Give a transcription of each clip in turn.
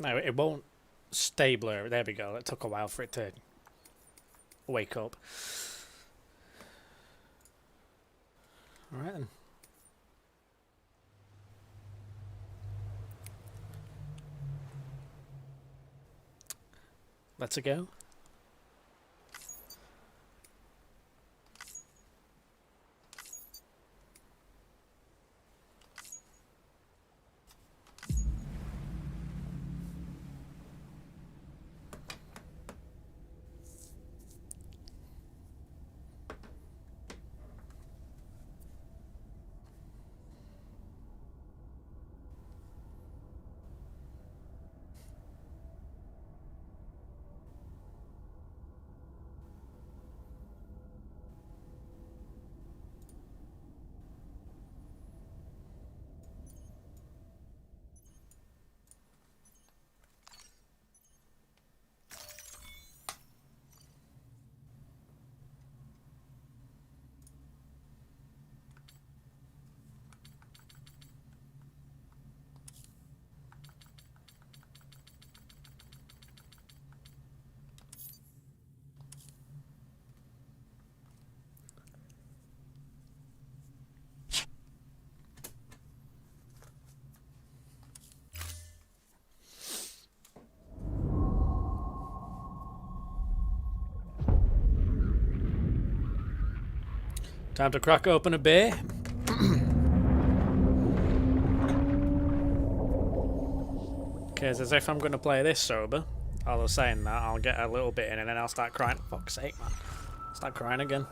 No, it won't stay blurry. There we go. It took a while for it to wake up. Alright then. Let's go. Time to crack open a beer. Because as if I'm going to play this sober. Although saying that, I'll get a little bit in and then I'll start crying. Fuck's sake, man. Start crying again.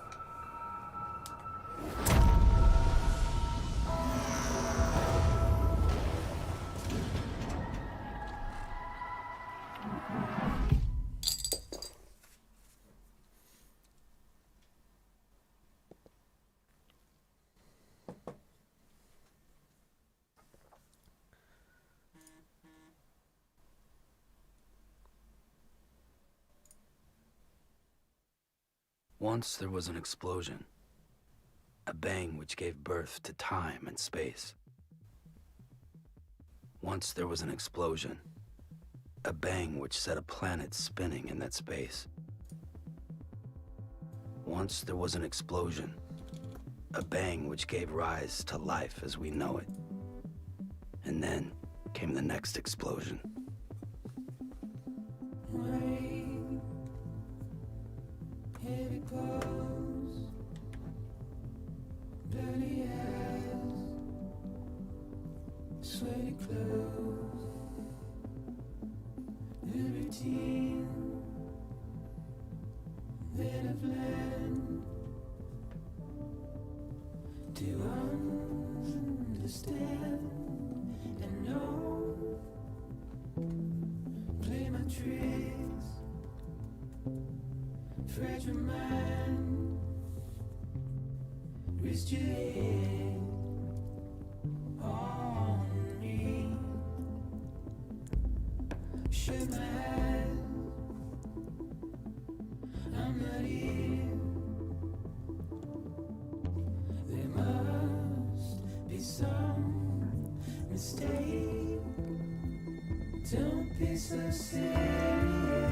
Once there was an explosion, a bang which gave birth to time and space. Once there was an explosion, a bang which set a planet spinning in that space. Once there was an explosion, a bang which gave rise to life as we know it. And then came the next explosion. Heavy clothes, dirty eyes, sweaty clothes, the routine that I've learned to understand and know, play my tricks. Fragile mind, rest your head on me. Shut my eyes, I'm not here. There must be some mistake. Don't be so serious.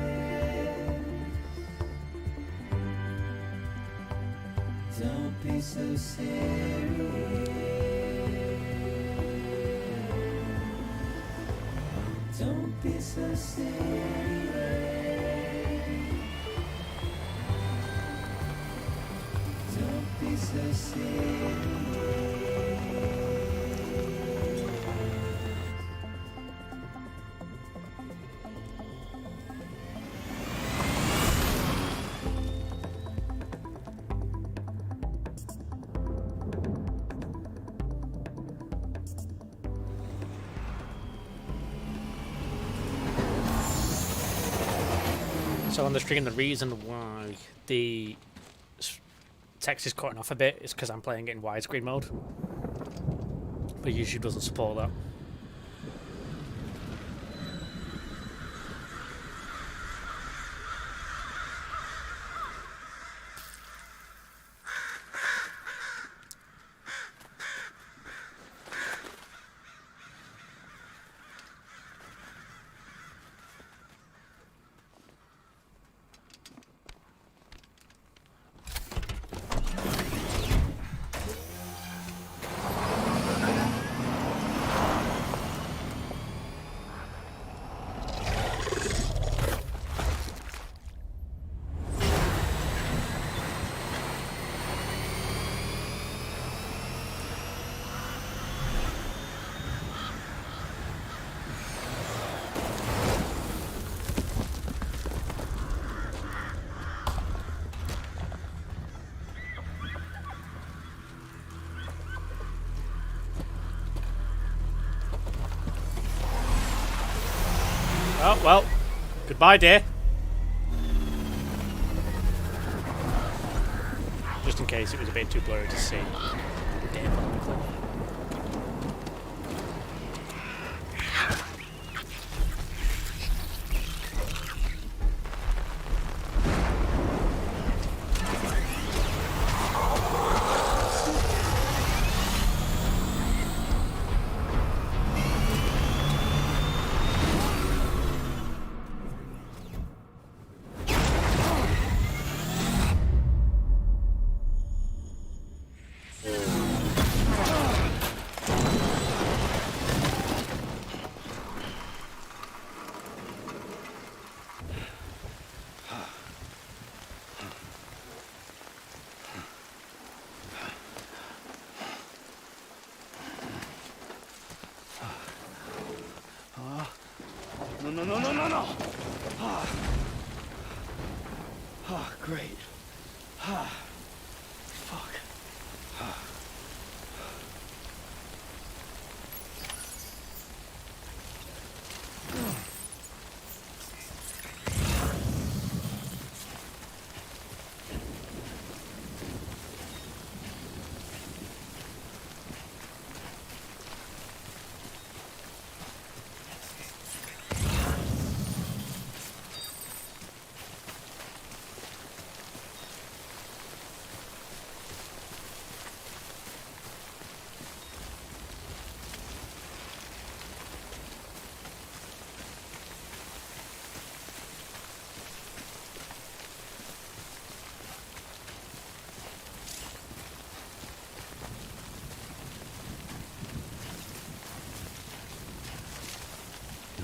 Don't be so serious. Don't be so serious. Don't be so serious. So on the stream, the reason why the text is cutting off a bit is because I'm playing it in widescreen mode, but YouTube doesn't support that. Oh, well. Goodbye, dear. Just in case it was a bit too blurry to see. Dear publicly. No. Ah, great. Ah, fuck.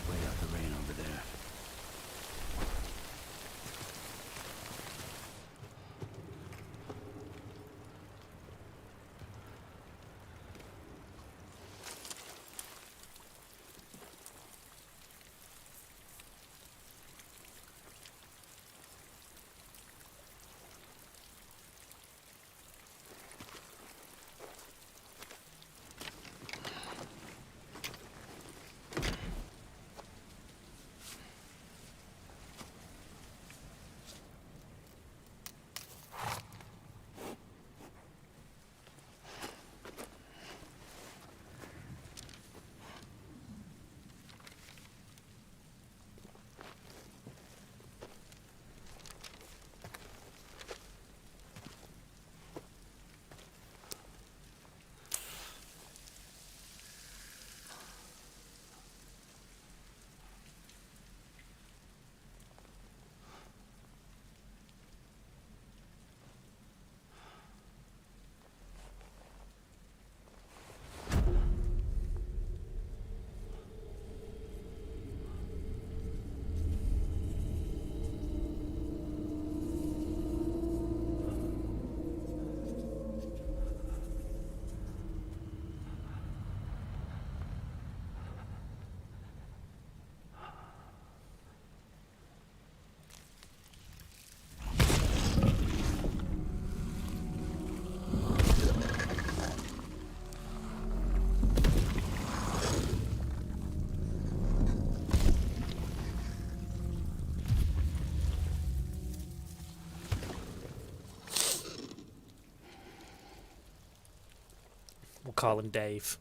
Wait out the rain over there. We'll call him Dave.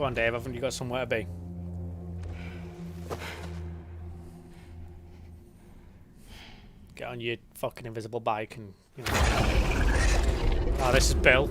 Go on, Dave. Haven't you got somewhere to be? Get on your fucking invisible bike and, you know. Oh, this is Bill.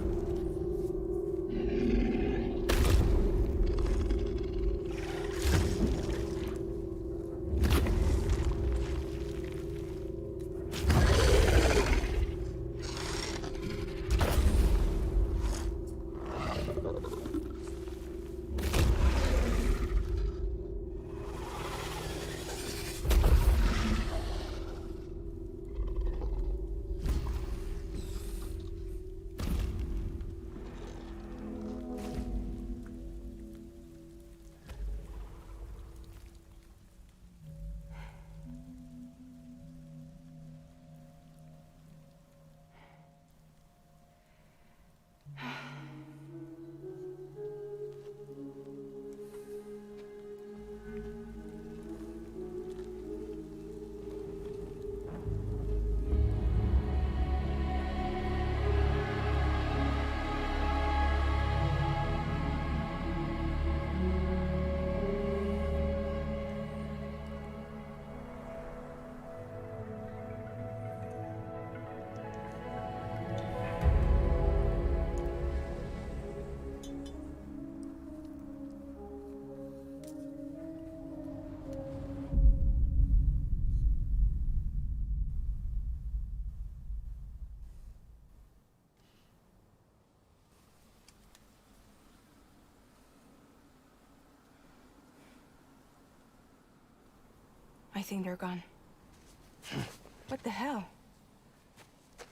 I think they're gone. What the hell?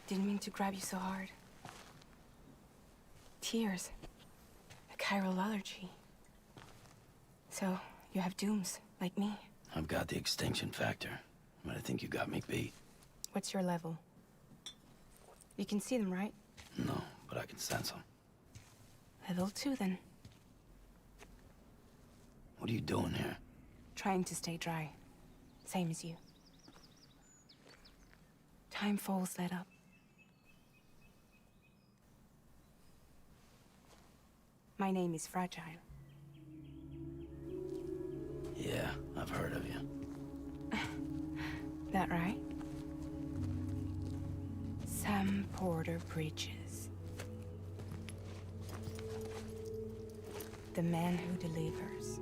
Didn't mean to grab you so hard. Tears. A chiral allergy. So, you have dooms, like me. I've got the extinction factor, but I think you got me beat. What's your level? You can see them, right? No, but I can sense them. Level 2, then. What are you doing here? Trying to stay dry. Same as you. Time falls let up. My name is Fragile. Yeah, I've heard of you. That right? Sam Porter Bridges. The man who delivers.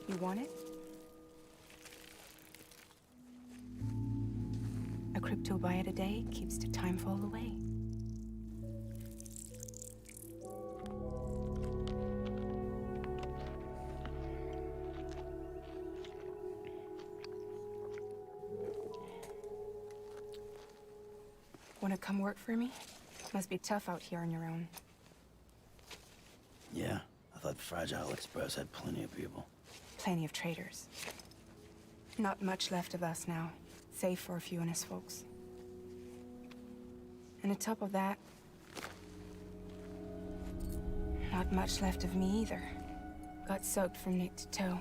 You want it? A crypto byte a day keeps the time fall away. Wanna come work for me? Must be tough out here on your own. Yeah, I thought Fragile Express had plenty of people. Plenty of traitors. Not much left of us now, save for a few honest folks. And on top of that, not much left of me either. Got soaked from neck to toe.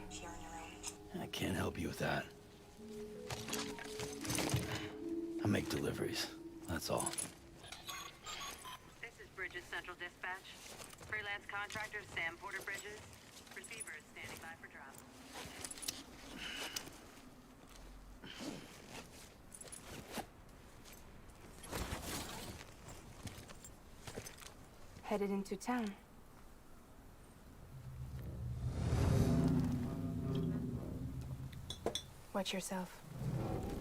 I can't help you with that. I make deliveries, that's all. This is Bridges Central Dispatch. Freelance contractor Sam Porter Bridges. Receiver is standing by for drop. Headed into town. Watch yourself.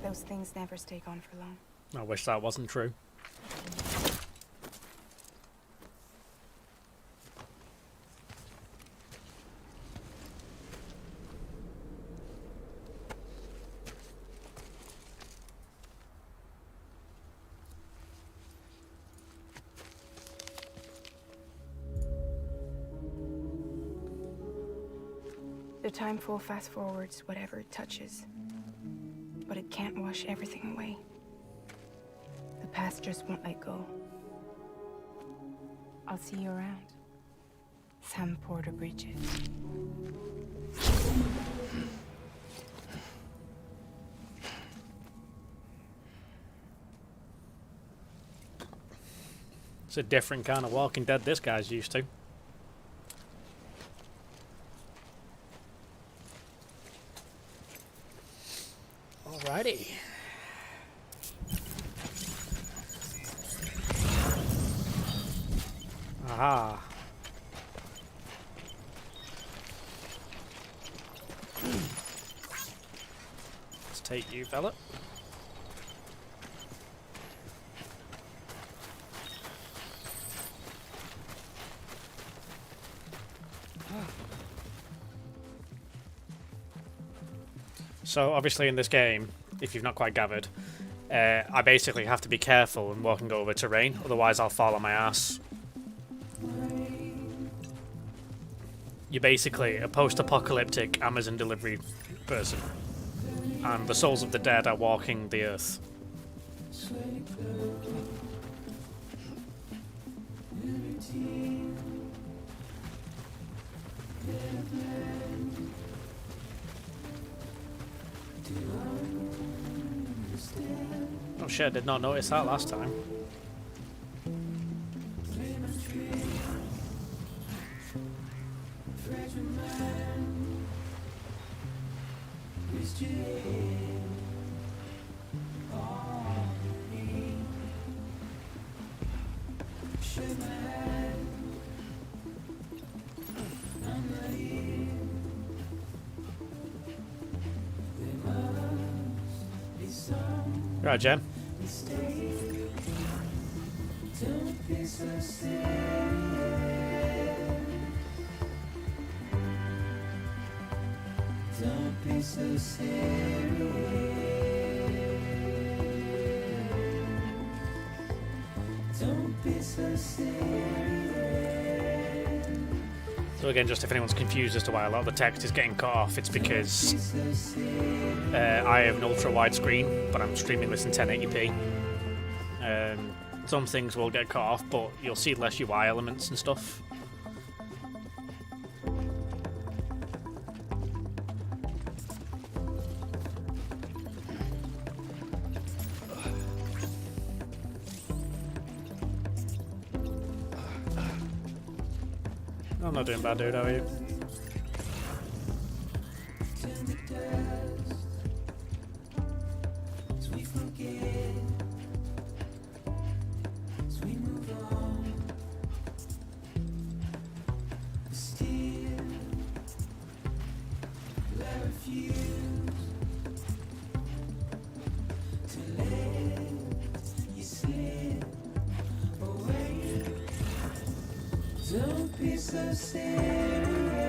Those things never stay gone for long. I wish that wasn't true. The time fall fast forwards whatever it touches. But it can't wash everything away. past just won't let go. I'll see you around. Sam Porter Bridges. It's a different kind of Walking Dead this guy's used to. Alrighty. Aha. Let's take you, fella. So obviously in this game, if you've not quite gathered, I basically have to be careful when walking over terrain, otherwise I'll fall on my ass. You're basically a post-apocalyptic Amazon delivery person, and the souls of the dead are walking the earth. Oh shit, I did not notice that last time. Right, Jem. Don't be so serious. Don't be so serious. Don't be so serious. So again, just if anyone's confused as to why a lot of the text is getting cut off, it's because I have an ultra-wide screen, but I'm streaming this in 1080p. Some things will get cut off, but you'll see less UI elements and stuff. I'm not doing bad, dude, how are you? Don't be so serious.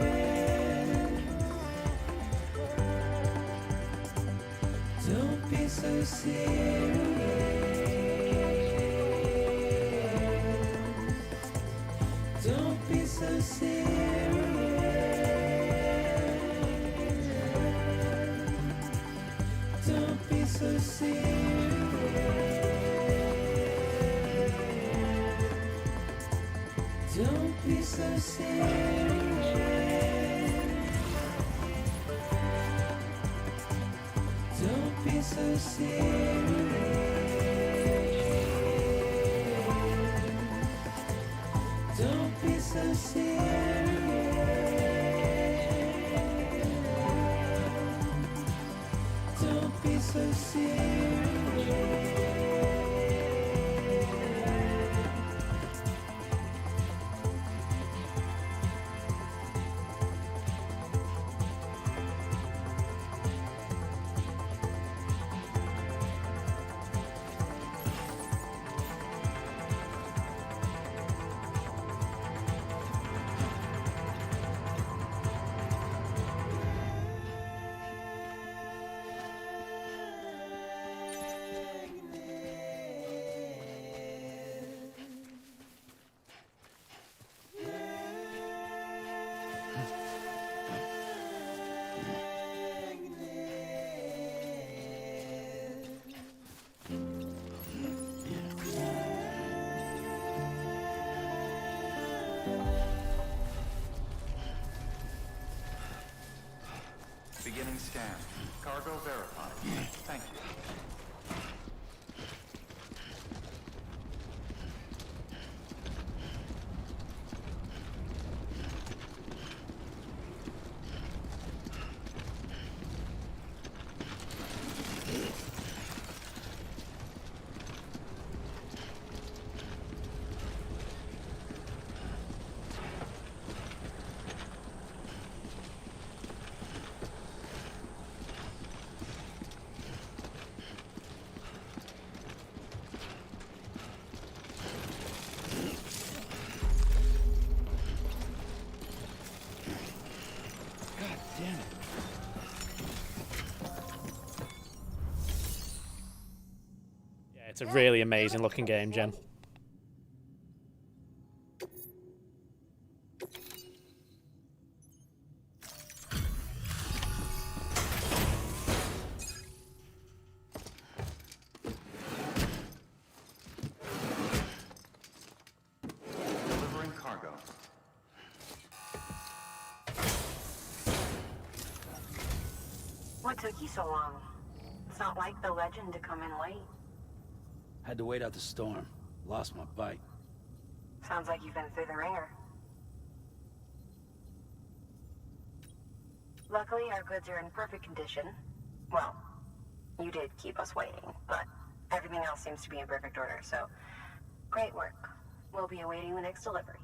Don't be so serious. Don't be so serious. Don't be so serious. Don't be so serious. Don't be so serious. Don't be so serious. Don't be so serious. scanned. Cargo verified. Thank you. God damn it. Yeah, it's a really amazing looking game, Jen. Delivering cargo. What took you so long? It's not like the legend to come in late. Had to wait out the storm. Lost my bike. Sounds like you've been through the ringer. Luckily, our goods are in perfect condition. Well, you did keep us waiting, but everything else seems to be in perfect order, so great work. We'll be awaiting the next delivery.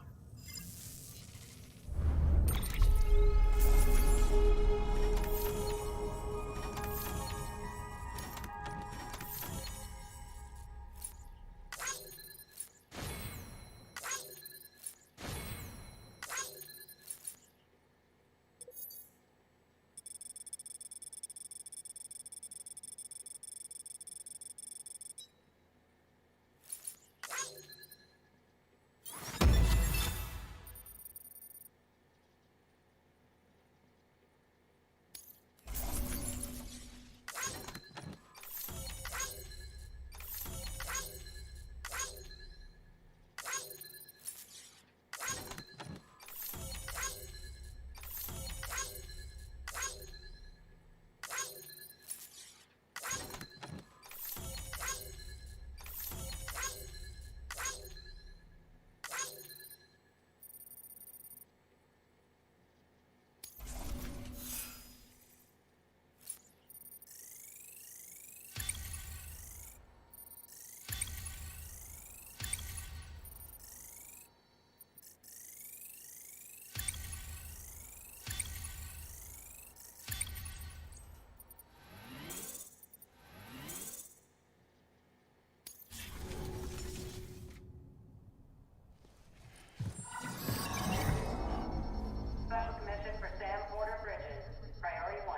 Special commission for Sam Porter Bridges. Priority 1.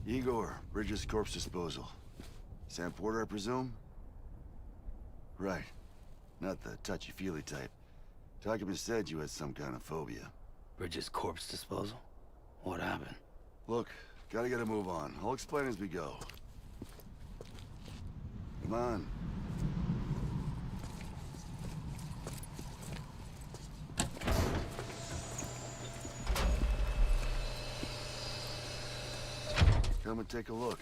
Igor, Bridges corpse disposal. Sam Porter, I presume? Right. Not the touchy-feely type. Document said you had some kind of phobia. Bridges corpse disposal? What happened? Look, gotta get a move on. I'll explain as we go. Come on. Come and take a look.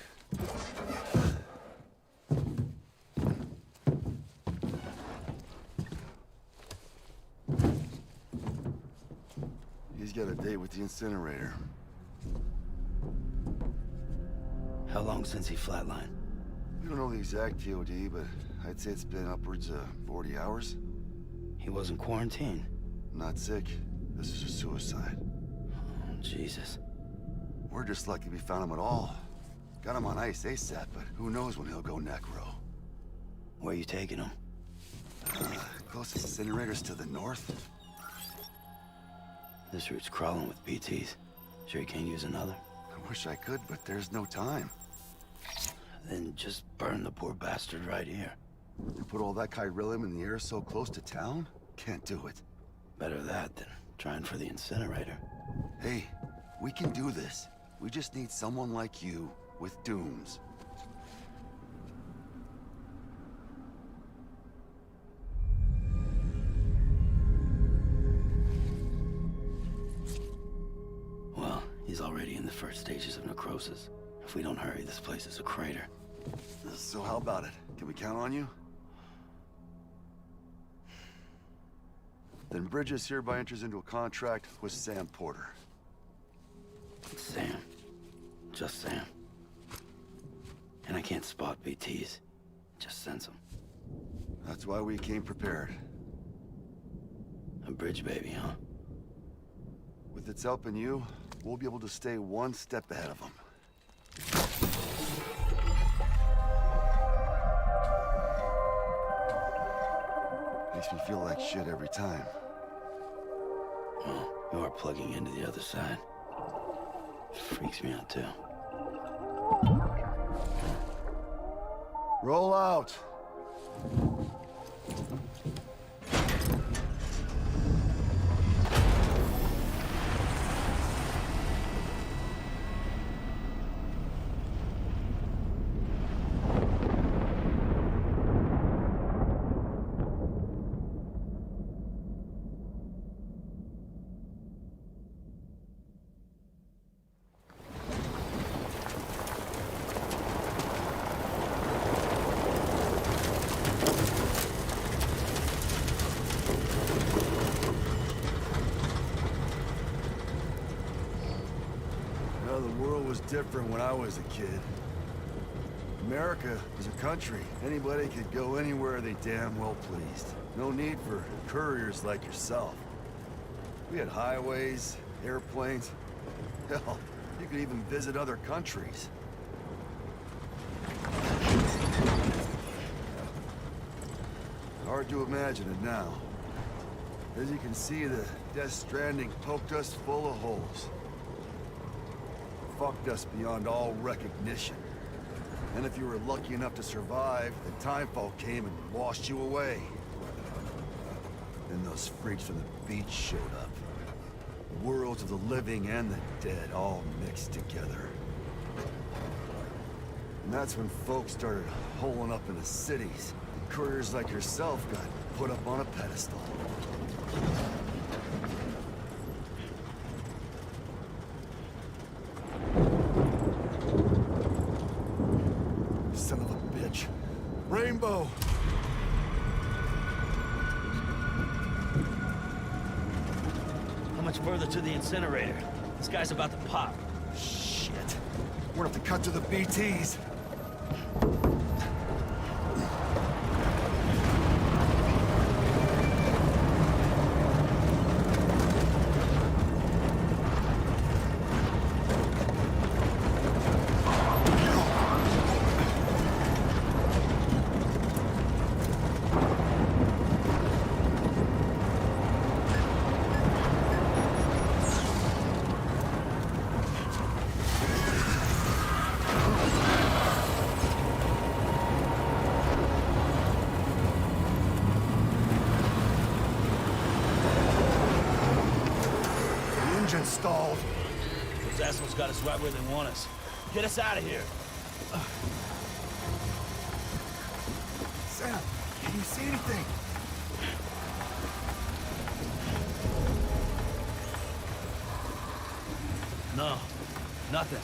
He's got a date with the incinerator. How long since he flatlined? We don't know the exact TOD, but I'd say it's been upwards of 40 hours. He wasn't quarantined. Not sick. This is a suicide. Oh, Jesus. We're just lucky we found him at all. Got him on ice ASAP, but who knows when he'll go necro. Where you taking him? Closest incinerator's to the north. This route's crawling with BTs. Sure you can't use another? I wish I could, but there's no time. Then just burn the poor bastard right here. You put all that chiralium in the air so close to town? Can't do it. Better that than trying for the incinerator. Hey, we can do this. We just need someone like you with dooms. Well, he's already in the first stages of necrosis. If we don't hurry, this place is a crater. So how about it? Can we count on you? Then Bridges hereby enters into a contract with Sam Porter. Sam. Just Sam. And I can't spot BTs. Just sense them. That's why we came prepared. A bridge baby, huh? With its help and you, we'll be able to stay one step ahead of them. Makes me feel like shit every time. Well, you are plugging into the other side. Freaks me out, too. Roll out! The world was different when I was a kid. America was a country. Anybody could go anywhere they damn well pleased. No need for couriers like yourself. We had highways, airplanes. Hell, you could even visit other countries. Hard to imagine it now. As you can see, the Death Stranding poked us full of holes. Fucked us beyond all recognition. And if you were lucky enough to survive, the timefall came and washed you away. Then those freaks from the beach showed up. Worlds of the living and the dead all mixed together. And that's when folks started holing up in the cities. And couriers like yourself got put up on a pedestal. Son of a bitch. Rainbow! How much further to the incinerator? This guy's about to pop. Shit. We're gonna have to cut to the BTs. Engine stalled. Those assholes got us right where they want us. Get us out of here. Sam, can you see anything? No, nothing.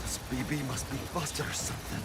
This BB must be busted or something.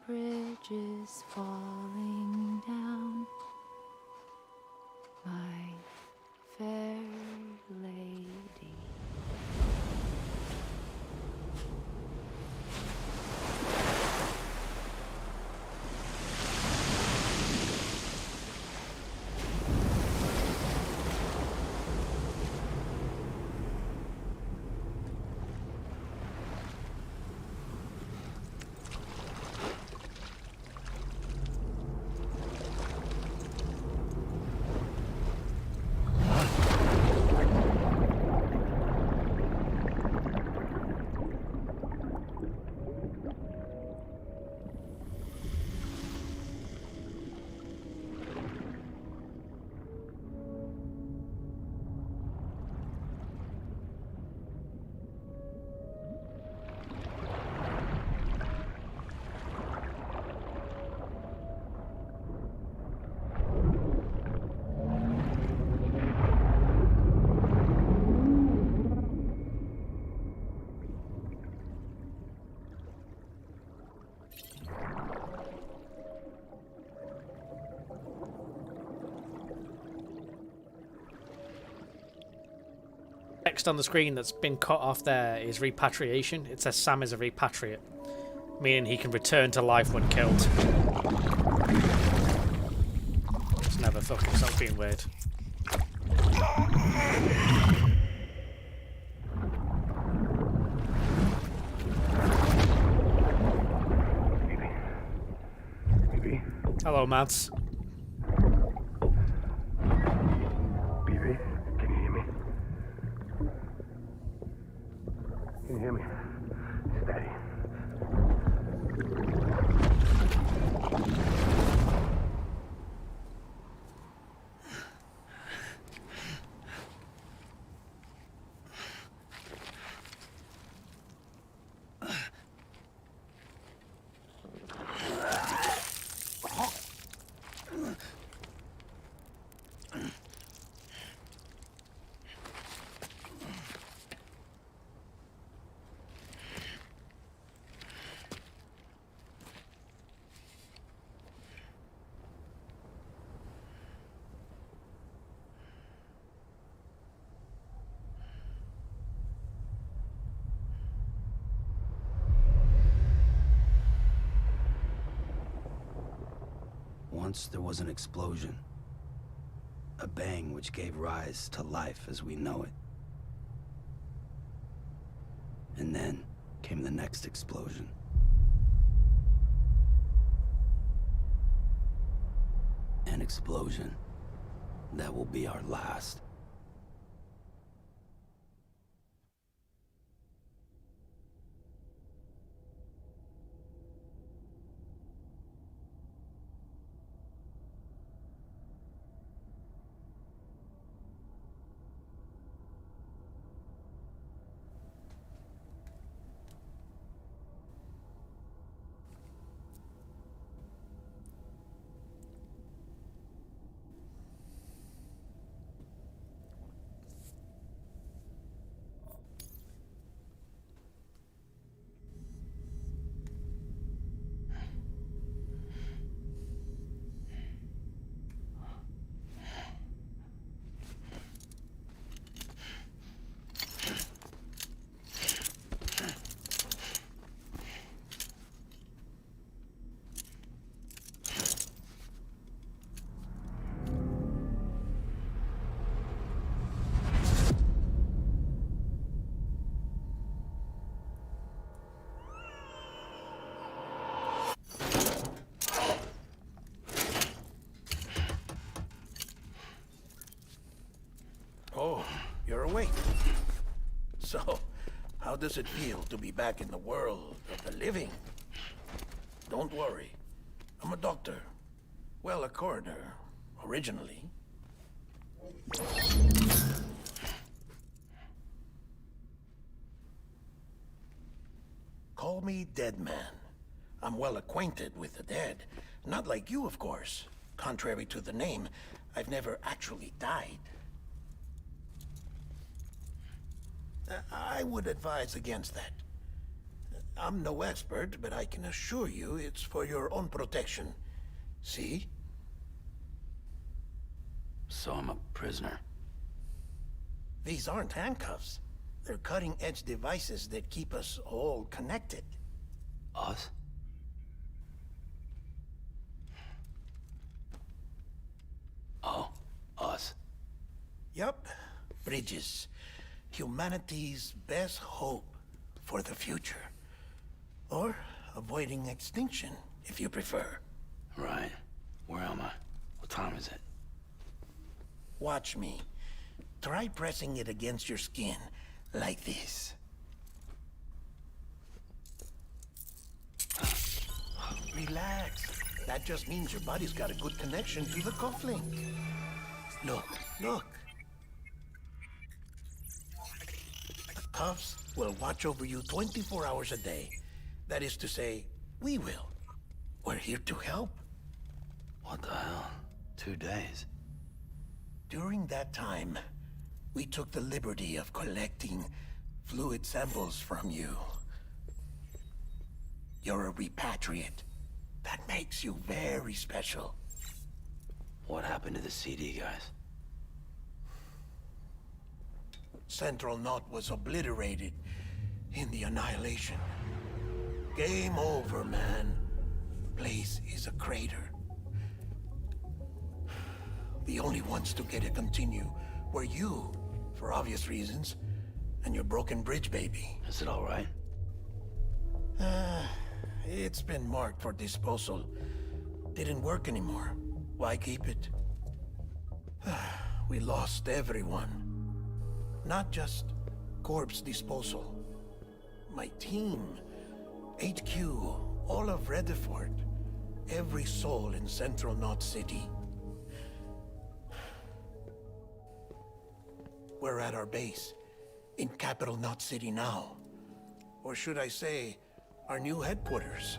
Bridges falling down, my fair lady. Text on the screen that's been cut off there is repatriation. It says Sam is a repatriate, meaning he can return to life when killed. It's never fucking stopped being weird. Hello, Mads. BB, can you hear me? Can you hear me? Steady. Once there was an explosion. A bang which gave rise to life as we know it. And then came the next explosion. An explosion that will be our last. Oh, you're awake. So, how does it feel to be back in the world of the living? Don't worry. I'm a doctor. Well, a coroner, originally. Call me Dead Man. I'm well acquainted with the dead. Not like you, of course. Contrary to the name, I've never actually died. I would advise against that. I'm no expert, but I can assure you it's for your own protection. See? So I'm a prisoner. These aren't handcuffs. They're cutting-edge devices that keep us all connected. Us? Oh, us. Yup. Bridges. Humanity's best hope for the future. Or avoiding extinction, if you prefer. Right. Where am I? What time is it? Watch me. Try pressing it against your skin, like this. Relax. That just means your body's got a good connection to the cufflink. Look, look. The cuffs will watch over you 24 hours a day. That is to say, we will. We're here to help. What the hell? 2 days? During that time, we took the liberty of collecting fluid samples from you. You're a repatriate. That makes you very special. What happened to the CD guys? Central Knot was obliterated in the Annihilation. Game over, man. Place is a crater. The only ones to get to continue were you, for obvious reasons, and your broken bridge baby. Is it all right? It's been marked for disposal. Didn't work anymore. Why keep it? We lost everyone. Not just corpse disposal. My team, HQ, all of Redefort, every soul in Central Knot City. We're at our base, in Capital Knot City now. Or should I say, our new headquarters.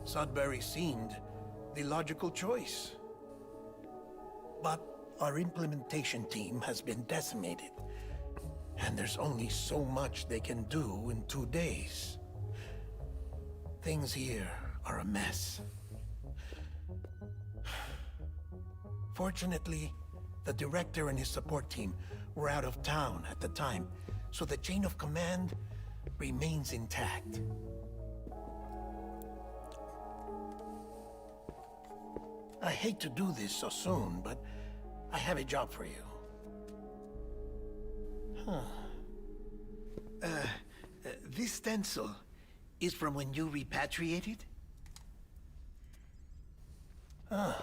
Sudbury seemed the logical choice. But our implementation team has been decimated. And there's only so much they can do in 2 days. Things here are a mess. Fortunately, the director and his support team were out of town at the time, so the chain of command remains intact. I hate to do this so soon, but I have a job for you. This stencil is from when you repatriated?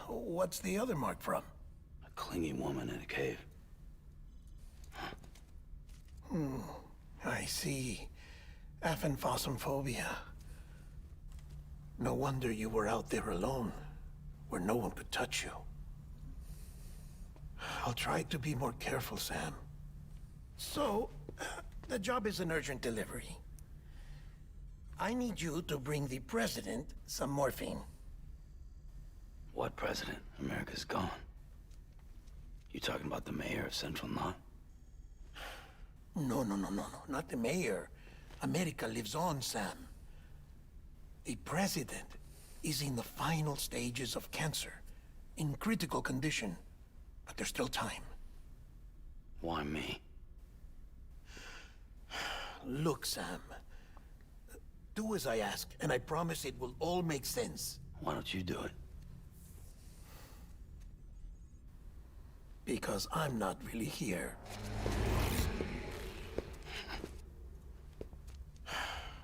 What's the other mark from? A clingy woman in a cave. I see. Aphenphosmphobia. No wonder you were out there alone, where no one could touch you. I'll try to be more careful, Sam. So, the job is an urgent delivery. I need you to bring the president some morphine. What president? America's gone. You talking about the mayor of Central Knot? No, not the mayor. America lives on, Sam. The president is in the final stages of cancer, in critical condition, but there's still time. Why me? Look, Sam. Do as I ask, and I promise it will all make sense. Why don't you do it? Because I'm not really here.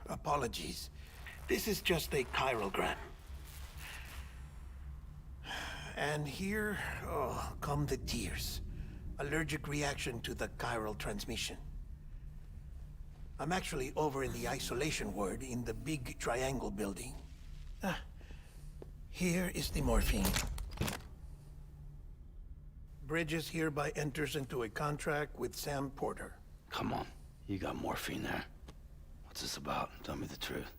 Apologies. This is just a chiralgram. And here, come the tears. Allergic reaction to the chiral transmission. I'm actually over in the isolation ward in the big triangle building. Here is the morphine. Bridges hereby enters into a contract with Sam Porter. Come on. You got morphine there. What's this about? Tell me the truth.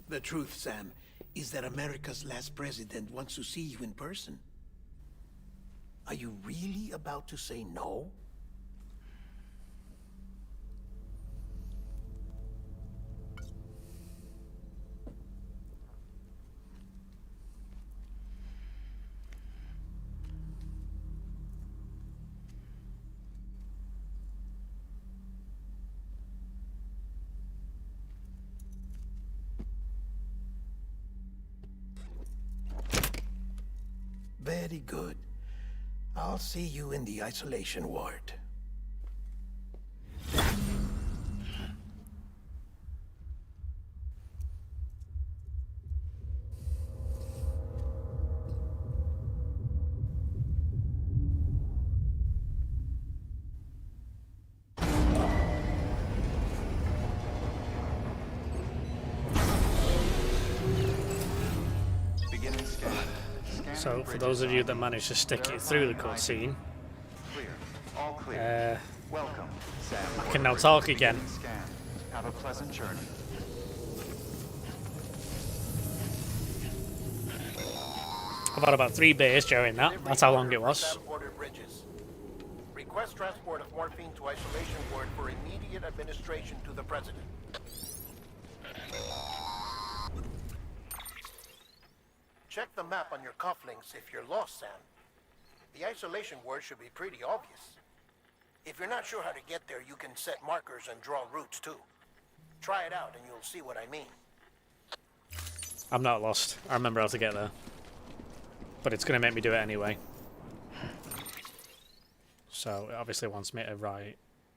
The truth, Sam, is that America's last president wants to see you in person. Are you really about to say no? Very good. I'll see you in the isolation ward. Beginning scan. So, for those of you that managed to stick it through the cutscene, Clear. All clear. Welcome, Sam. I can now talk again. Scan. Have a pleasant journey. I've had about 3 beers during that. That's how long it was. Sam Porter Bridges. Request transport of morphine to isolation ward for immediate administration to the president. Check the map on your cufflinks if you're lost, Sam. The isolation word should be pretty obvious. If you're not sure how to get there, you can set markers and draw routes too. Try it out and you'll see what I mean. I'm not lost. I remember how to get there. But it's going to make me do it anyway. So it obviously wants me to write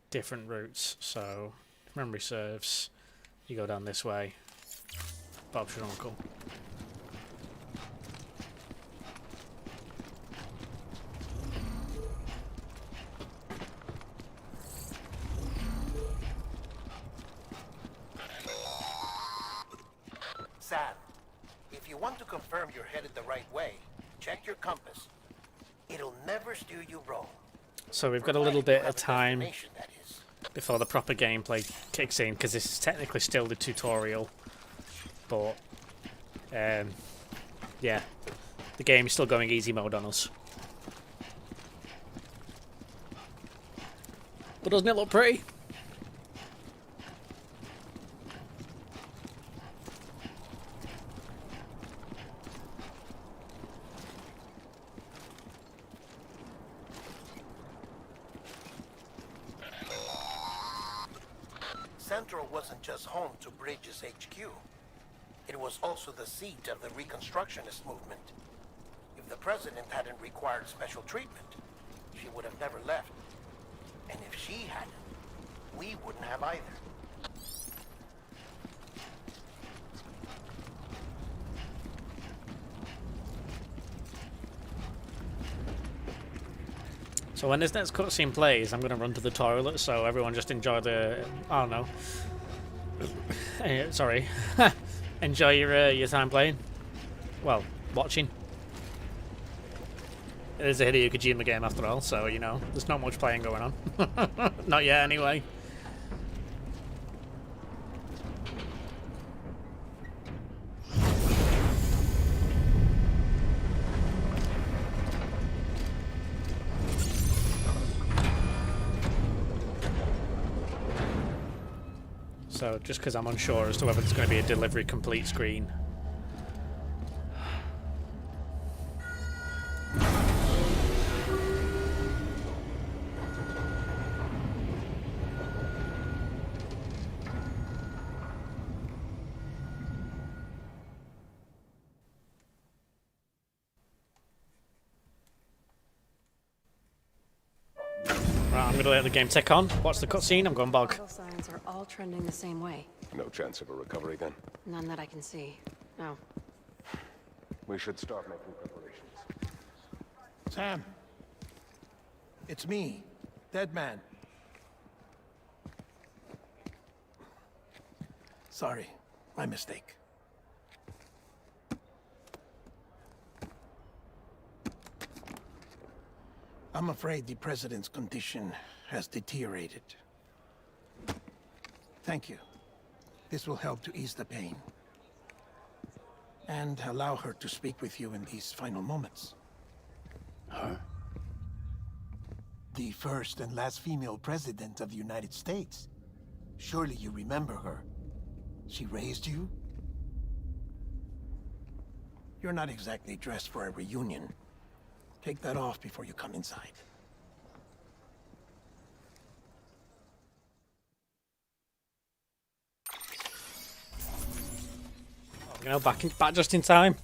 different routes. So if memory serves, you go down this way. Bob's your uncle. Sam, if you want to confirm you're headed the right way, check your compass. It'll never steer you wrong. So we've got a little bit of time Destination, that is. before the proper gameplay kicks in, because this is technically still the tutorial. But, yeah, the game is still going easy mode on us. But doesn't it look pretty? Central wasn't just home to Bridges HQ. It was also the seat of the Reconstructionist movement. If the president hadn't required special treatment, she would have never left. And if she hadn't, we wouldn't have either. So when this next cutscene plays, I'm going to run to the toilet, so everyone just enjoy the... I don't know. Sorry. Enjoy your time playing. Well, watching. It is a Hideo Kojima game after all, so, you know, there's not much playing going on. Not yet, anyway. So, just because I'm unsure as to whether it's going to be a delivery complete screen. Right, I'm going to let the game tick on. Watch the cutscene. I'm going bog. Vital signs are all trending the same way. No chance of a recovery then? None that I can see. No. We should start making preparations. Sam, it's me, Dead Man. Sorry, my mistake. I'm afraid the president's condition has deteriorated. Thank you. This will help to ease the pain. And allow her to speak with you in these final moments. Her? The first and last female president of the United States. Surely you remember her. She raised you? You're not exactly dressed for a reunion. Take that off before you come inside. You know, back just in time.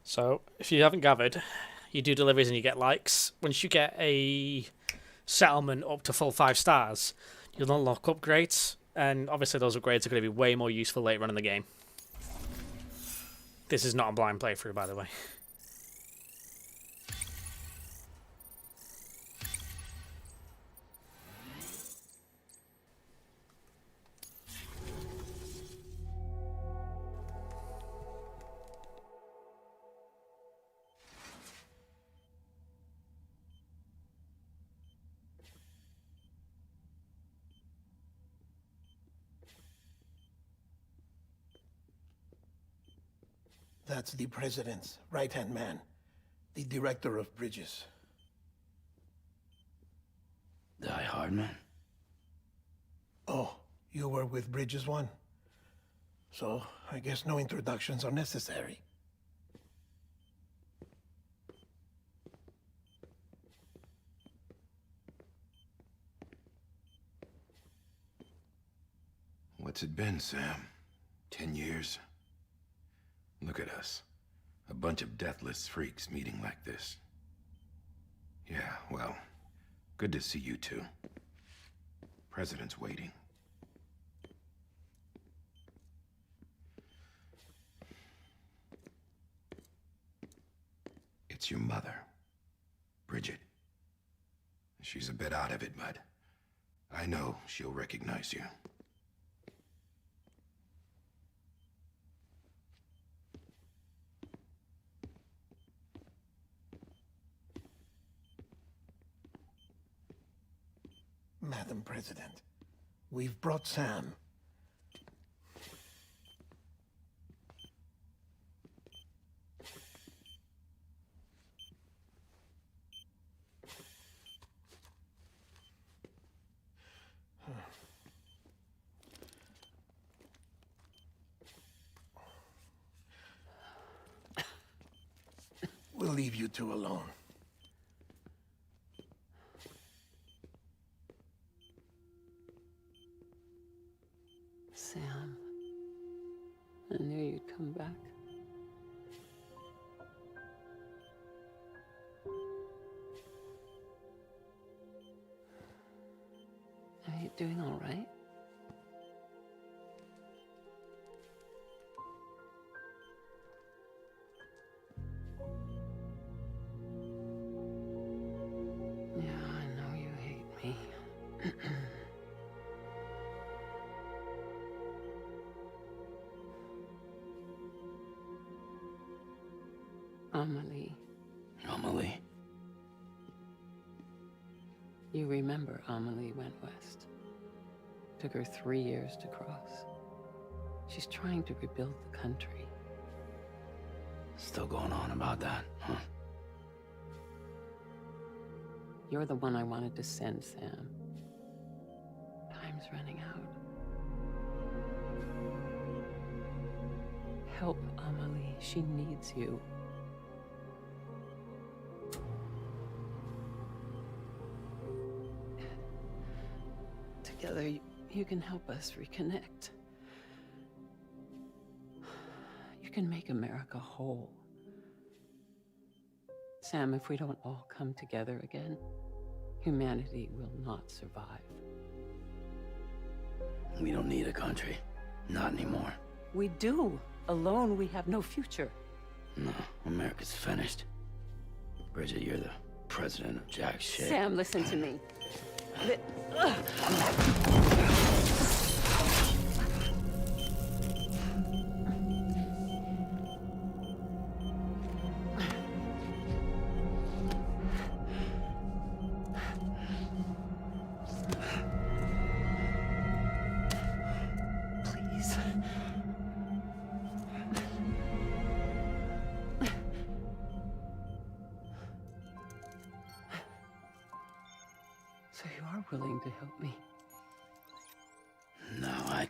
So, if you haven't gathered, you do deliveries and you get likes. Once you get a settlement up to full 5 stars, you'll unlock upgrades, and obviously those upgrades are going to be way more useful later on in the game. This is not a blind playthrough, by the way. That's the president's right-hand man, the director of bridges. Die Hardman? Oh, you were with Bridges 1? So, I guess no introductions are necessary. What's it been, Sam? 10 years? Look at us. A bunch of deathless freaks meeting like this. Yeah, well, good to see you two. President's waiting. It's your mother, Bridget. She's a bit out of it, but I know she'll recognize you. Madam President, we've brought Sam. We'll leave you two alone. Sam, I knew you'd come back. Are you doing all right? Yeah, I know you hate me. Amelie. Amelie? You remember Amelie went west. Took her 3 years to cross. She's trying to rebuild the country. Still going on about that, huh? You're the one I wanted to send, Sam. Time's running out. Help Amelie. She needs you. Together, you can help us reconnect. You can make America whole. Sam, if we don't all come together again, humanity will not survive. We don't need a country. Not anymore. We do. Alone, we have no future. No, America's finished. Bridget, you're the president of jack shit. Sam, listen to me. Please. So you are willing to help me? No, I...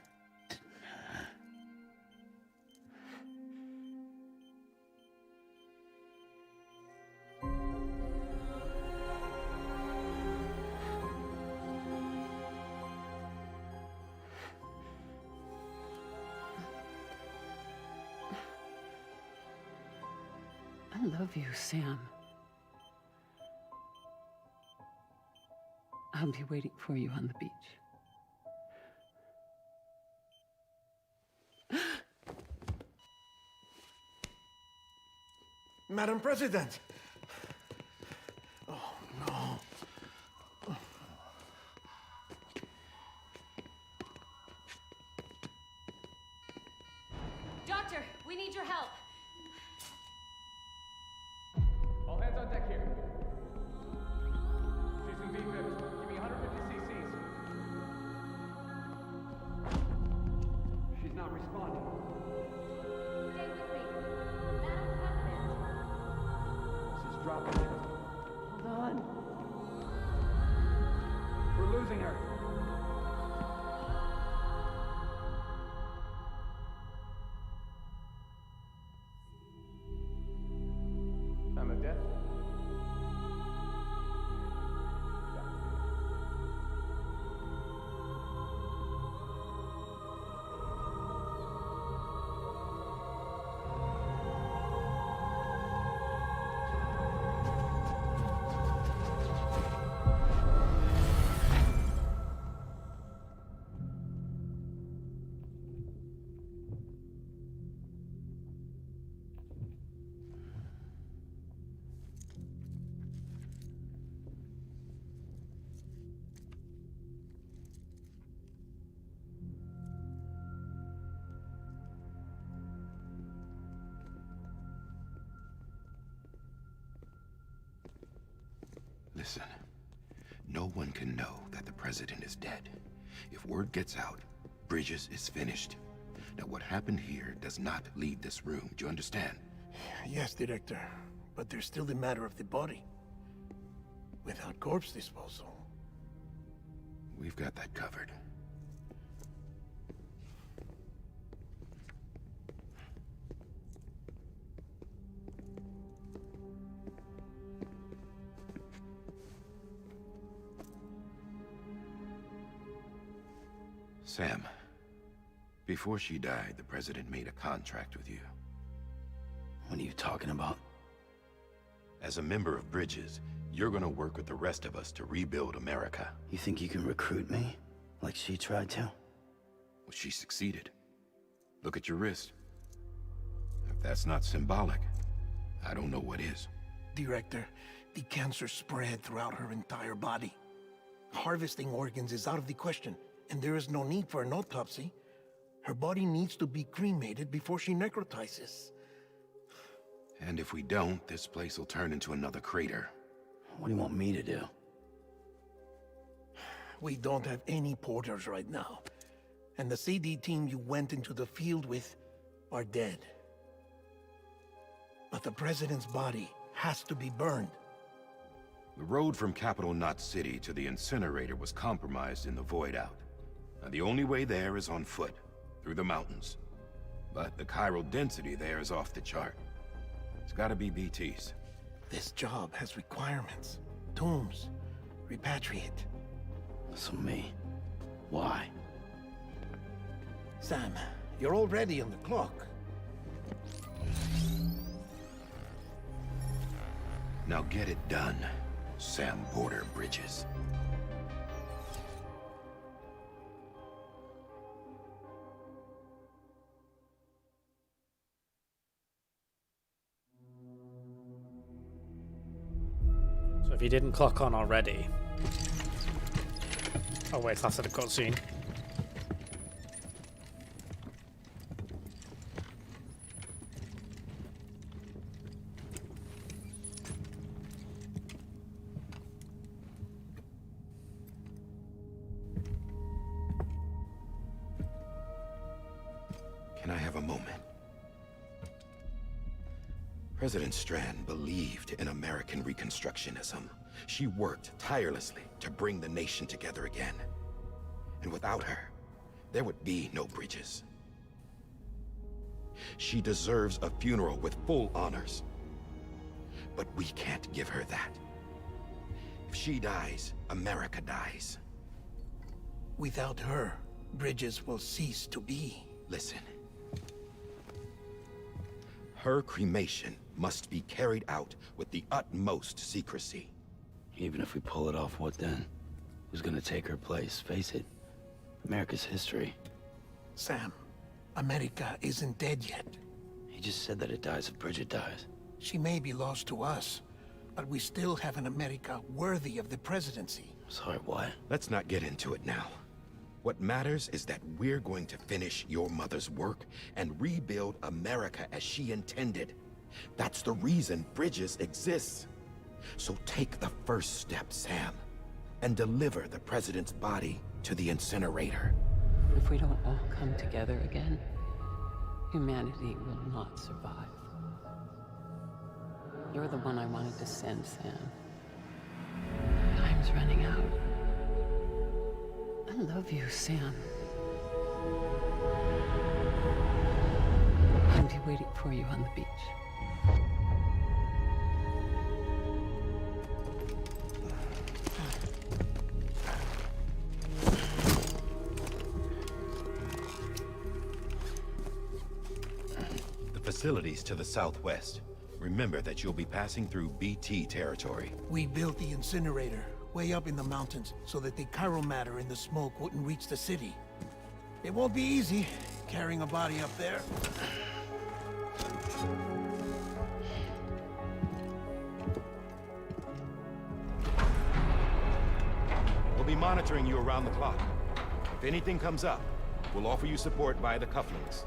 I love you, Sam. I'll be waiting for you on the beach. Madam President! Oh, no. Doctor, we need your help. All hands on deck here. She's in V-Viv. Give me 150 cc's. She's not responding. Stay with me. Madam President. She's dropping. Hold on. We're losing her. Time of death? Listen, no one can know that the president is dead. If word gets out, Bridges is finished. Now, what happened here does not leave this room. Do you understand? Yes, Director. But there's still the matter of the body. Without corpse disposal. We've got that covered. Sam, before she died, the president made a contract with you. What are you talking about? As a member of Bridges, you're gonna work with the rest of us to rebuild America. You think you can recruit me? Like she tried to? Well, she succeeded. Look at your wrist. If that's not symbolic, I don't know what is. Director, the cancer spread throughout her entire body. Harvesting organs is out of the question, and there is no need for an autopsy. Her body needs to be cremated before she necrotizes. And if we don't, this place will turn into another crater. What do you want me to do? We don't have any porters right now. And the CD team you went into the field with are dead. But the president's body has to be burned. The road from Capital Knot City to the incinerator was compromised in the void out. Now, the only way there is on foot, through the mountains. But the chiral density there is off the chart. It's gotta be BTs. This job has requirements. Tombs. Repatriate. So me? Why? Sam, you're already on the clock. Now get it done, Sam Porter Bridges. So if you didn't clock on already... Oh wait, that's at the cutscene. Can I have a moment? President Strand believed in American Reconstructionism. She worked tirelessly to bring the nation together again. And without her, there would be no Bridges. She deserves a funeral with full honors. But we can't give her that. If she dies, America dies. Without her, Bridges will cease to be. Listen. Her cremation must be carried out with the utmost secrecy. Even if we pull it off, what then? Who's gonna take her place? Face it, America's history. Sam, America isn't dead yet. He just said that it dies if Bridget dies. She may be lost to us, but we still have an America worthy of the presidency. Sorry, what? Let's not get into it now. What matters is that we're going to finish your mother's work and rebuild America as she intended. That's the reason Bridges exists. So take the first step, Sam, and deliver the president's body to the incinerator. If we don't all come together again, humanity will not survive. You're the one I wanted to send, Sam. Time's running out. I love you, Sam. I'll be waiting for you on the beach. The facilities to the southwest. Remember that you'll be passing through BT territory. We built the incinerator way up in the mountains so that the chiral matter in the smoke wouldn't reach the city. It won't be easy carrying a body up there. We'll be monitoring you around the clock. If anything comes up, we'll offer you support via the cufflinks.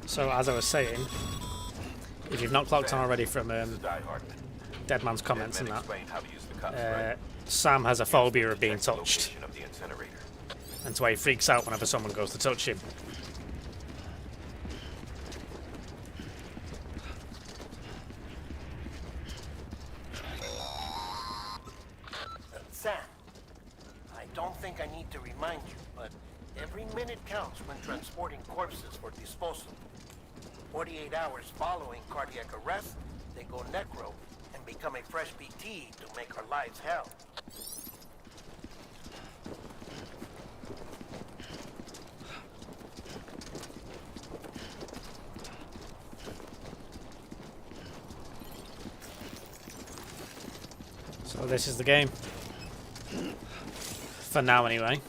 So as I was saying, if you've not clocked on already from Deadman's comments and that, Sam has a phobia of being touched, and so he freaks out whenever someone goes to touch him. Sam, I don't think I need to remind you, but every minute counts when transporting corpses for disposal. 48 hours following cardiac arrest, they go necro and become a fresh BT to make our lives hell. So this is the game. For now, anyway.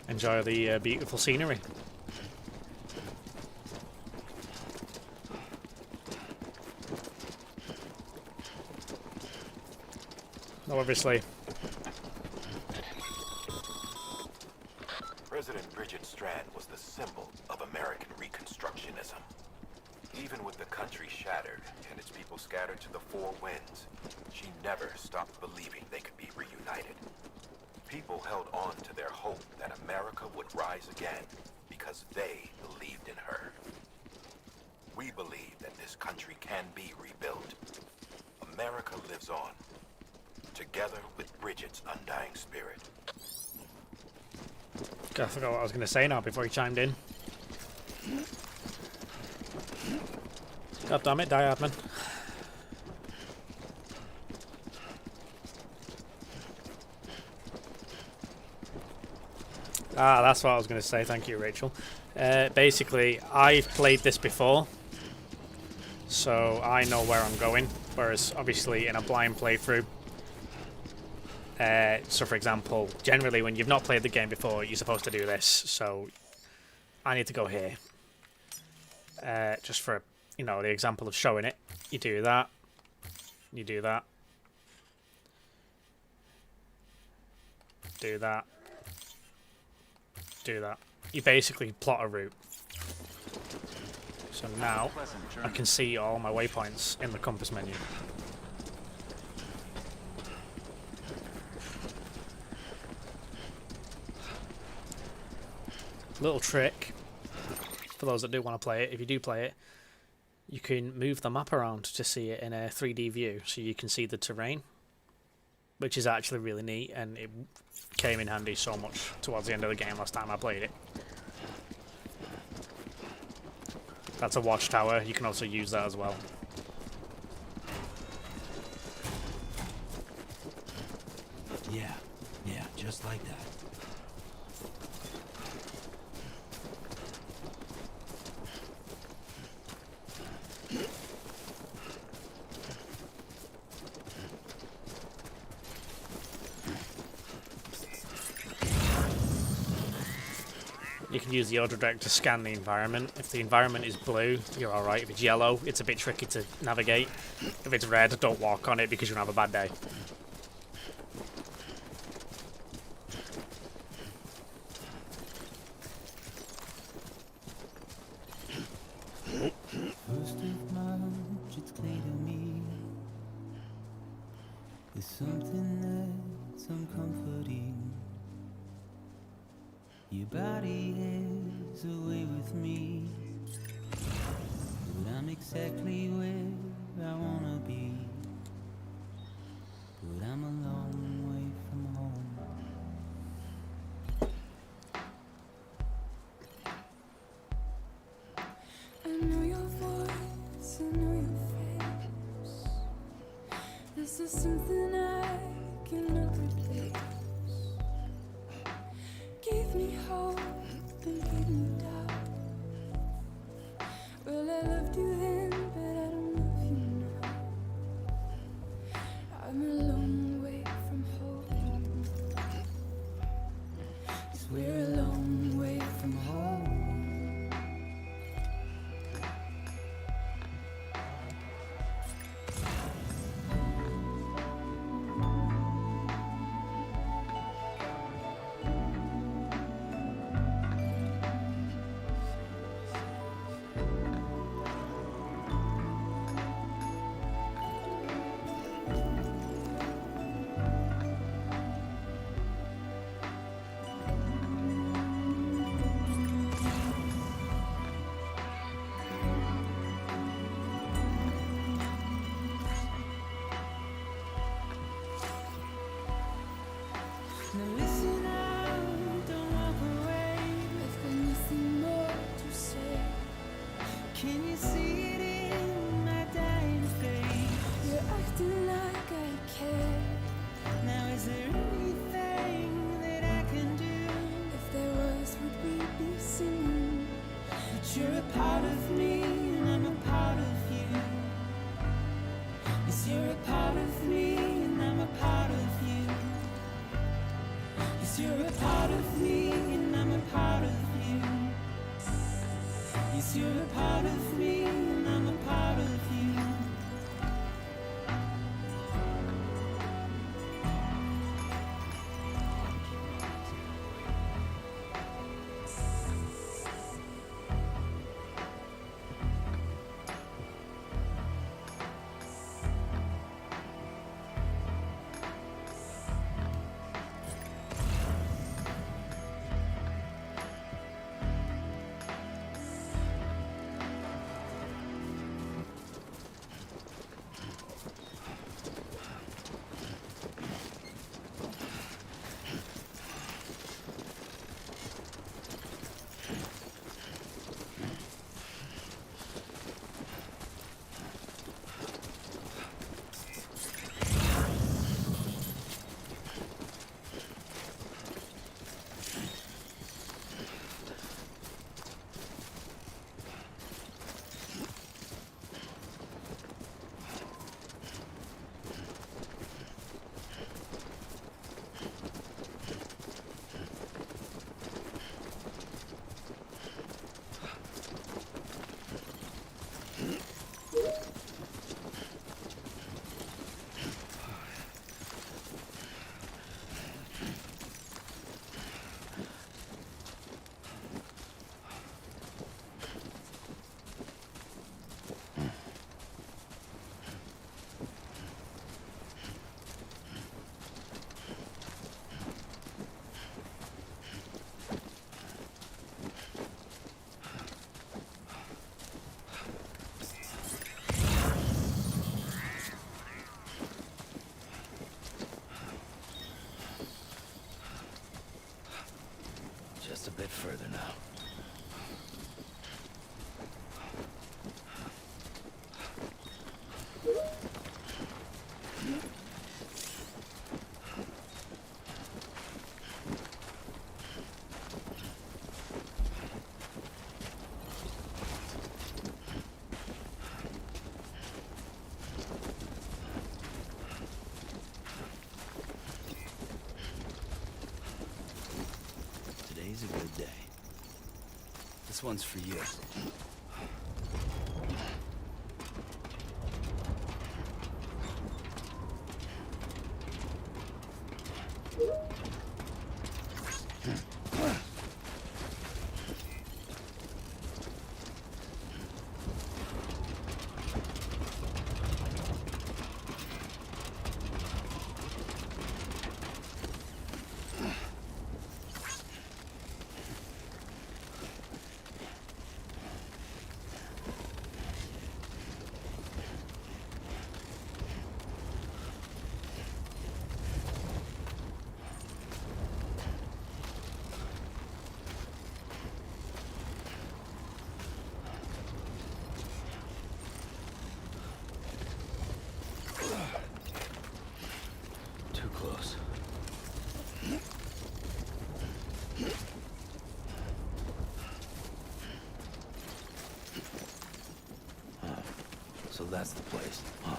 Enjoy the beautiful scenery. Now, obviously, President Bridget Strand was the symbol of American Reconstructionism. Even with the country shattered and its people scattered to the four winds, she never stopped believing they could be reunited. People held on to their hope that America would rise again because they believed in her. We believe that this country can be rebuilt. America lives on, together with Bridget's undying spirit. I forgot what I was going to say now before he chimed in. God damn it, die hard, man. Ah, that's what I was going to say. Thank you, Rachel. Basically, I've played this before, so I know where I'm going. Whereas, obviously, in a blind playthrough, so for example, generally when you've not played the game before, you're supposed to do this. So I need to go here. Just for, you know, the example of showing it. You do that. You do that. Do that. Do that. You basically plot a route. So now I can see all my waypoints in the compass menu. Little trick for those that do want to play it. If you do play it, you can move the map around to see it in a 3D view, so you can see the terrain, which is actually really neat, and it came in handy so much towards the end of the game last time I played it. That's a watchtower. You can also use that as well. Yeah, just like that. You can use the auto direct to scan the environment. If the environment is blue, you're alright. If it's yellow, it's a bit tricky to navigate. If it's red, don't walk on it because you'll have a bad day. First of March, it's clear to me. There's something that's uncomforting. Your body is away with me, but I'm exactly where I wanna be. But I'm a long way from home. I know your voice, I know your face. This is something I cannot replace. Give me hope and give me doubt. Well, I loved you then, but I don't love you now. I'm a long way from home. 'Cause we're a long way from home. part of me, and I'm a part of you. Yes, you're a part of me, and I'm a part of you. Yes, you're a part of me, and I'm a part of you. Yes, you're a part of me, and I'm a part of you. Just a bit further now. Today's a good day. This one's for you. Too close. So that's the place, huh?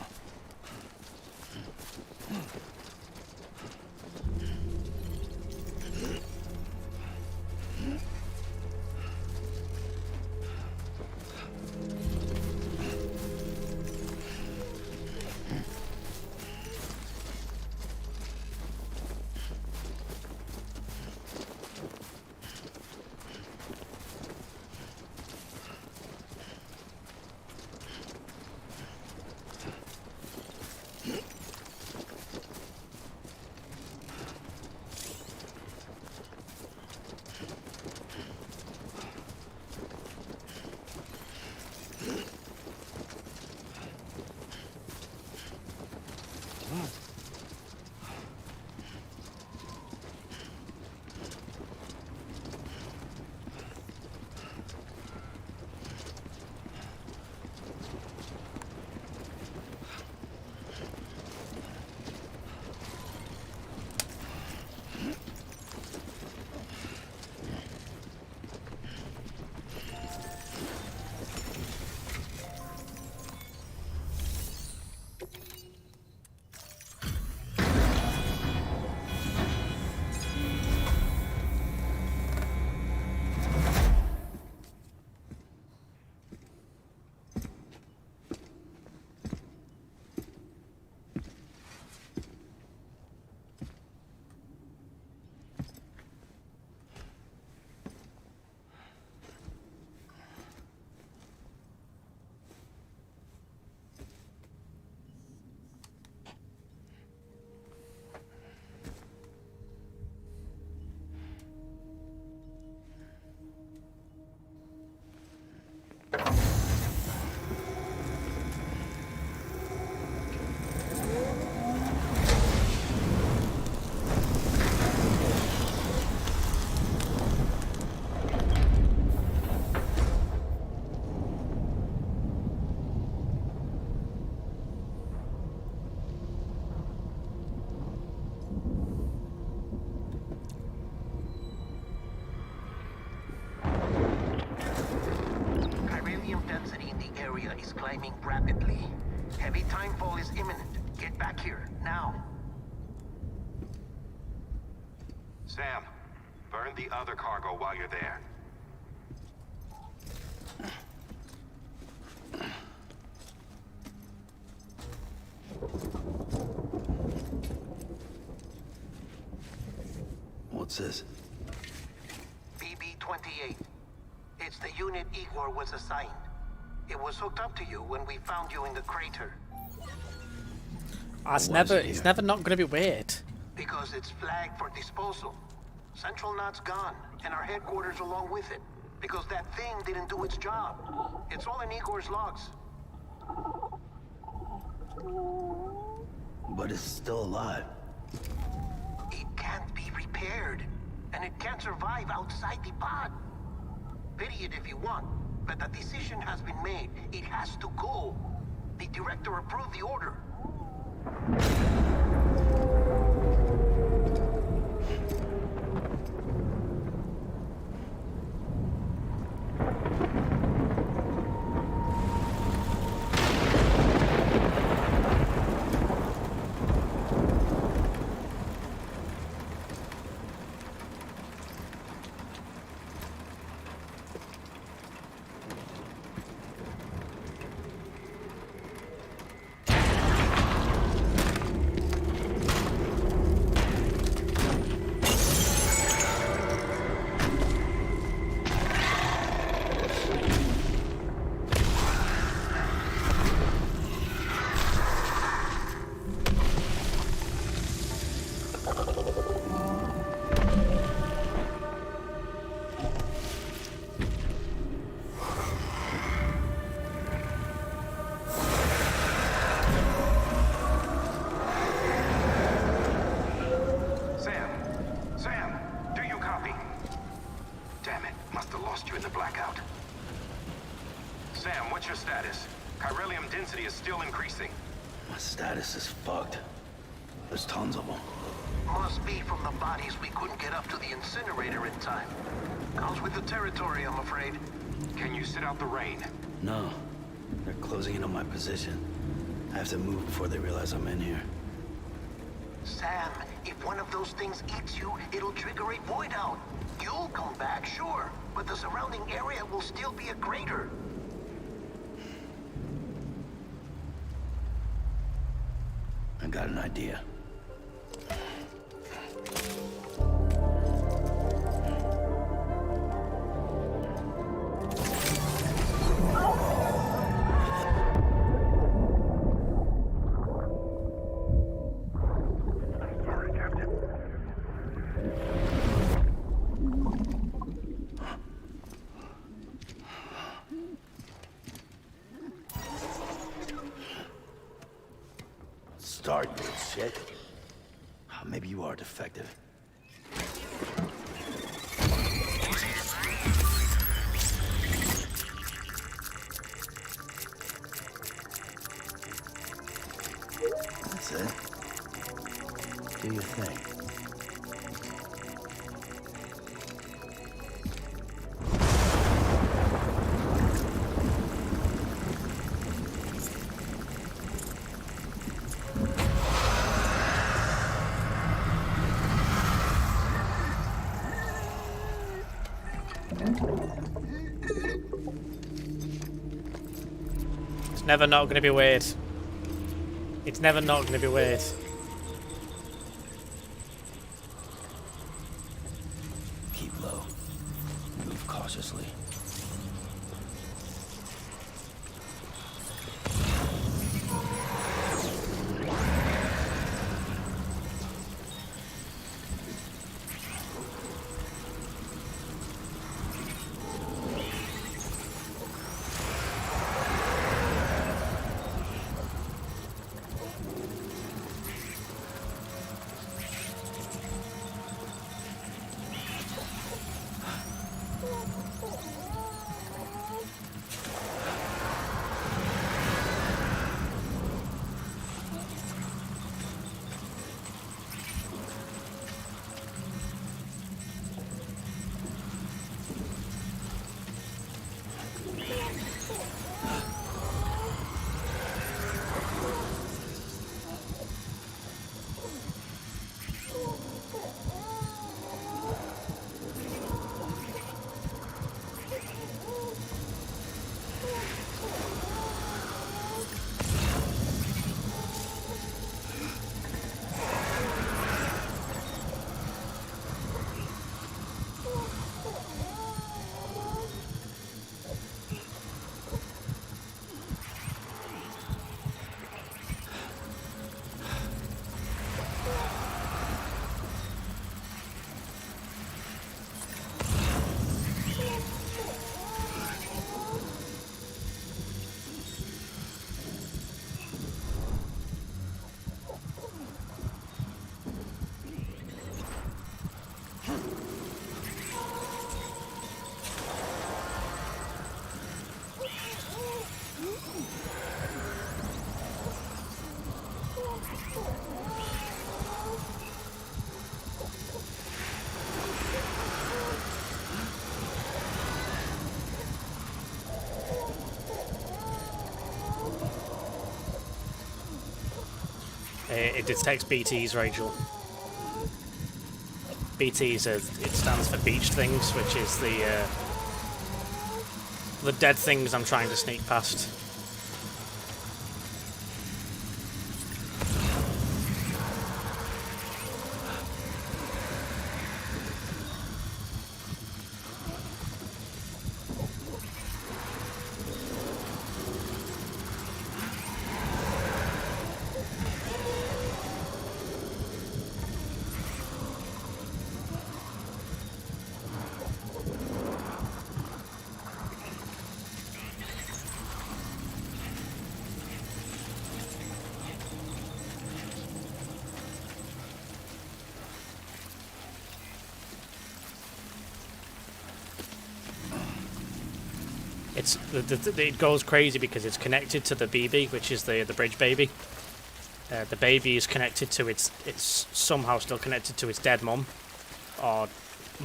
climbing rapidly. Heavy timefall is imminent. Get back here, now. Sam, burn the other cargo while you're there. What's this? BB-28. It's the unit Igor was assigned. It was hooked up to you when we found you in the crater. It's never not gonna be weird. Because it's flagged for disposal. Central Knot's gone, and our headquarters along with it. Because that thing didn't do its job. It's all in Igor's logs. But it's still alive. It can't be repaired, and it can't survive outside the pod. Pity it if you want, but the decision has been made. It has to go. The director approved the order. Status is fucked. There's tons of them. Must be from the bodies we couldn't get up to the incinerator in time. Comes with the territory, I'm afraid. Can you sit out the rain? No. They're closing in on my position. I have to move before they realize I'm in here. Sam, if one of those things eats you, it'll trigger a void out. You'll come back, sure, but the surrounding area will still be a crater. I got an idea. Sorry, Captain. Start, you shit. Maybe you are defective. That's it. Do your thing. It's never not going to be weird. It's never not going to be weird. Keep low. Move cautiously. it detects BTs, Rachel. BTs, it stands for beached things, which is the dead things I'm trying to sneak past. It goes crazy because it's connected to the BB, which is the bridge baby. The baby is connected to it's somehow still connected to its dead mum, or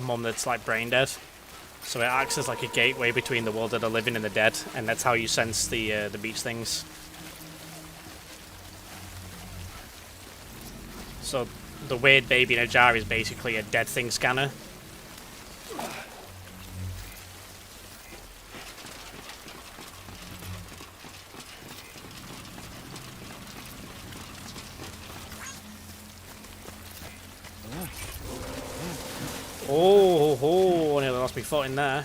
mum that's like brain dead. So it acts as like a gateway between the world that are living and the dead, and that's how you sense the beach things. So the weird baby in a jar is basically a dead thing scanner. Oh, nearly lost my foot in there.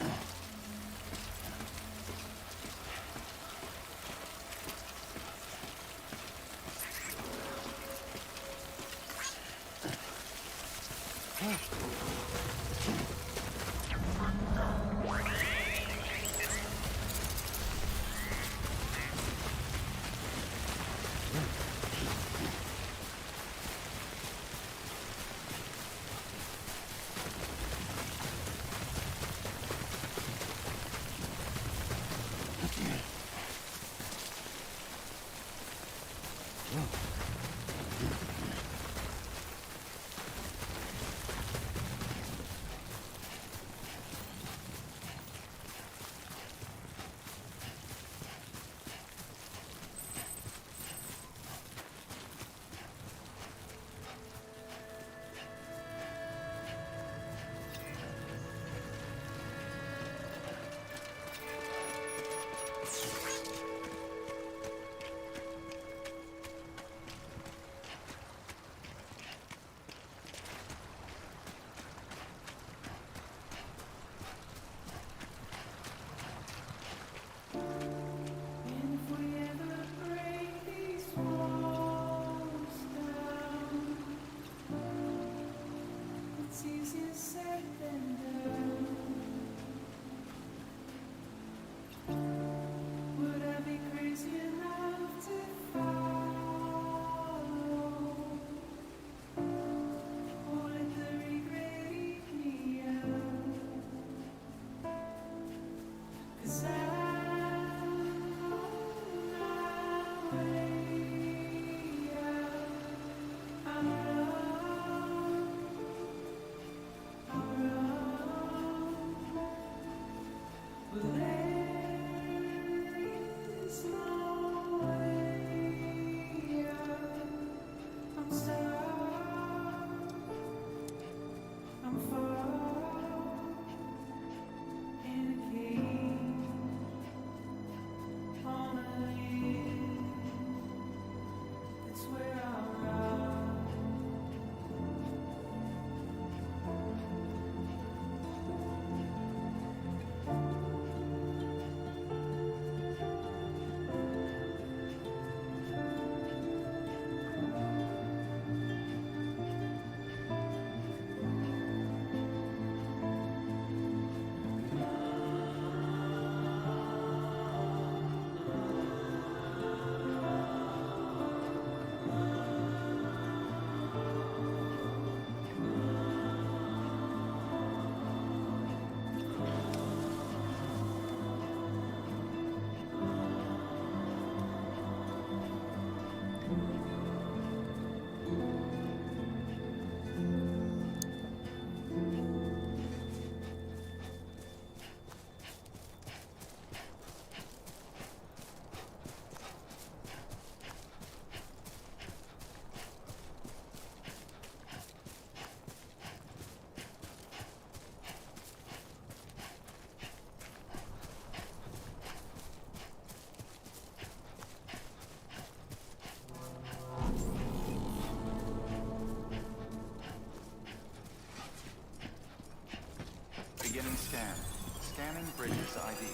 Beginning scan. Scanning Bridges ID.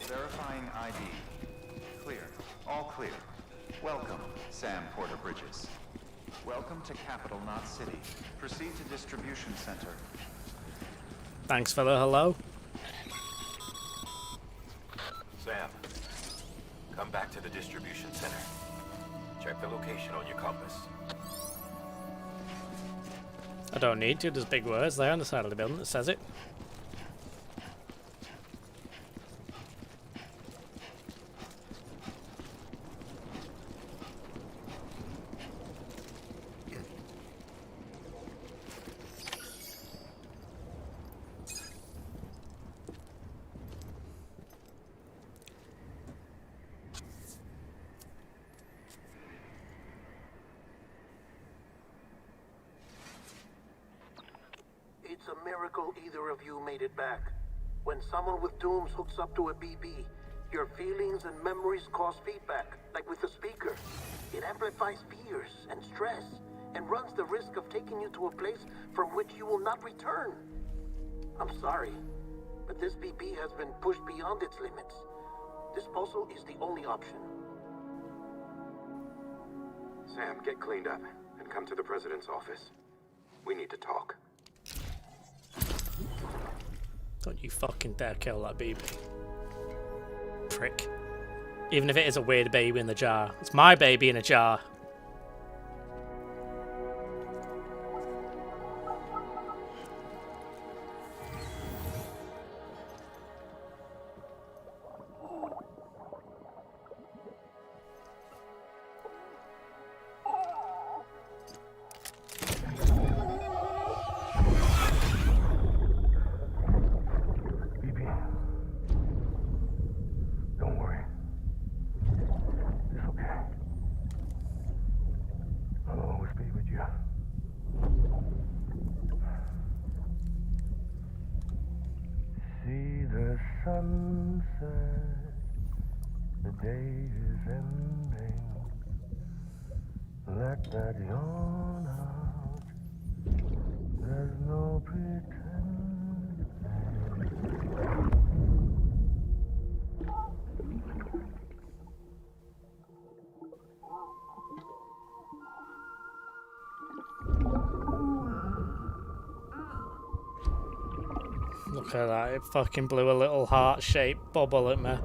Verifying ID. Clear. All clear. Welcome, Sam Porter Bridges. Welcome to Capital Knot City. Proceed to Distribution Center. Thanks for the hello. Sam, come back to the distribution center. Check the location on your compass. I don't need to, there's big words there on the side of the building that says it. It's a miracle either of you made it back. When someone with dooms hooks up to a BB, your feelings and memories cause feedback, like with the speaker. It amplifies fears and stress, and runs the risk of taking you to a place from which you will not return. I'm sorry, but this BB has been pushed beyond its limits. Disposal is the only option. Sam, get cleaned up and come to the president's office. We need to talk. Don't you fucking dare kill that baby. Prick. Even if it is a weird baby in the jar. It's my baby in a jar. Don't worry. It's okay. I'll always be with you. See the sunset. The day is ending. Let that yawn out. There's no pretending. Look at that, it fucking blew a little heart-shaped bubble at me.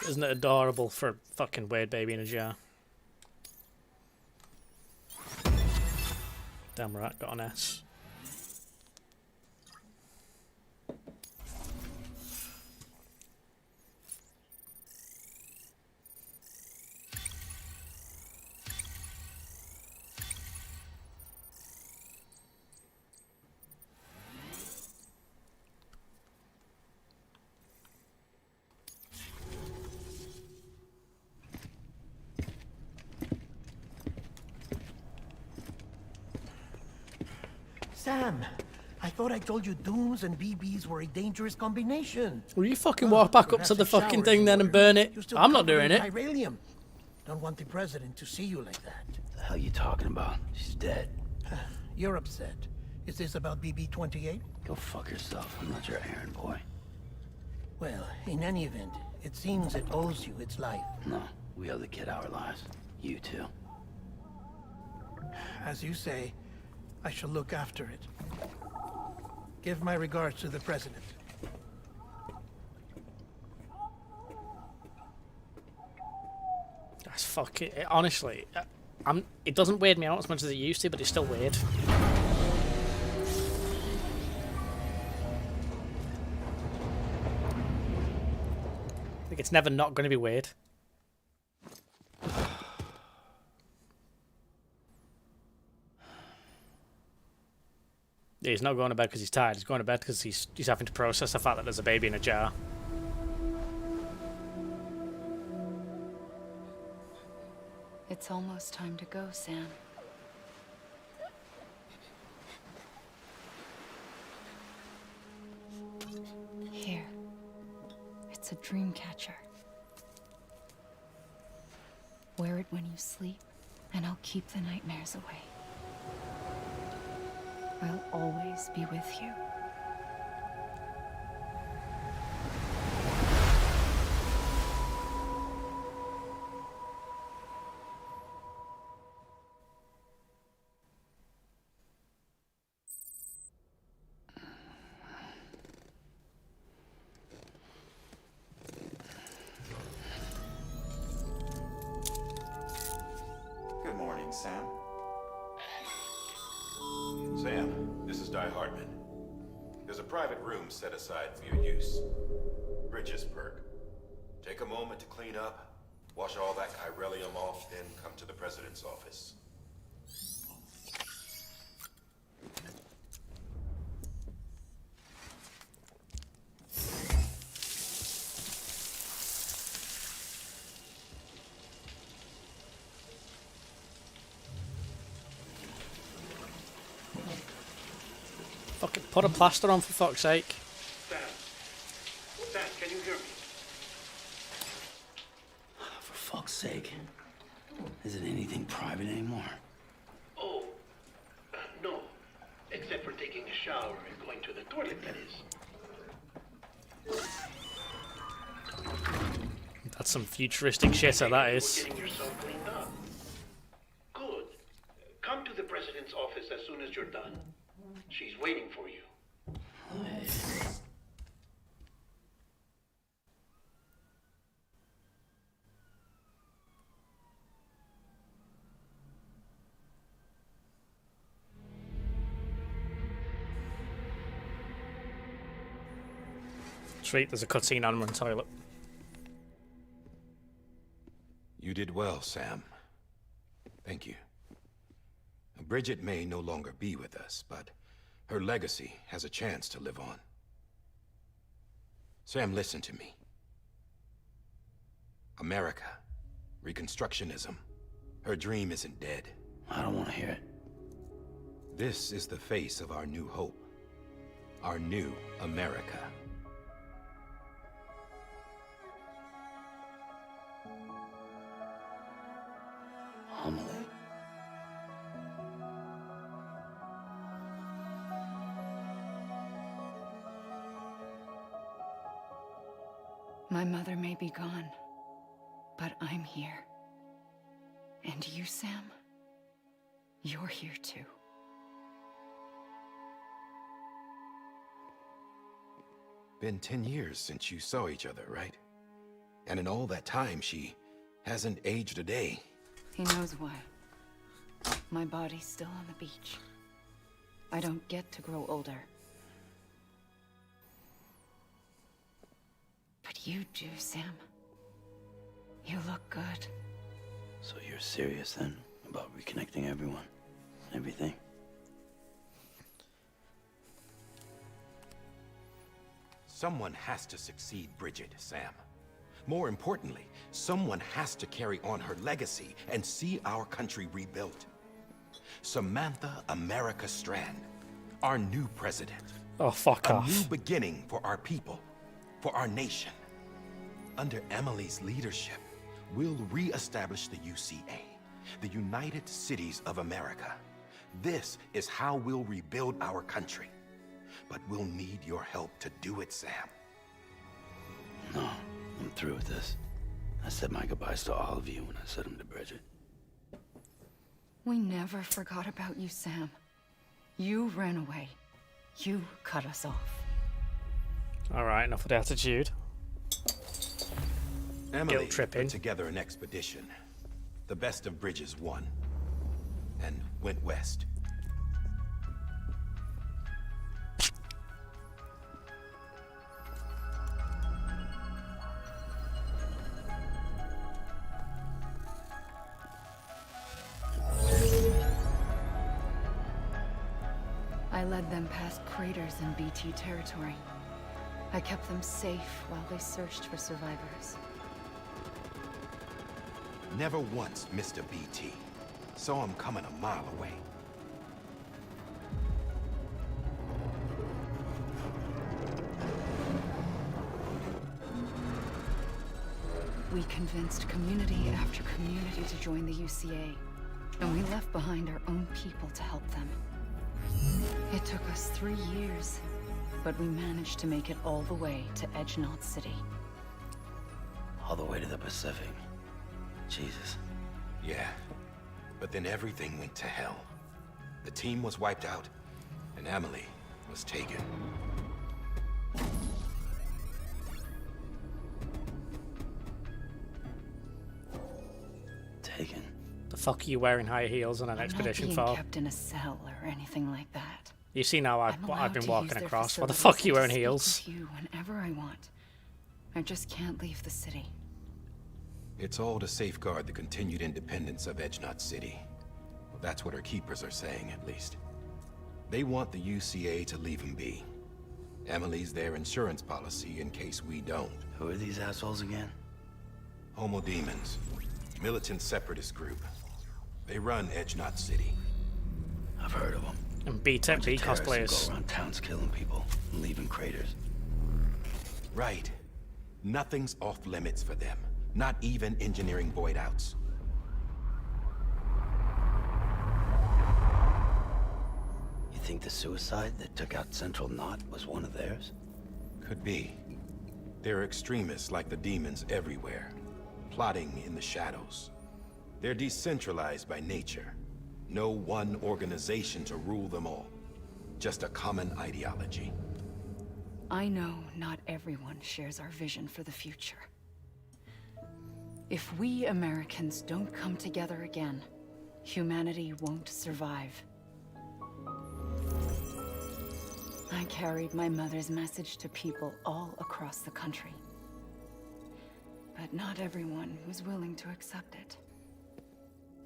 Isn't it adorable for a fucking weird baby in a jar? Damn right, got an S. Sam, I thought I told you dooms and BBs were a dangerous combination. Will you fucking walk back up to the fucking thing then and burn it? I'm not doing it. Chiralium. Don't want the president to see you like that. The hell you talking about? She's dead. You're upset. Is this about BB-28? Go fuck yourself. I'm not your errand boy. Well, in any event, it seems it owes you its life. No, we owe the kid our lives. You too. As you say, I shall look after it. Give my regards to the president. That's fucking... Honestly, it doesn't weird me out as much as it used to, but it's still weird. Like, it's never not going to be weird. Yeah, he's not going to bed because he's tired. He's going to bed because he's having to process the fact that there's a baby in a jar. It's almost time to go, Sam. Here. It's It's a dream catcher. Wear it when you sleep, and I'll keep the nightmares away. I'll always be with you. Good morning, Sam. Sam, this is Di Hartman. There's a private room set aside for your use. Bridges perk. Take a moment to clean up, wash all that chiralium off, then come to the president's office. Fucking put a plaster on for fuck's sake. Sam, can you hear me? For fuck's sake. Isn't anything private anymore? Oh, no. Except for taking a shower and going to the toilet, that is. That's some futuristic shit, so that You're is. getting yourself cleaned up. Good. Come to the president's office as soon as you're done. She's waiting for you. Sweet, there's a cutscene on one toilet. You did well, Sam. Thank you. Bridget may no longer be with us, but her legacy has a chance to live on. Sam, listen to me. America, Reconstructionism, her dream isn't dead. I don't want to hear it. This is the face of our new hope. Our new America. Amelie. My mother may be gone, but I'm here. And you, Sam? You're here too. Been 10 years since you saw each other, right? And in all that time, she hasn't aged a day. He knows why. My body's still on the beach. I don't get to grow older. But you do, Sam. You look good. So you're serious then about reconnecting everyone? Everything? Someone has to succeed Bridget, Sam. More importantly, someone has to carry on her legacy and see our country rebuilt. Samantha America Strand, our new president. Oh, fuck off. A new beginning for our people, for our nation. Under Emily's leadership, we'll re-establish the UCA, the United Cities of America. This is how we'll rebuild our country. But we'll need your help to do it, Sam. No, I'm through with this. I said my goodbyes to all of you when I said them to Bridget. We never forgot about you, Sam. You ran away. You cut us off. Alright, enough of the attitude. Emily Guilt tripping. put together an expedition. The best of Bridges won. And went west. I led them past craters in BT territory. I kept them safe while they searched for survivors. Never once missed a BT. Saw him coming a mile away. We convinced community after community to join the UCA, and we left behind our own people to help them. It took us 3 years, but we managed to make it all the way to Edgenot City. All the way to the Pacific. Jesus. Yeah, but then everything went to hell. The team was wiped out, and Emily was taken. Taken? The fuck are you wearing high heels on an expedition I'm for? not being kept in a cell or anything like that. You see now I've allowed been to walking use their across. Why the facilities fuck are you and to wearing speak heels? with you whenever I want. I just can't leave the city. It's all to safeguard the continued independence of Edgenot City. That's what our keepers are saying, at least. They want the UCA to leave him be. Emily's their insurance policy in case we don't. Who are these assholes again? Homo Demons. Militant separatist group. They run Edgenot City. I've heard of them. And B-Tech B cosplayers. Go around towns killing people and leaving craters. Right. Nothing's off limits for them. Not even engineering void outs. You think the suicide that took out Central Knot was one of theirs? Could be. There are extremists like the demons everywhere, plotting in the shadows. They're decentralized by nature. No one organization to rule them all. Just a common ideology. I know not everyone shares our vision for the future. If we Americans don't come together again, humanity won't survive. I carried my mother's message to people all across the country. But not everyone was willing to accept it.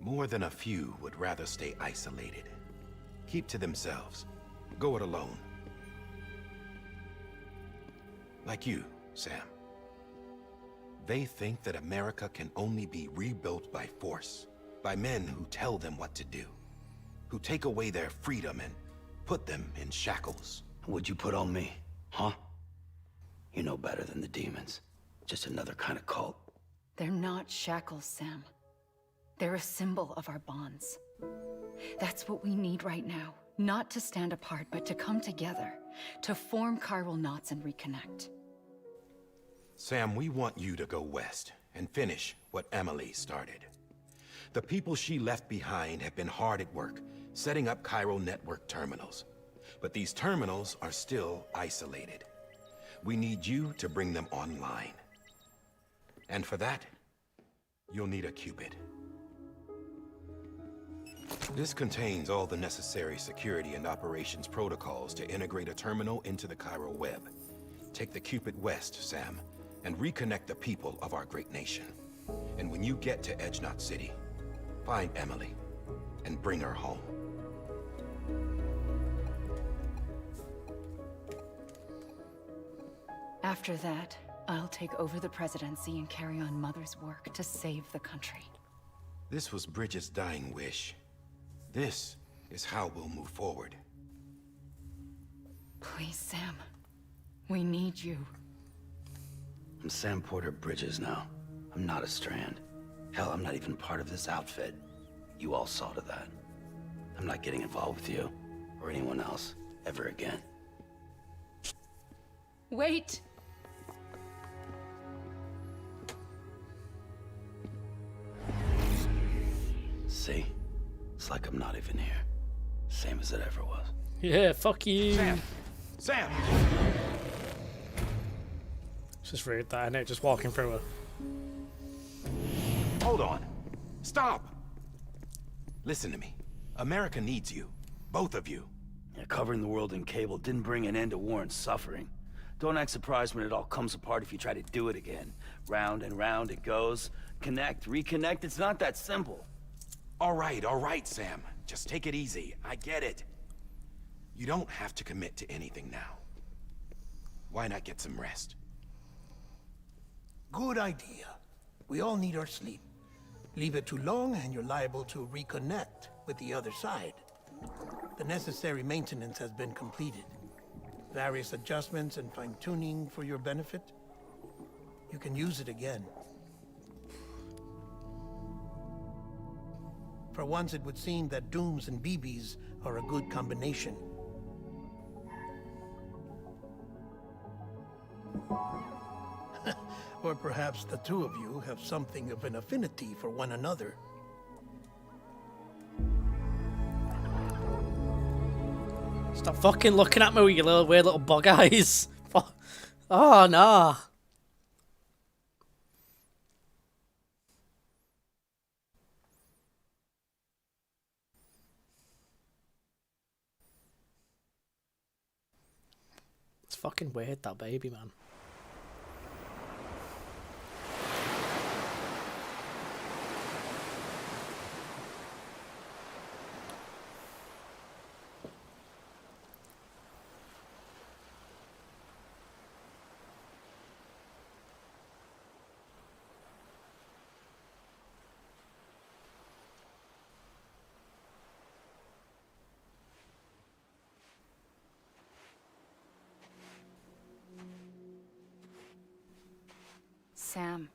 More than a few would rather stay isolated. Keep to themselves. Go it alone. Like you, Sam. They think that America can only be rebuilt by force, by men who tell them what to do, who take away their freedom and put them in shackles. What'd you put on me, huh? You know better than the demons. Just another kind of cult. They're not shackles, Sam. They're a symbol of our bonds. That's what we need right now. Not to stand apart, but to come together, to form chiral knots and reconnect. Sam, we want you to go west and finish what Emily started. The people she left behind have been hard at work, setting up chiral network terminals. But these terminals are still isolated. We need you to bring them online. And for that, you'll need a Cupid. This contains all the necessary security and operations protocols to integrate a terminal into the chiral web. Take the Cupid west, Sam, and reconnect the people of our great nation. And when you get to Edgenot City, find Emily and bring her home. After that, I'll take over the presidency and carry on Mother's work to save the country. This was Bridget's dying wish. This is how we'll move forward. Please, Sam. We need you. I'm Sam Porter Bridges now. I'm not a Strand. Hell, I'm not even part of this outfit. You all saw to that. I'm not getting involved with you, or anyone else, ever again. Wait! See? It's like I'm not even here. Same as it ever was. Yeah, fuck you. Sam! Sam! It's just rude that, isn't it? Just walking through her. Hold on. Stop! Listen to me. America needs you. Both of you. Yeah, covering the world in cable didn't bring an end to war and suffering. Don't act surprised when it all comes apart if you try to do it again. Round and round it goes. Connect, reconnect, it's not that simple. All right, Sam. Just take it easy. I get it. You don't have to commit to anything now. Why not get some rest? Good idea. We all need our sleep. Leave it too long and you're liable to reconnect with the other side. The necessary maintenance has been completed. Various adjustments and fine-tuning for your benefit. You can use it again. For once, it would seem that Dooms and BBs are a good combination. Or perhaps the two of you have something of an affinity for one another. Stop fucking looking at me with your little weird little bug eyes. Oh, no. It's fucking weird, that baby, man. Sam.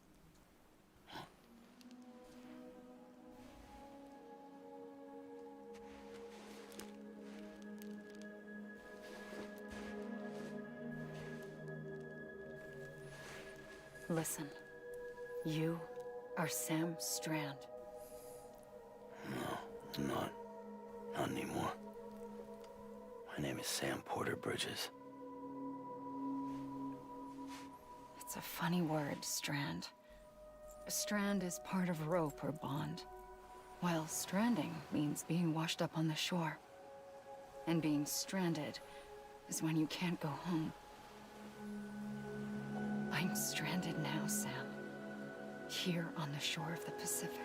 Listen. You are Sam Strand. No, I'm not. Not anymore. My name is Sam Porter Bridges. It's a funny word, Strand. A strand is part of rope or bond, while stranding means being washed up on the shore. And being stranded is when you can't go home. I'm stranded now, Sam. Here on the shore of the Pacific.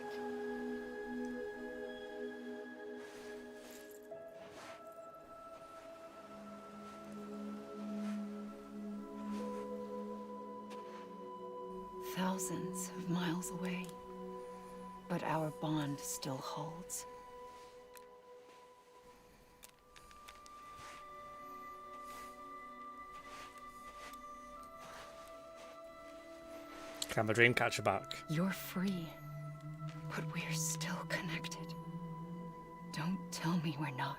Thousands of miles away, but our bond still holds. Can my dream catcher back? You're free, but we're still connected. Don't tell me we're not.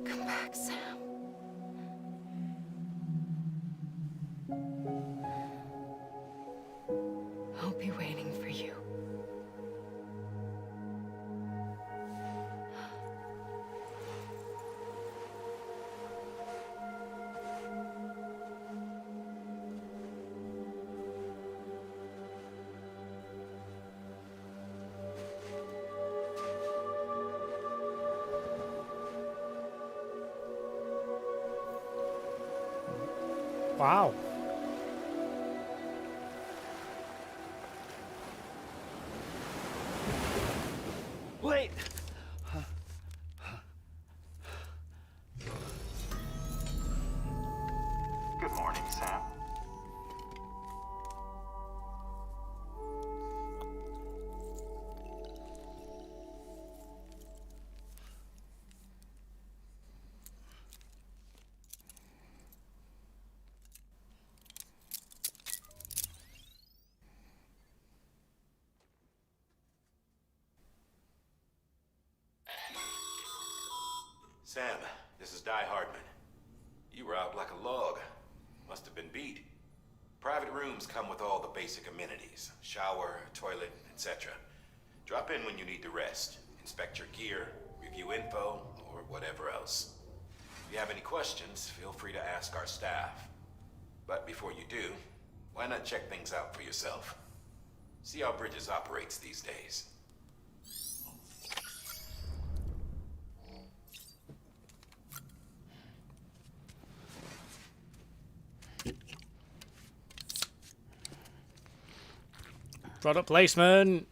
Come back, Sam. I'll be waiting for you. Wow. Wait! Good morning, Sam. Sam, this is Hardman. You were out like a log. Must have been beat. Private rooms come with all the basic amenities. Shower, toilet, etc. Drop in when you need to rest. Inspect your gear, review info, or whatever else. If you have any questions, feel free to ask our staff. But before you do, why not check things out for yourself? See how Bridges operates these days. Product placement.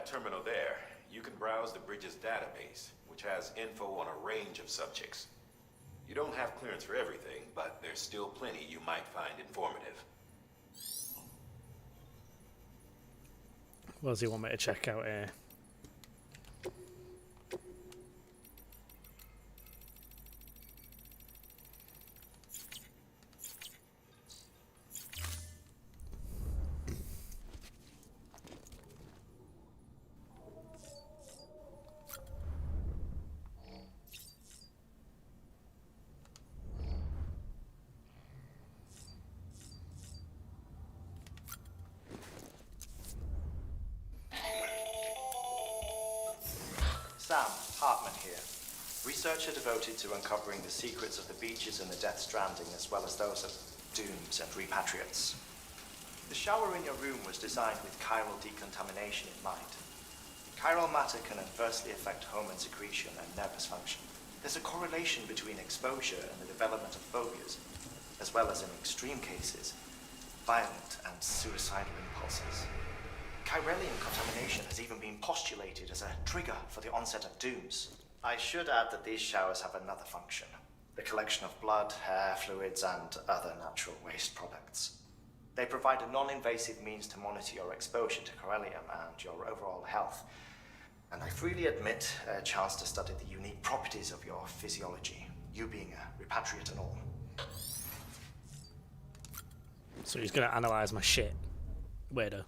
that terminal there, you can browse the bridge's database, which has info on a range of subjects. You don't have clearance for everything, but there's still plenty you might find informative. What does he want me to check out here? Sam, Hartman here. Researcher devoted to uncovering the secrets of the beaches and the Death Stranding, as well as those of dooms and repatriates. The shower in your room was designed with chiral decontamination in mind. Chiral matter can adversely affect hormone secretion and nervous function. There's a correlation between exposure and the development of phobias, as well as in extreme cases, violent and suicidal impulses. Chiralium contamination has even been postulated as a trigger for the onset of dooms. I should add that these showers have another function: the collection of blood, hair, fluids, and other natural waste products. They provide a non-invasive means to monitor your exposure to chiralium and your overall health. And I freely admit a chance to study the unique properties of your physiology, you being a repatriate and all. So he's gonna analyze my shit. Weirdo.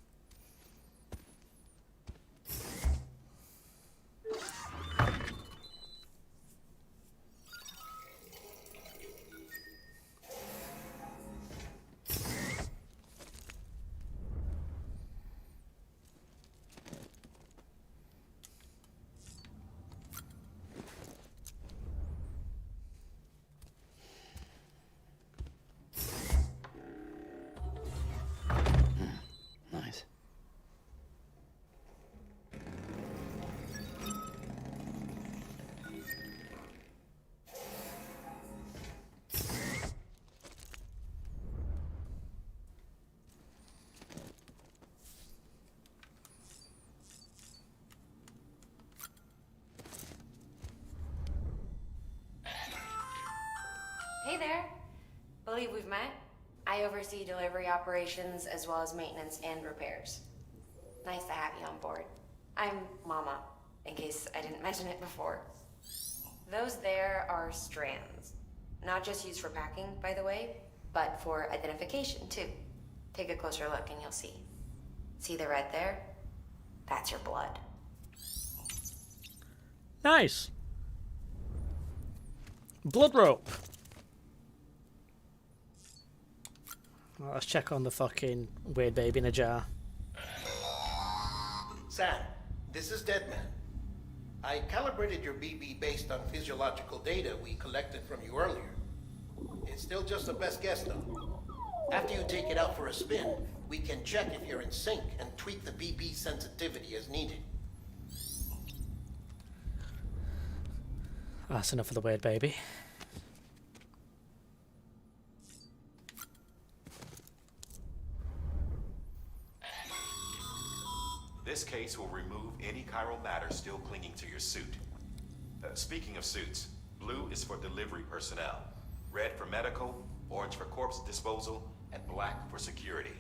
Nice. Hey there. Believe we've met. I oversee delivery operations as well as maintenance and repairs. Nice to have you on board. I'm Mama, in case I didn't mention it before. Those there are strands. Not just used for packing, by the way, but for identification, too. Take a closer look and you'll see. See the red there? That's your blood. Nice. Blood rope. Well, let's check on the fucking weird baby in a jar. Sam, this is Deadman. I calibrated your BB based on physiological data we collected from you earlier. It's still just a best guess, though. After you take it out for a spin, we can check if you're in sync and tweak the BB sensitivity as needed. That's enough of the weird baby. This case will remove any chiral matter still clinging to your suit. Speaking of suits, blue is for delivery personnel, red for medical, orange for corpse disposal, and black for security.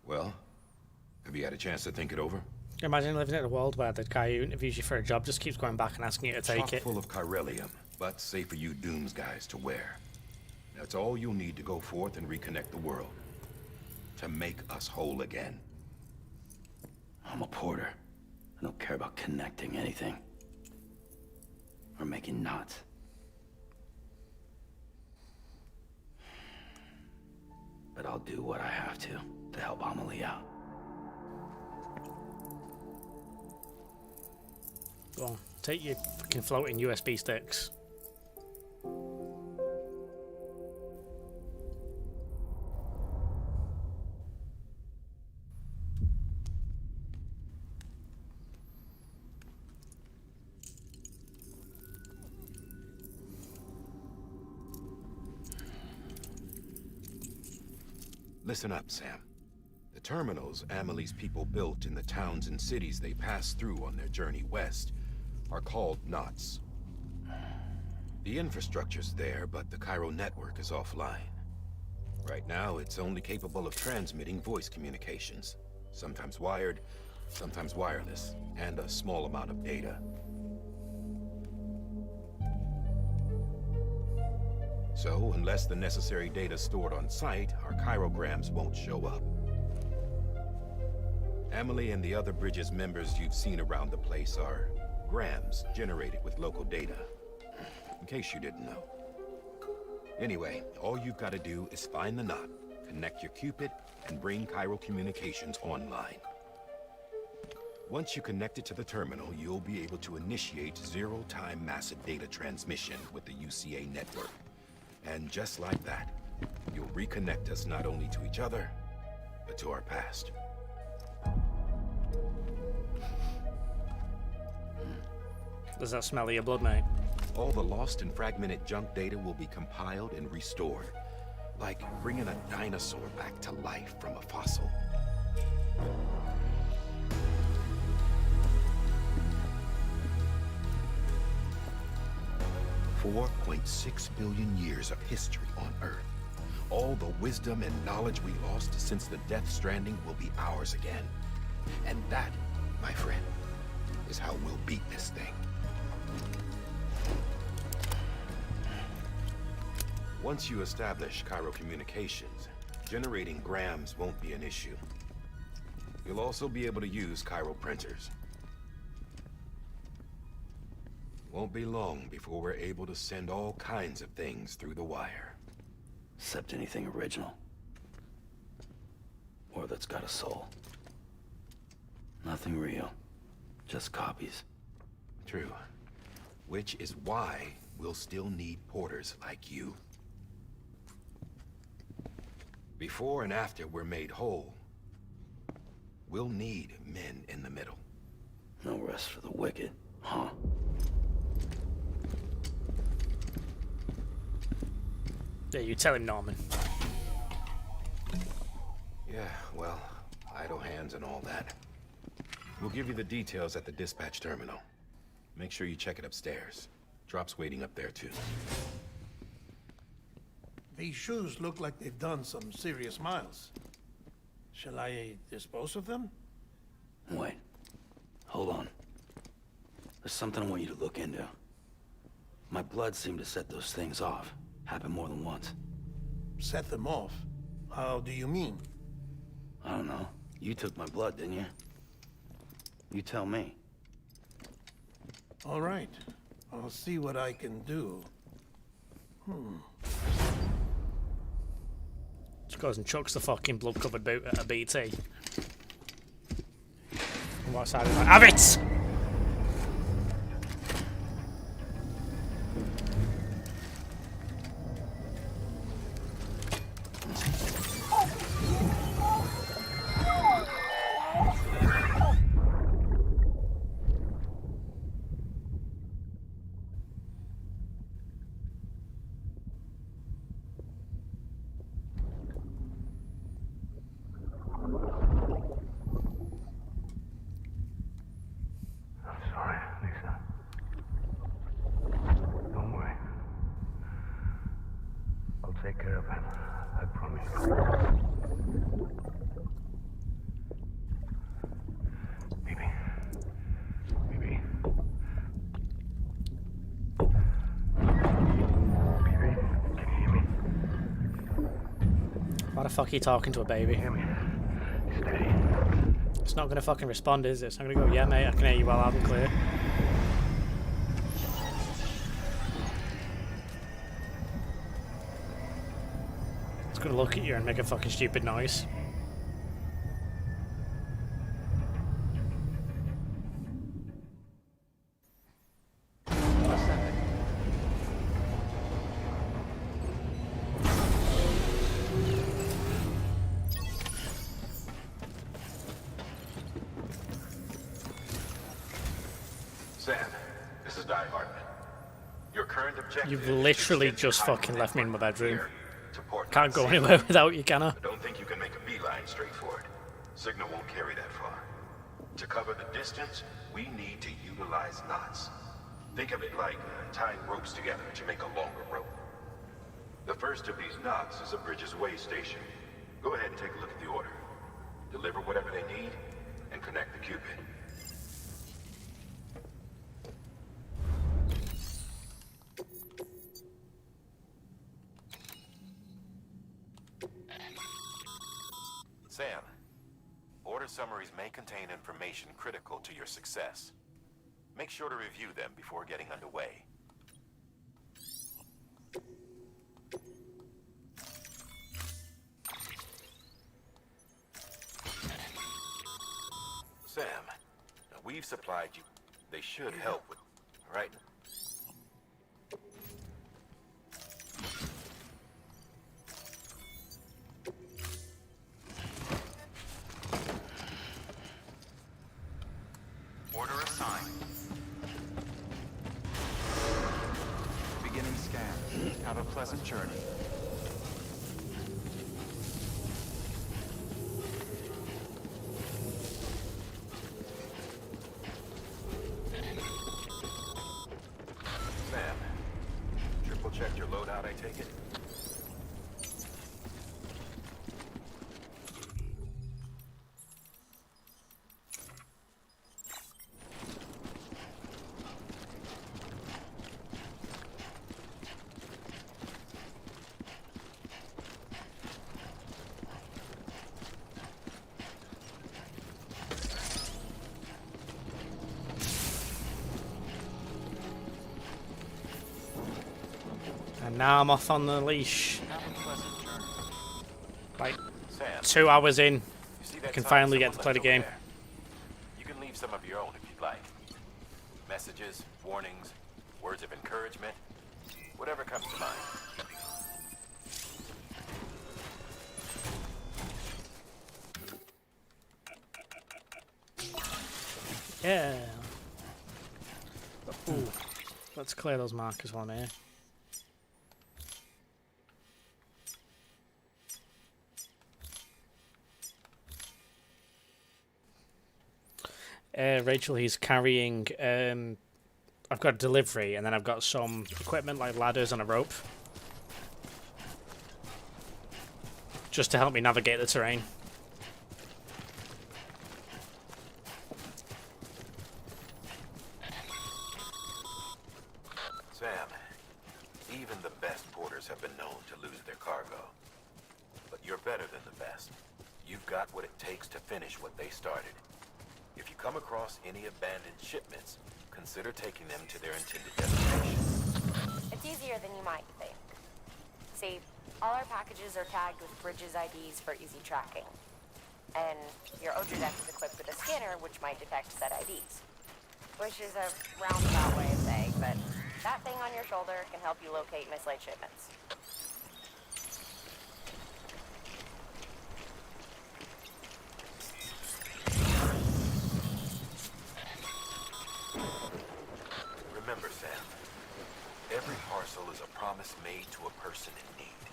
Well, have you had a chance to think it over? Imagine living in a world where the guy who interviews you for a job just keeps going back and asking you to take Chock it. full of chiralium, but safe for you dooms guys to wear. That's all you'll need to go forth and reconnect the world. To make us whole again. I'm a porter. I don't care about connecting anything. Or making knots. But I'll do what I have to help Amelie out. Go on, take your fucking floating USB sticks. Listen up, Sam. The terminals Amelie's people built in the towns and cities they passed through on their journey west are called knots. The infrastructure's there, but the Cairo network is offline. Right now, it's only capable of transmitting voice communications. Sometimes wired, sometimes wireless, and a small amount of data. So, unless the necessary data stored on site, our chirograms won't show up. Amelie and the other Bridges members you've seen around the place are grams generated with local data. In case you didn't know. Anyway, all you've got to do is find the knot, connect your Cupid, and bring Cairo communications online. Once you connect it to the terminal, you'll be able to initiate zero-time massive data transmission with the UCA network. And just like that, you'll reconnect us not only to each other, but to our past. Does that smell of your blood, mate? All the lost and fragmented junk data will be compiled and restored. Like bringing a dinosaur back to life from a fossil. $4.6 billion years of history on Earth. All the wisdom and knowledge we lost since the Death Stranding will be ours again. And that, my friend, is how we'll beat this thing. Once you establish Cairo communications, generating grams won't be an issue. You'll also be able to use Cairo printers. Won't be long before we're able to send all kinds of things through the wire. Except anything original. Or that's got a soul. Nothing real. Just copies. True. Which is why we'll still need porters like you. Before and after we're made whole, we'll need men in the middle. No rest for the wicked, huh? Yeah, you tell him, Norman. Yeah, well, idle hands and all that. We'll give you the details at the dispatch terminal. Make sure you check it upstairs. Drop's waiting up there, too. These shoes look like they've done some serious miles. Shall I dispose of them? Wait. Hold on. There's something I want you to look into. My blood seemed to set those things off. Happened more than once. Set them off? How do you mean? I don't know. You took my blood, didn't you? You tell me. All right. I'll see what I can do. Just goes and chucks the fucking blood-covered boot at a BT. On what side is like, have it! Take care of him. I promise. Baby. Baby. Baby, can you hear me? Why the fuck are you talking to a baby? Hear me? Steady. It's not gonna fucking respond, is it? It's not gonna go, yeah mate, I can hear you well loud and clear. It's gonna look at you and make a fucking stupid noise. Sam, this is Hartman. Your current objective. You've literally just fucking left me in my bedroom. To Port Can't go Knot anywhere City. without you, can I? I don't think you can make signal won't carry that far. To cover the distance, we need to utilize knots. Think of it like tying ropes together to make a longer rope. The first of these knots is a Bridges way station. Go ahead and take a look at the order. Deliver whatever they need, and connect the Cupid. Sam, order summaries may contain information critical to your success. Make sure to review them before getting underway. Sam, now we've supplied you. They should help with, right? Order assigned. Beginning scan. Have a pleasant journey. Sam, triple checked your loadout, I take it? And now I'm off on the leash. Have a pleasant journey. Like, Sam, 2 hours in, you see that I can sign finally get to someone play the left over game. there? You can leave some of your own if you'd like. Messages, warnings, words of encouragement, whatever comes to mind. Yeah. Ooh. Let's clear those markers on here. Rachel, he's carrying, I've got a delivery, and then I've got some equipment like ladders and a rope. Just to help me navigate the terrain. Sam, even the best porters have been known to lose their cargo. But you're better than the best. You've got what it takes to finish what they started. If you come across any abandoned shipments, consider taking them to their intended destination. It's easier than you might think. See, all our packages are tagged with Bridges IDs for easy tracking. And your Odra deck is equipped with a scanner which might detect said IDs. Which is a roundabout way of saying, but that thing on your shoulder can help you locate mislaid shipments. Remember, Sam, every parcel is a promise made to a person in need.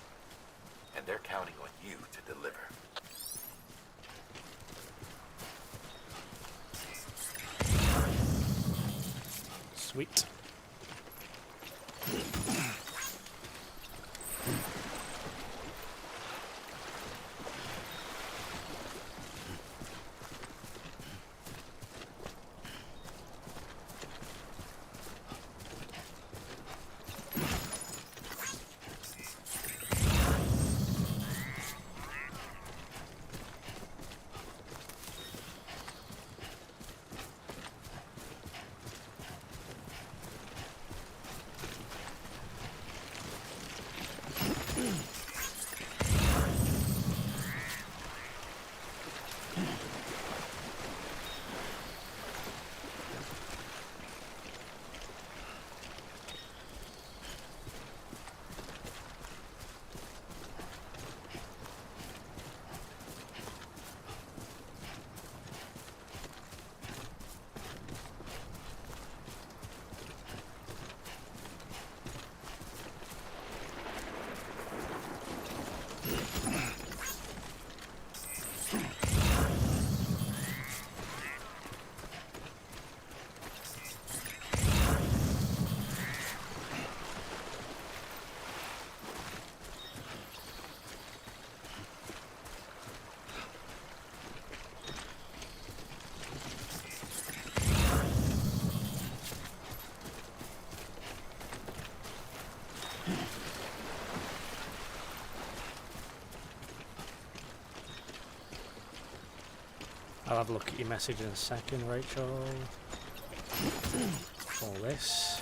And they're counting on you to deliver. Sweet. I'll have a look at your message in a second, Rachel. All this.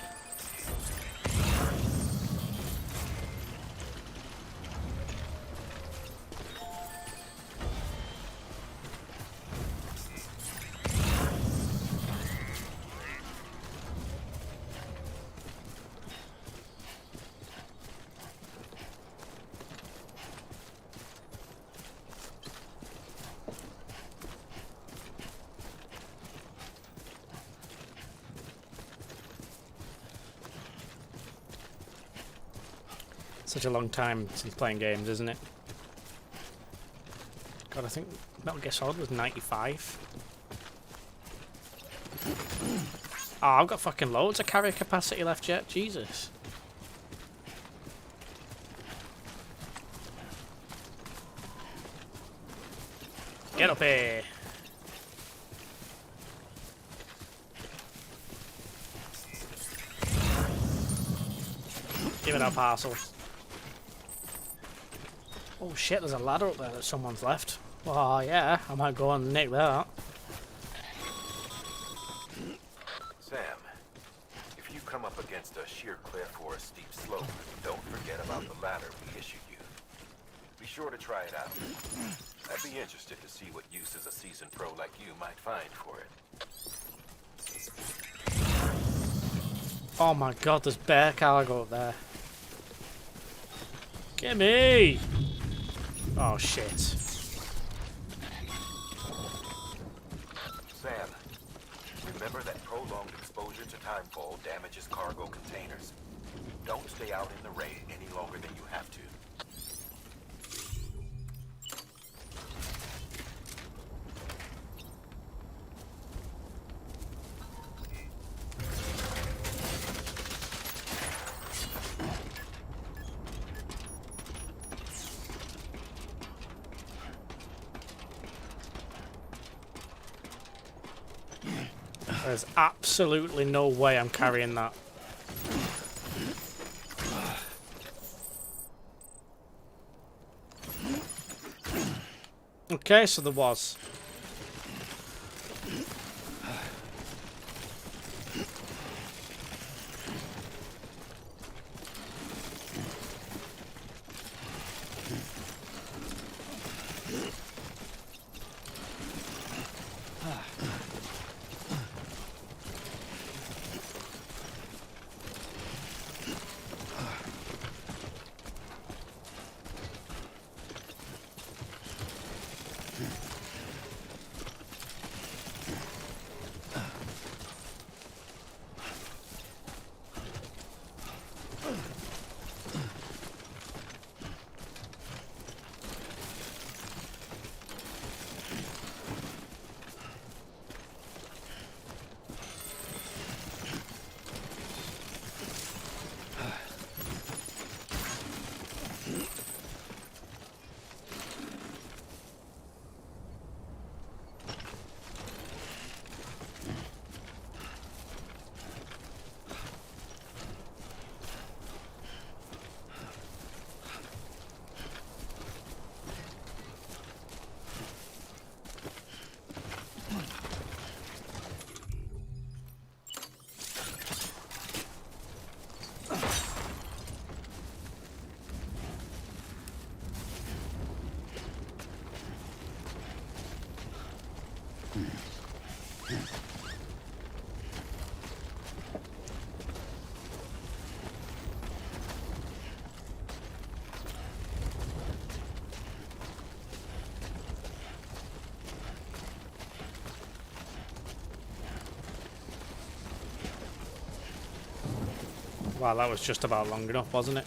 Such a long time since playing games, isn't it? God, I think Metal Gear Solid was 95. Oh, I've got fucking loads of carrier capacity left yet. Jesus. Get up here. Give me that parcel. Oh shit, there's a ladder up there that someone's left. Oh yeah, I might go and nick that. Sam, if you come up against a sheer cliff or a steep slope, don't forget about the ladder we issued you. Be sure to try it out. I'd be interested to see what uses a seasoned pro like you might find for it. Oh my god, there's bear cargo up there. Get me! Oh shit. Sam, remember that prolonged exposure to timefall damages cargo containers. Don't stay out in the rain any longer than you have to. There's absolutely no way I'm carrying that. Okay, so there was. Wow, that was just about long enough, wasn't it?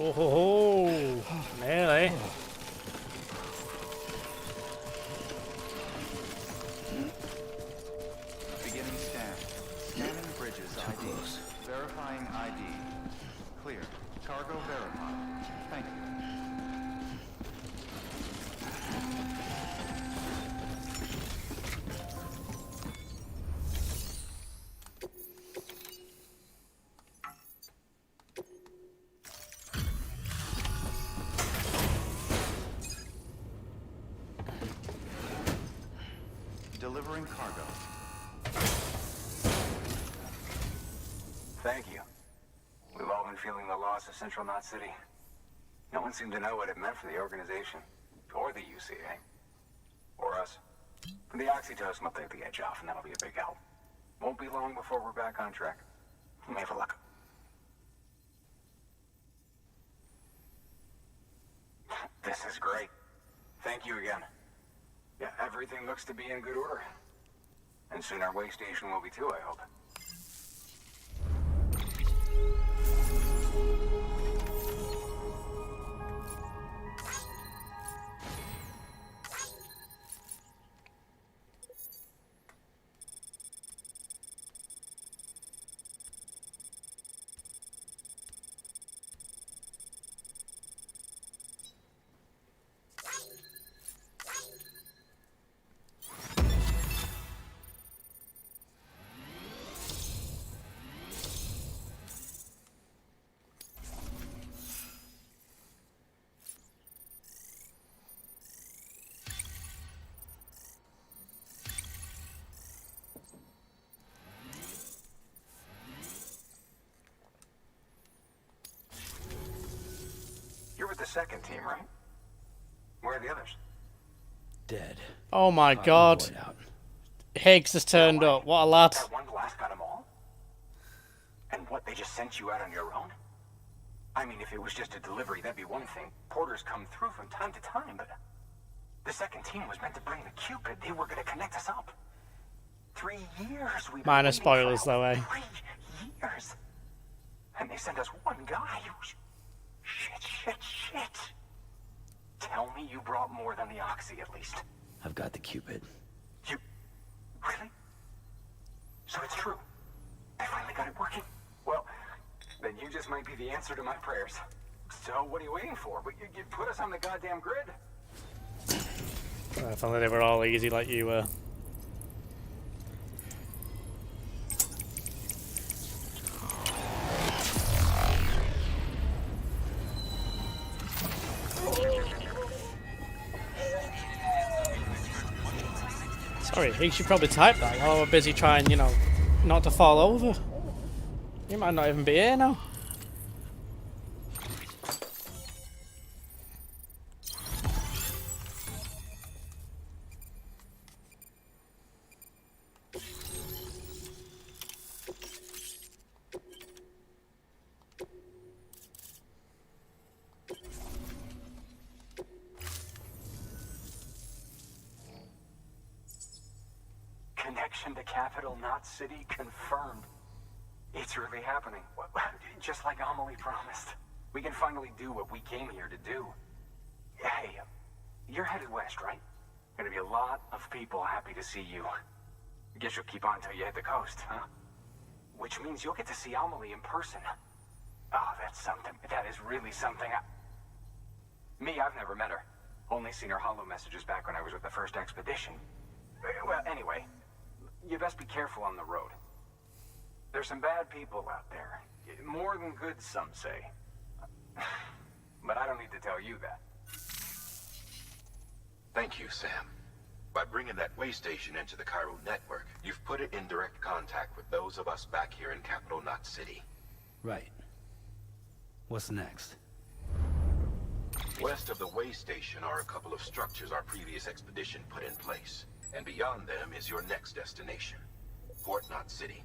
Oh, ho, ho. Nearly. Beginning scan. Scanning bridges ID. Verifying ID. Clear. Cargo verified. Thank you. Delivering cargo. Thank you. We've all been feeling the loss of Central Knot City. No one seemed to know what it meant for the organization, or the UCA, or us. The oxytocin will take the edge off, and that'll be a big help. Won't be long before we're back on track. We may have a luck. This is great. Thank you again. Yeah, everything looks to be in good order. And soon our way station will be too, I hope. You're with the second team, right? Where are the others? Dead. Oh my god. Higgs has turned up. What a lad. That one blast got them all? And what, they just sent you out on your own? I mean, if it was just a delivery, that'd be one thing. Porters come through from time to time, but... The second team was meant to bring the Cupid. They were gonna connect us up. 3 years we've been Minor waiting spoilers for though, eh? 3 years. And they sent us one guy who's... Shit. Tell me you brought more than the Oxy, at least. I've got the Cupid. You... Really? So it's true. They finally got it working. Well, then you just might be the answer to my prayers. So what are you waiting for? You put us on the goddamn grid. If only they were all easy like you were. Sorry, he should probably type that while we're busy trying, you know, not to fall over. You might not even be here now. Connection to Capital Knot City confirmed. It's really happening. Just like Amelie promised. We can finally do what we came here to do. Hey, you're headed west, right? Gonna be a lot of people happy to see you. Guess you'll keep on till you hit the coast, huh? Which means you'll get to see Amelie in person. Oh, that's something. That is really something. Me, I've never met her. Only seen her holo messages back when I was with the first expedition. Well, anyway, you best be careful on the road. There's some bad people out there. More than good, some say. But I don't need to tell you that. Thank you, Sam. By bringing that way station into the Cairo network, you've put it in direct contact with those of us back here in Capital Knot City. Right. What's next? West of the way station are a couple of structures our previous expedition put in place. And beyond them is your next destination, Port Knot City.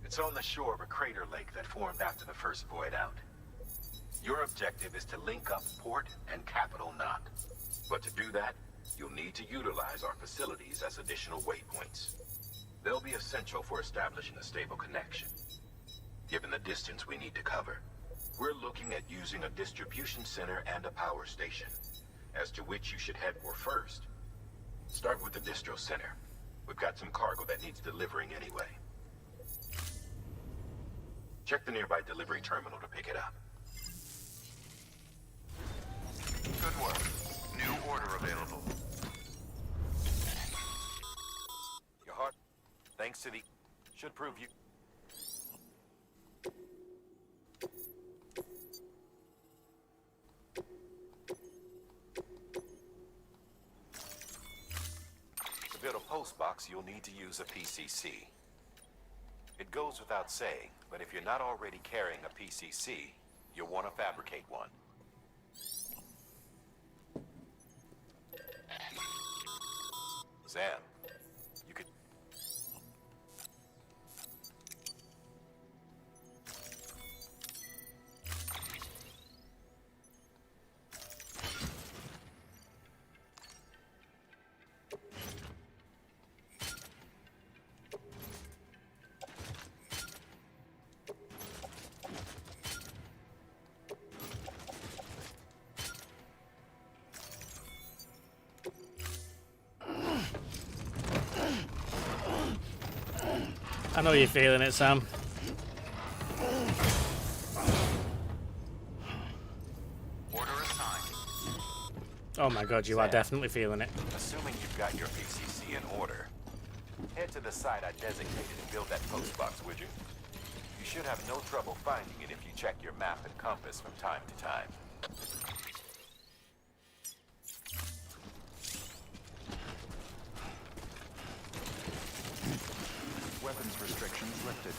It's on the shore of a crater lake that formed after the first void out. Your objective is to link up Port and Capital Knot. But to do that, you'll need to utilize our facilities as additional waypoints. They'll be essential for establishing a stable connection. Given the distance we need to cover, We're looking at using a distribution center and a power station, as to which you should head for first. Start with the distro center. We've got some cargo that needs delivering anyway. Check the nearby delivery terminal to pick it up. Good work. New order available. Your heart, thanks to the... should prove you... To build a post box, you'll need to use a PCC. It goes without saying, but if you're not already carrying a PCC, you'll want to fabricate one. Sam, you could... I know you're feeling it, Sam. Order assigned. Oh my god, you are definitely feeling it. Assuming you've got your PCC in order, head to the site I designated and build that post box, would you? You should have no trouble finding it if you check your map and compass from time to time. Weapons restrictions lifted.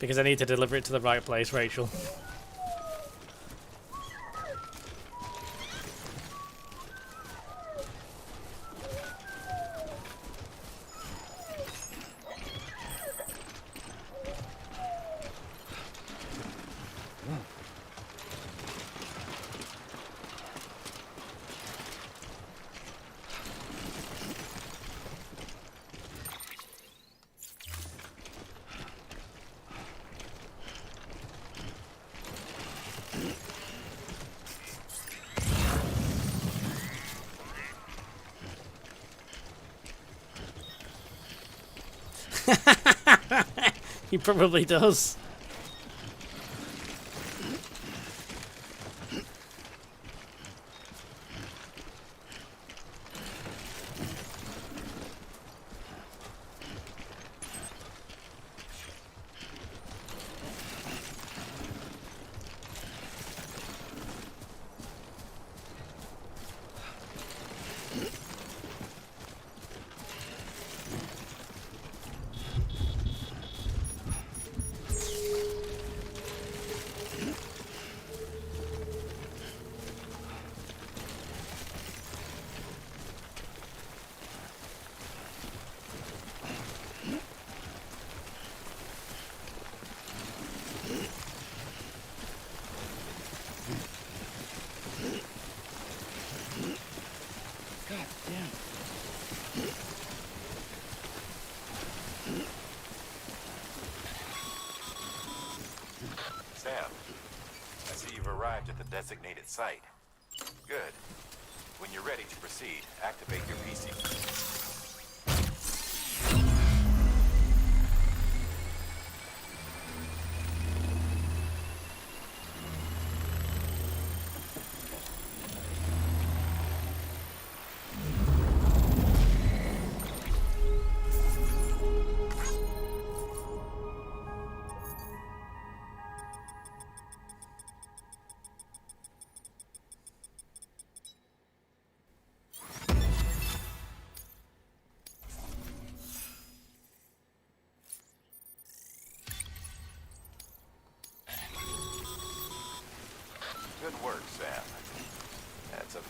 Because I need to deliver it to the right place, Rachel. He probably does. Sam, I see you've arrived at the designated site. Good. When you're ready to proceed, activate your PC.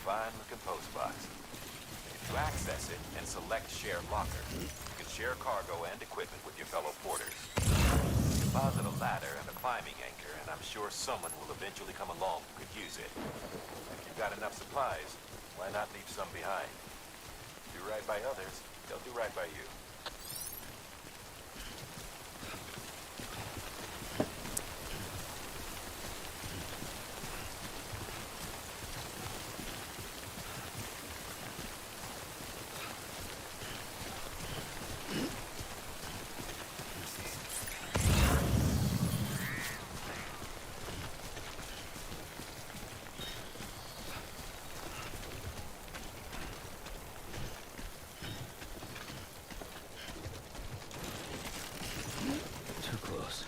fine-looking post box. If you access it and select Share Locker, you can share cargo and equipment with your fellow porters. Deposit a ladder and a climbing anchor, and I'm sure someone will eventually come along who could use it. If you've got enough supplies, why not leave some behind? Do right by others, they'll do right by you. Too close.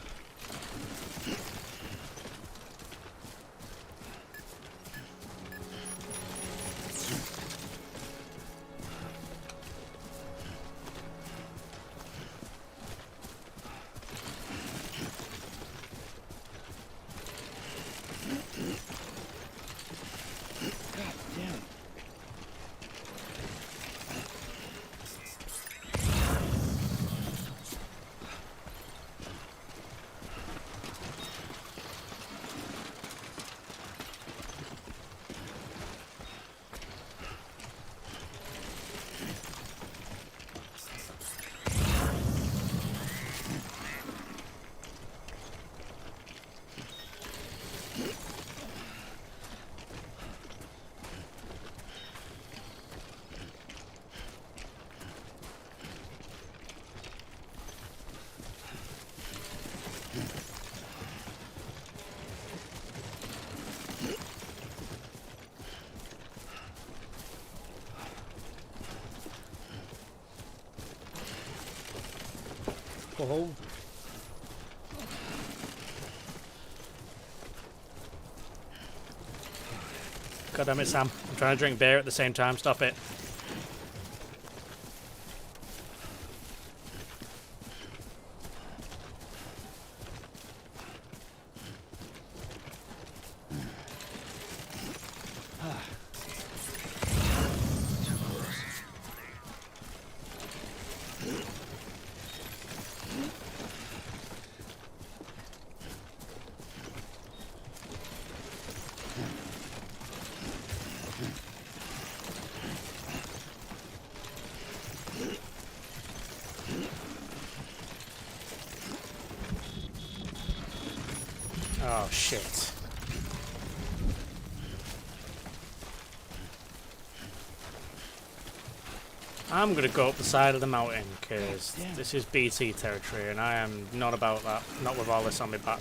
God damn it. Oh. God damn it, Sam. I'm trying to drink beer at the same time. Stop it. Oh, shit. I'm gonna go up the side of the mountain, because this is BT territory, and I am not about that. Not with all this on my back.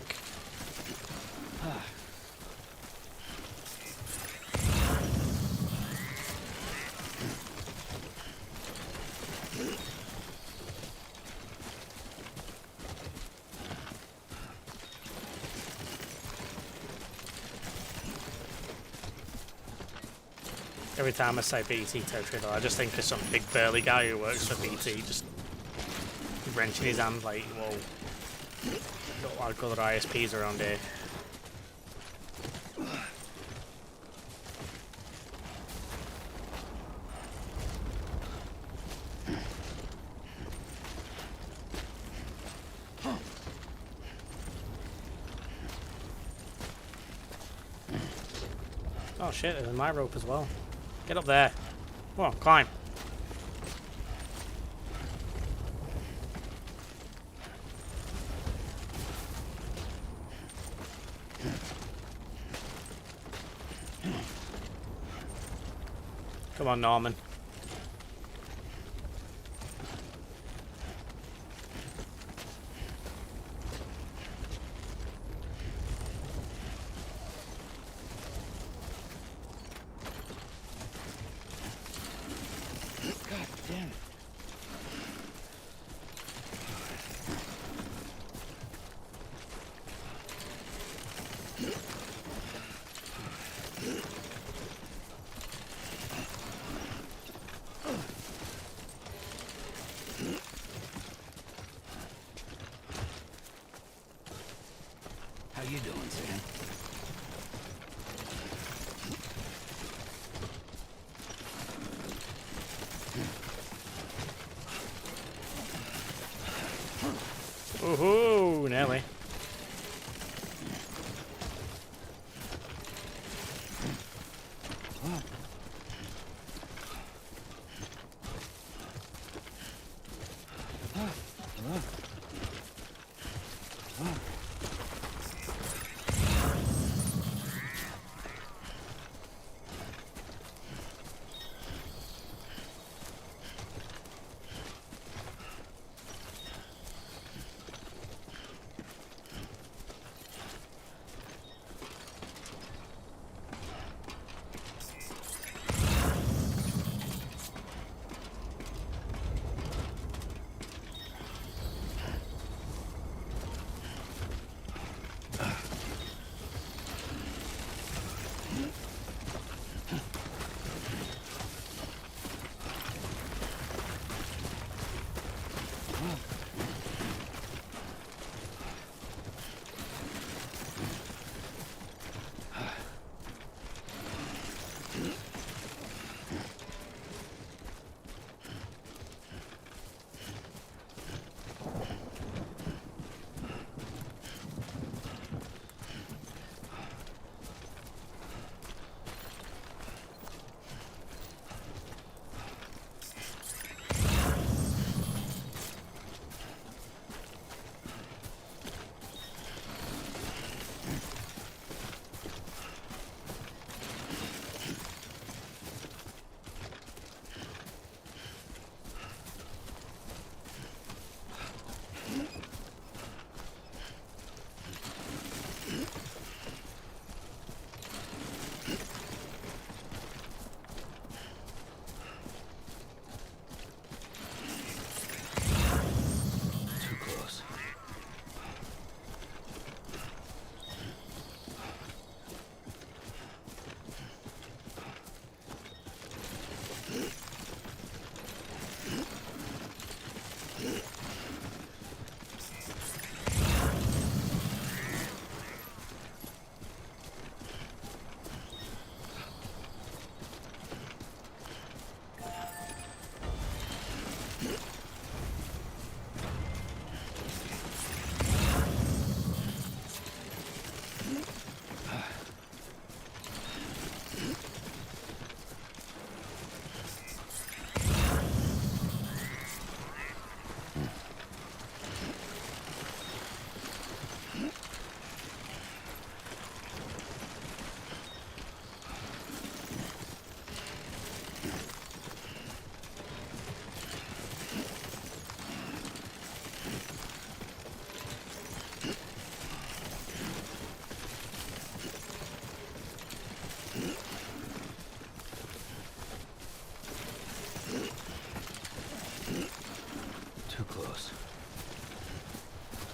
Every time I say BT territory, though, I just think of some big burly guy who works for BT, just wrenching his hand like, whoa. Got a lot of other ISPs around here. Oh shit, there's my rope as well. Get up there. Come on, climb. Come on, Norman. God damn it. Woohoo! Nearly.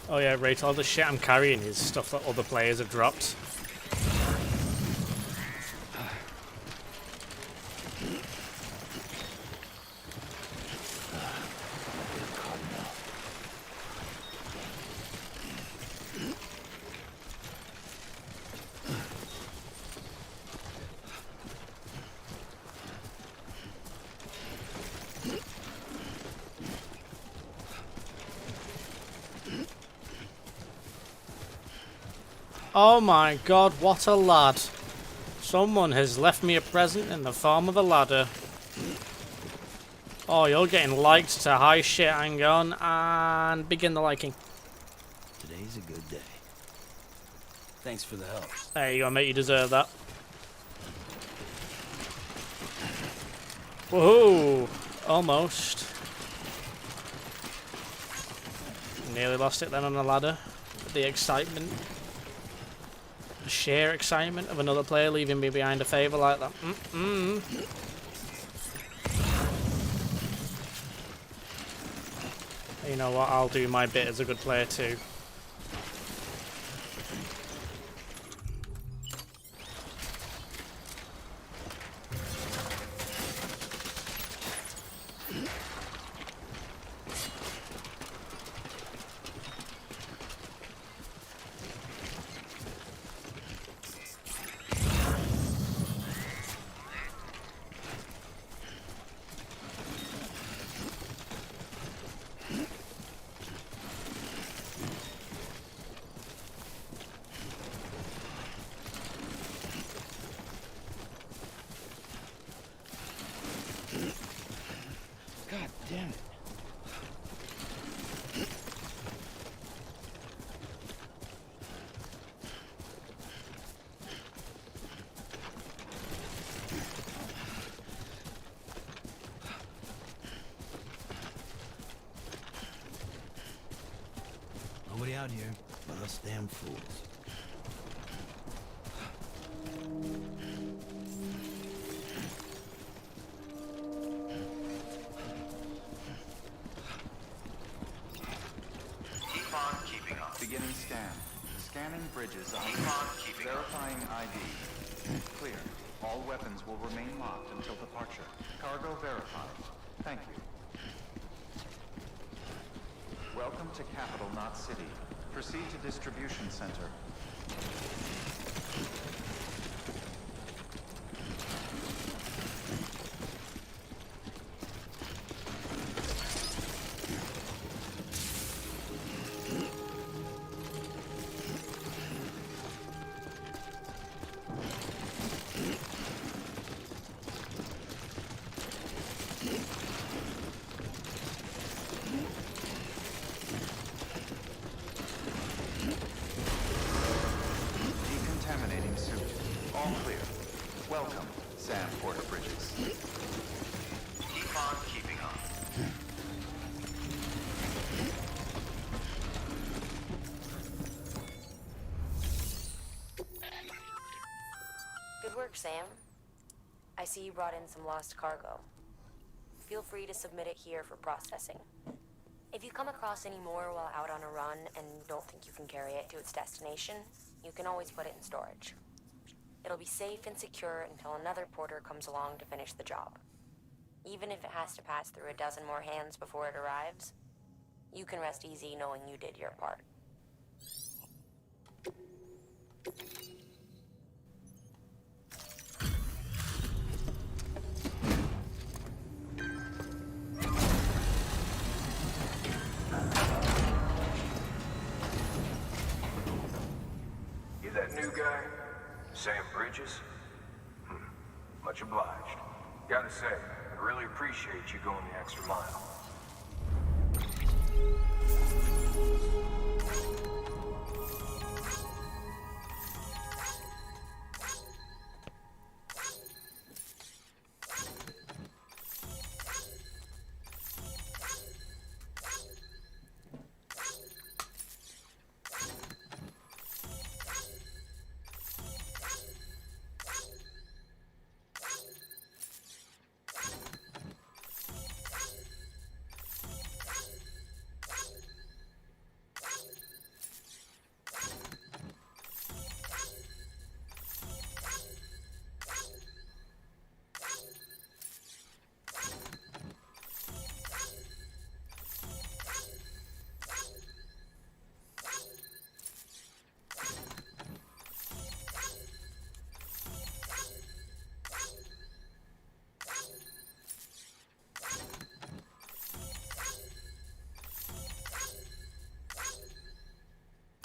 Oh yeah, right, all the shit I'm carrying is stuff that other players have dropped. Oh my god, what a lad. Someone has left me a present in the form of a ladder. Oh, you're getting liked to high shit, hang on, and begin the liking. Today's a good day. Thanks for the help. There you go, mate, you deserve that. Woohoo! Almost. Nearly lost it then on the ladder. The excitement. The sheer excitement of another player leaving me behind a favour like that. You know what, I'll do my bit as a good player too. Damn it. Nobody out here but us damn fools. Keep on keeping on. Beginning scan. Scanning bridges ID. Keep on keeping Verifying ID. Clear. All weapons will remain locked until departure. Cargo verified. Thank you. Welcome to Capital Knot City. Proceed to distribution center. Decontaminating suit. All clear. Welcome, Sam Porter Bridges. Keep on keeping on. Good work, Sam. I see you brought in some lost cargo. Feel free to submit it here for processing. If you come across any more while out on a run and don't think you can carry it to its destination, you can always put it in storage. It'll be safe and secure until another porter comes along to finish the job. Even if it has to pass through a dozen more hands before it arrives, you can rest easy knowing you did your part. You that new guy? Sam Bridges? Much obliged. Gotta say, I really appreciate you going the extra mile.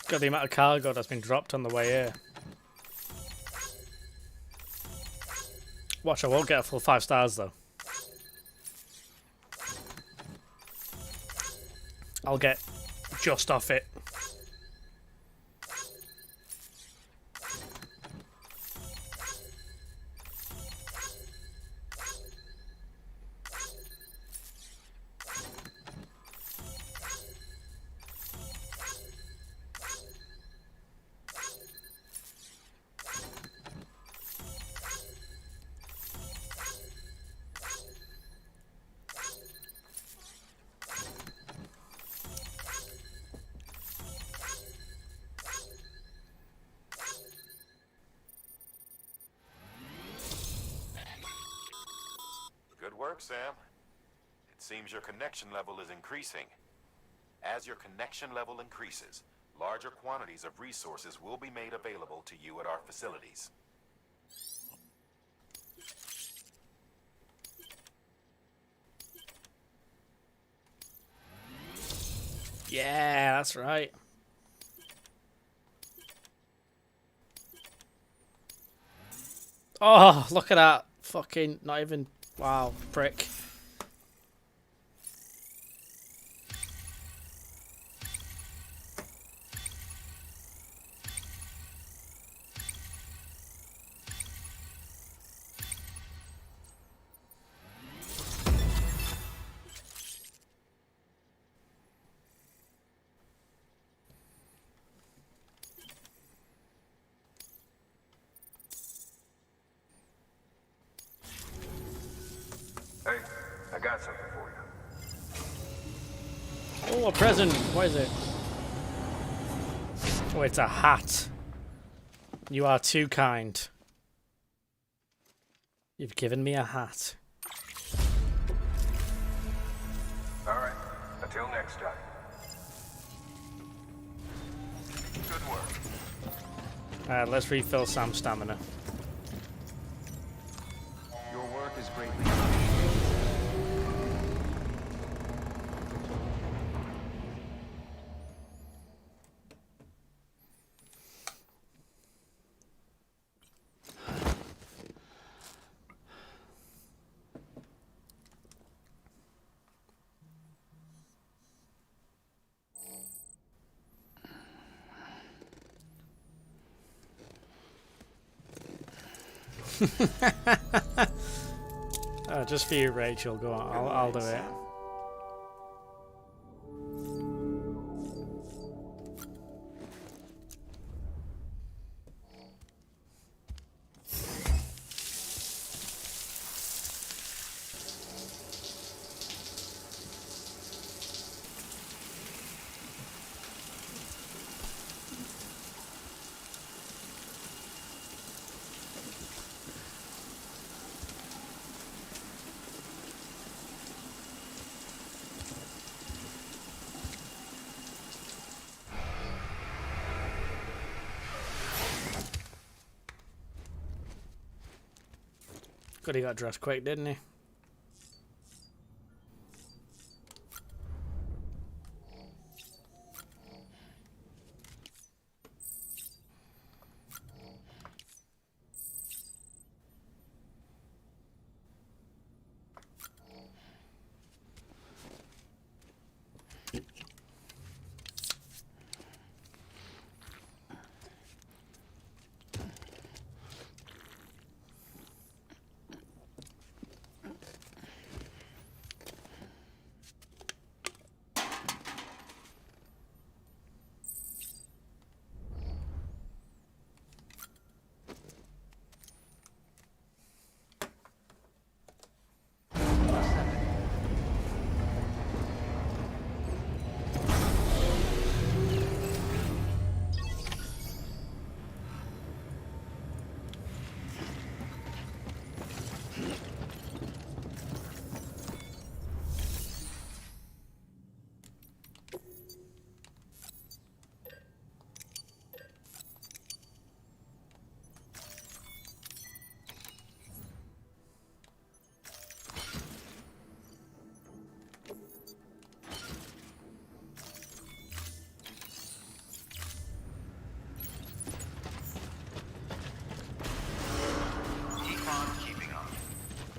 Got the amount of cargo that's been dropped on the way here. Watch, I won't get a full 5 stars though. I'll get just off it. Good work, Sam. It seems your connection level is increasing. As your connection level increases, larger quantities of resources will be made available to you at our facilities. Yeah, that's right. Oh, look at that. Fucking, not even, wow, prick. got something for you. Oh, a present. What is it? Oh, it's a hat. You are too kind. You've given me a hat. All right. Until next time. Good work. Let's refill Sam's stamina. Your work is greatly appreciated. Just for you, Rachel. Go on. I'll do it. Good, he got dressed quick, didn't he?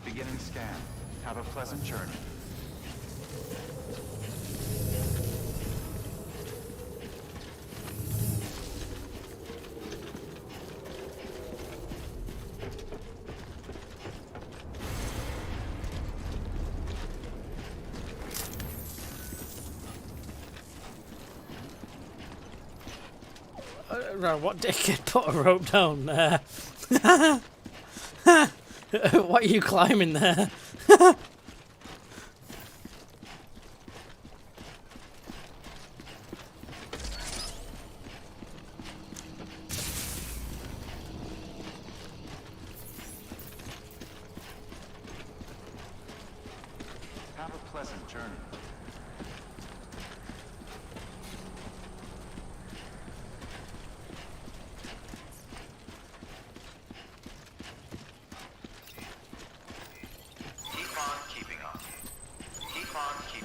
Beginning scan. Have a pleasant journey. What dickhead put a rope down there? What are you climbing there? Have a pleasant journey.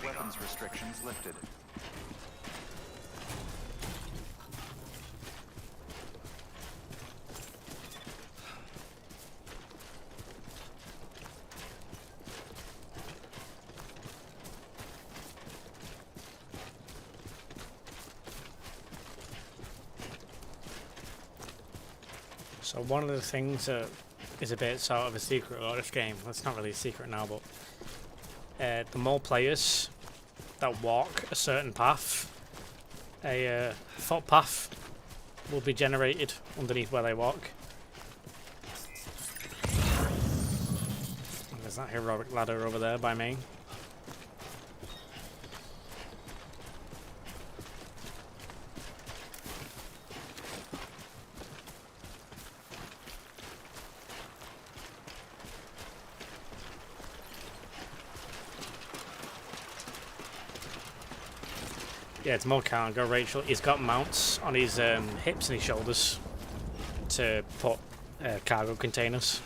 Weapons restrictions lifted. So one of the things that is a bit sort of a secret about this game, well, it's not really a secret now, but the more players that walk a certain path, a footpath will be generated underneath where they walk. There's that heroic ladder over there by me. Yeah, it's more cargo, Rachel. He's got mounts on his hips and his shoulders to put cargo containers.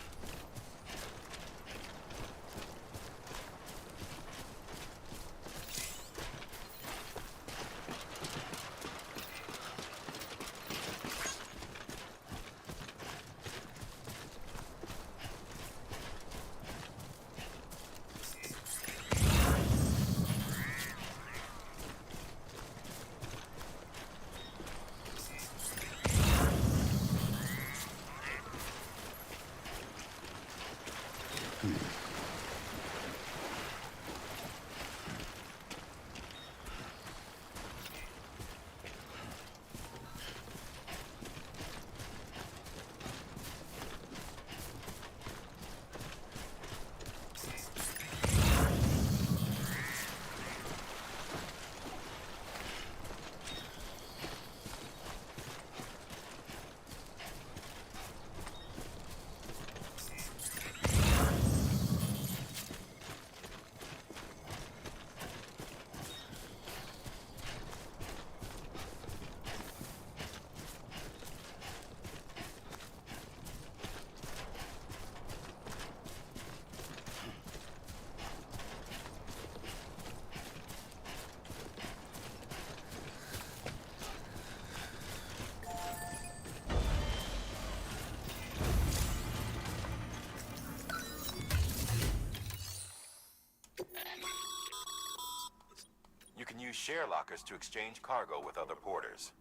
You can use share lockers to exchange cargo with other porters.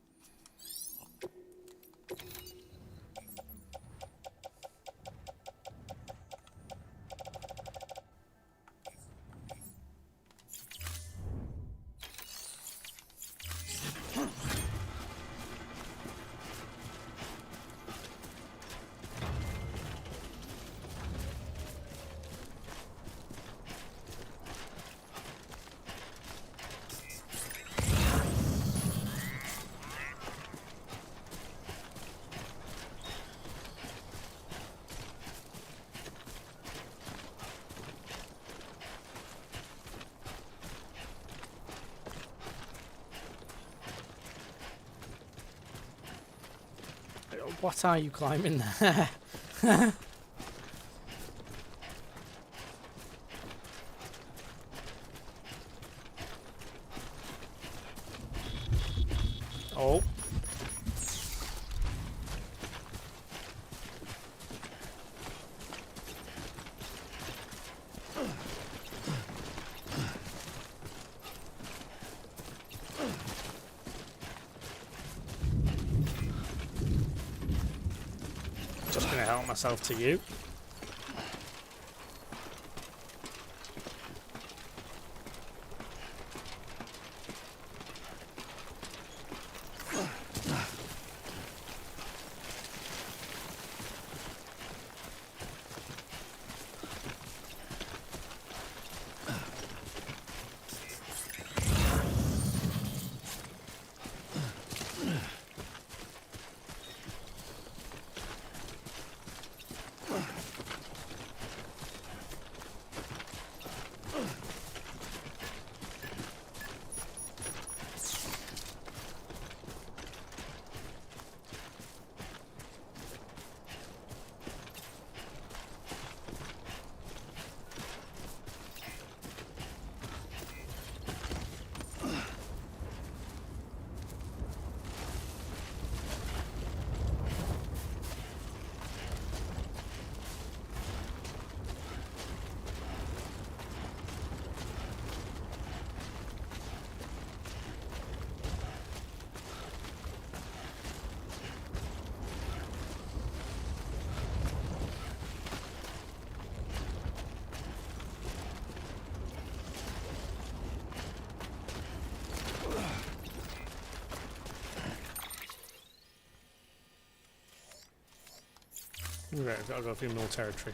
What are you climbing there? Oh. Just gonna help myself to you. Right, I've got to go through more territory.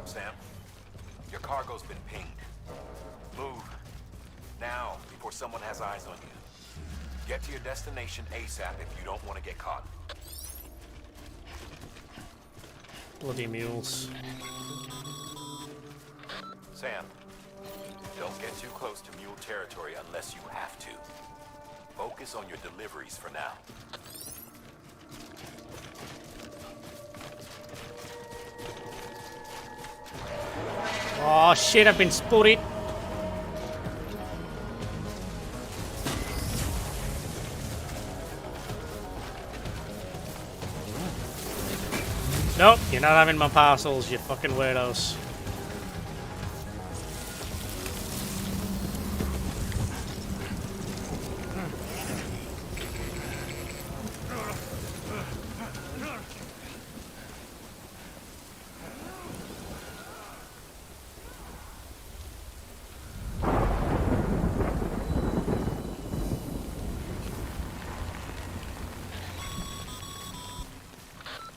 up, Sam? Your cargo's been pinged. Move. Now, before someone has eyes on you. Get to your destination ASAP if you don't want to get caught. Bloody mules. Sam, don't get too close to mule territory unless you have to. Focus on your deliveries for now. Oh shit, I've been spotted. Nope, you're not having my parcels, you fucking weirdos.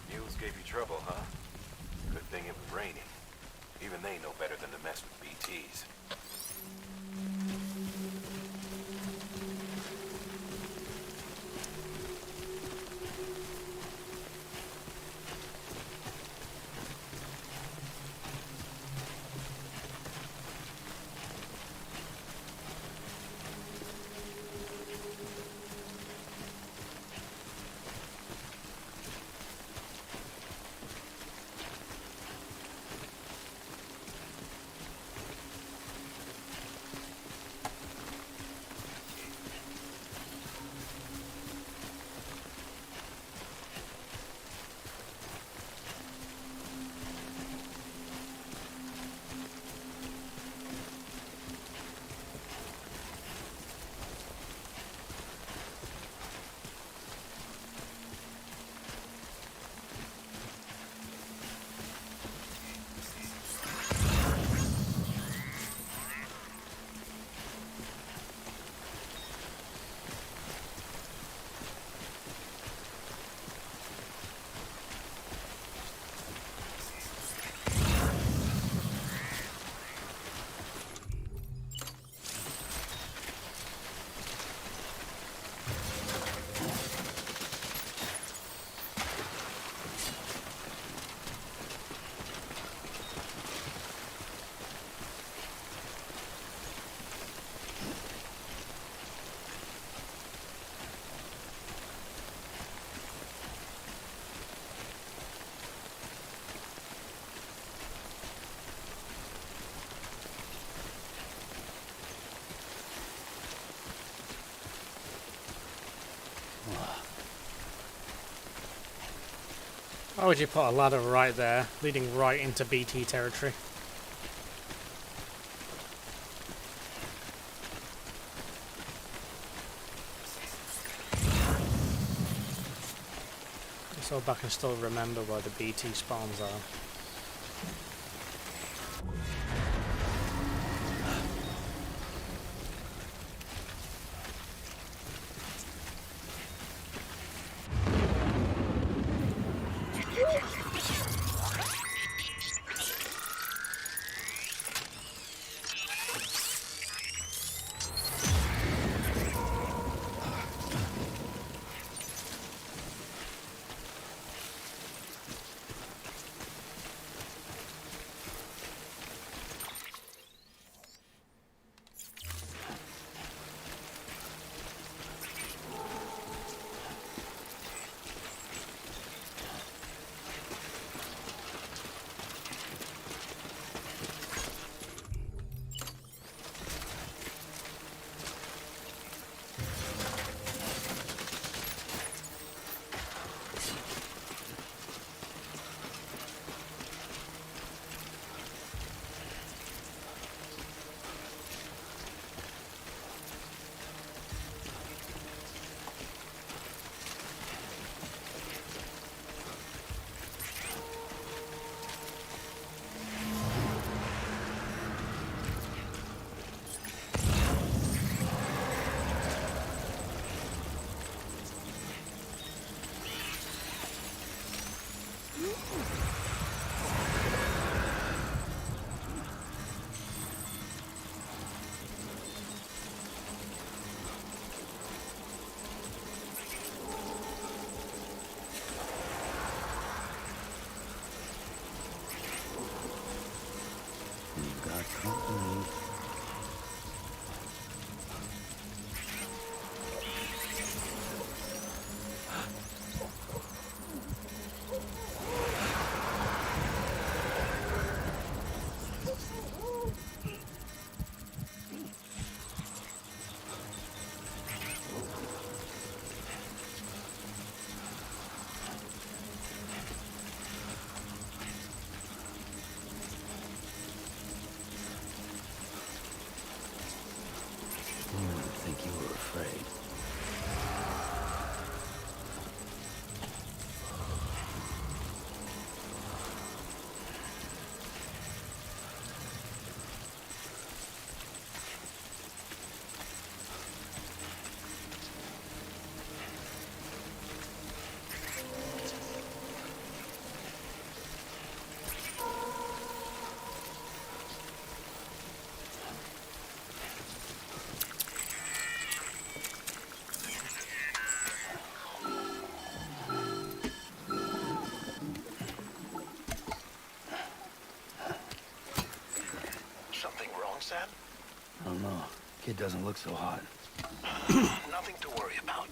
Mules gave you trouble, huh? Good thing it was raining. Even they know better than to mess with BTs. Why would you put a ladder right there, leading right into BT territory? Just so I can still remember where the BT spawns are. Kid doesn't look so hot. Nothing to worry about.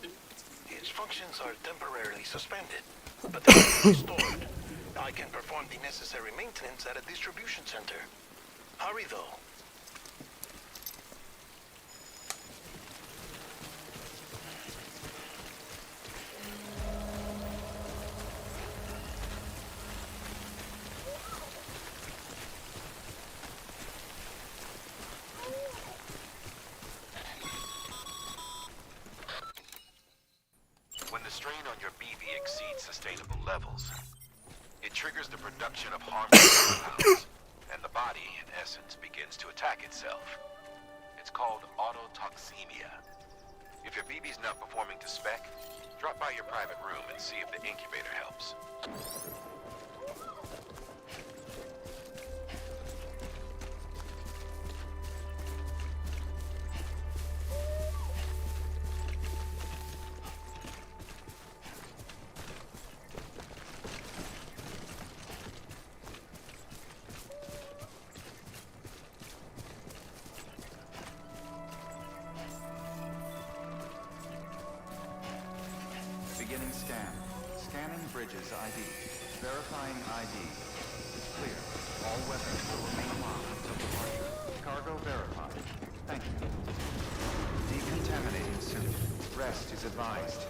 Its functions are temporarily suspended, but they will be restored. I can perform the necessary maintenance at a distribution center. Hurry, though. When the strain on your BB exceeds sustainable levels, it triggers the production of harmful compounds, and the body, in essence, begins to attack itself. It's called autotoxemia. If your BB's not performing to spec, drop by your private room and see if the incubator helps. Beginning scan. Scanning Bridges ID. Verifying ID. Clear. All weapons will remain locked until departure. Cargo verified. Thank you. Decontaminating soon. Rest is advised.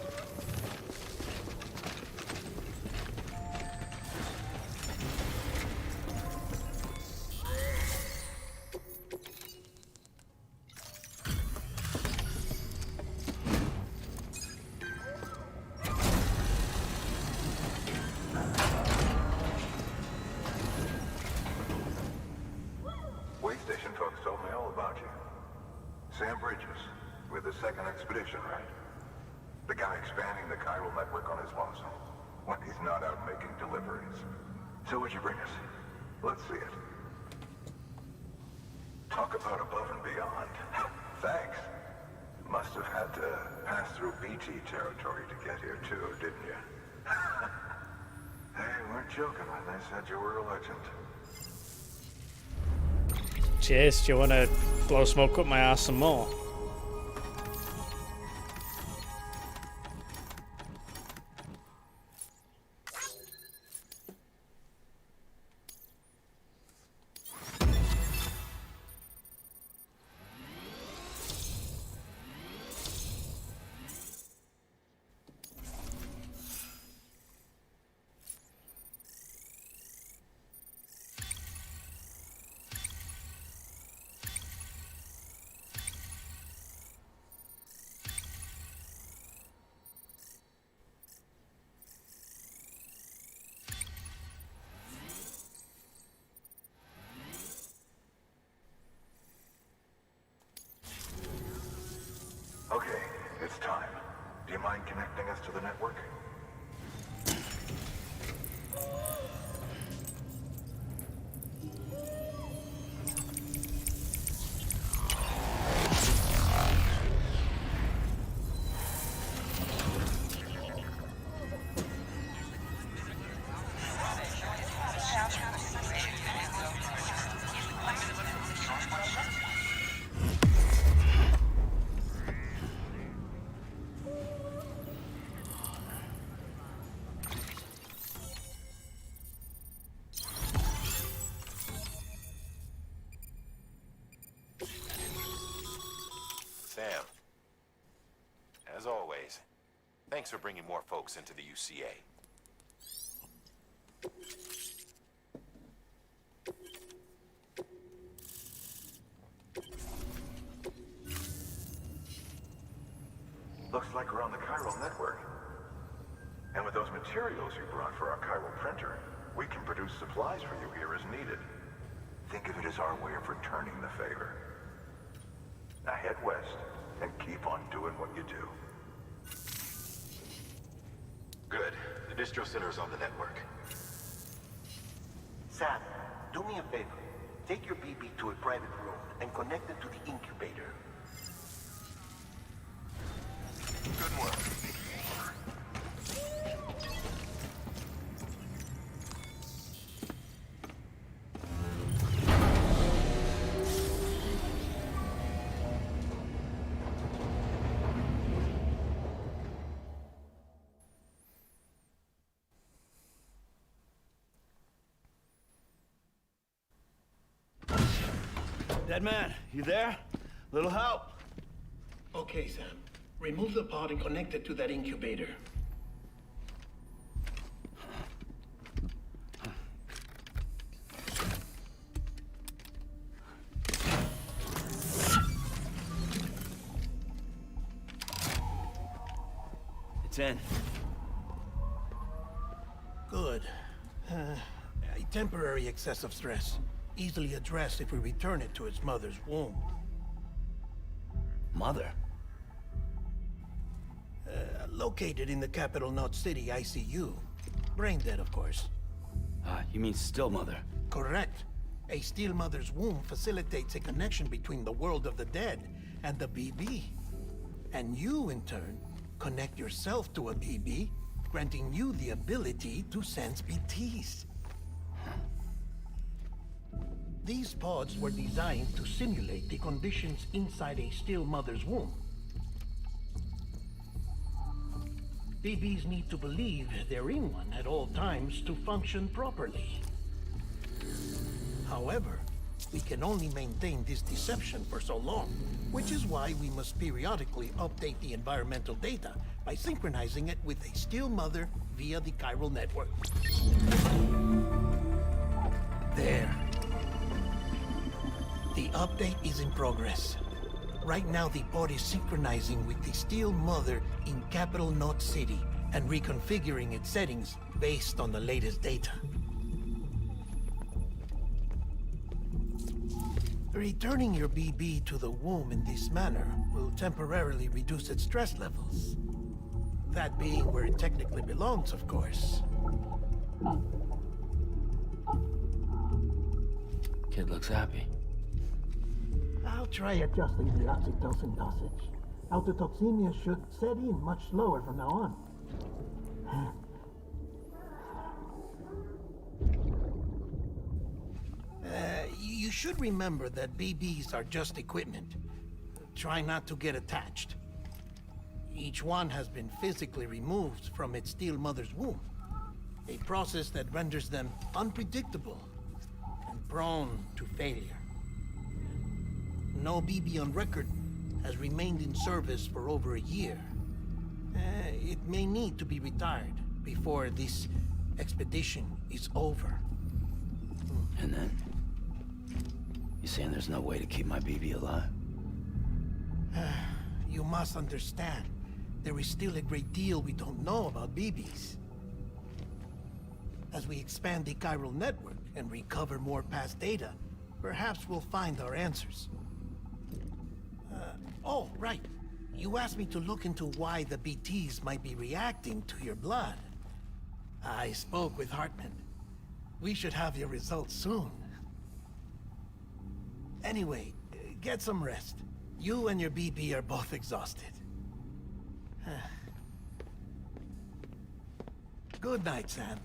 Way station folks told me all about you. Sam Bridges, with the second expedition, right? The guy expanding the chiral network on his lonesome, when he's not out making deliveries. So what'd you bring us? Let's see it. Talk about above and beyond. Thanks. Must have had to pass through BT territory to get here too, didn't you? They weren't joking when they said you were a legend. Cheers, do you want to blow smoke up my ass some more? Okay, it's time. Do you mind connecting us to the network? Sam, as always, thanks for bringing more folks into the UCA. Looks like we're on the chiral network. And with those materials you brought for our chiral printer, we can produce supplies for you here as needed. Think of it as our way of returning the favor. Now head west and keep on doing what you do. Good. The distro center's on the network. Sam, do me a favor. Take your BB to a private room and connect it to the incubator. Good work. Dead man, you there? Little help? Okay, Sam. Remove the pod and connect it to that incubator. It's in. Good. A temporary excessive stress. Easily addressed if we return it to its mother's womb. Mother? Located in the capital Knot City ICU. Brain dead, of course. You mean still mother? Correct. A still mother's womb facilitates a connection between the world of the dead and the BB. And you, in turn, connect yourself to a BB, granting you the ability to sense BTs. These pods were designed to simulate the conditions inside a still mother's womb. BBs need to believe they're in one at all times to function properly. However, we can only maintain this deception for so long, which is why we must periodically update the environmental data by synchronizing it with a still mother via the chiral network. There. The update is in progress. Right now, the pod is synchronizing with the still mother in capital Knot City and reconfiguring its settings based on the latest data. Returning your BB to the womb in this manner will temporarily reduce its stress levels. That being where it technically belongs, of course. Kid looks happy. I'll try adjusting the oxytocin dosage. Autotoxemia should set in much slower from now on. You should remember that BBs are just equipment. Try not to get attached. Each one has been physically removed from its still mother's womb. A process that renders them unpredictable and prone to failure. No BB on record has remained in service for over a year. It may need to be retired before this expedition is over. And then? You saying there's no way to keep my BB alive? You must understand, there is still a great deal we don't know about BBs. As we expand the chiral network and recover more past data, perhaps we'll find our answers. Oh, right. You asked me to look into why the BTs might be reacting to your blood. I spoke with Hartman. We should have your results soon. Anyway, get some rest. You and your BB are both exhausted. Good night, Sam.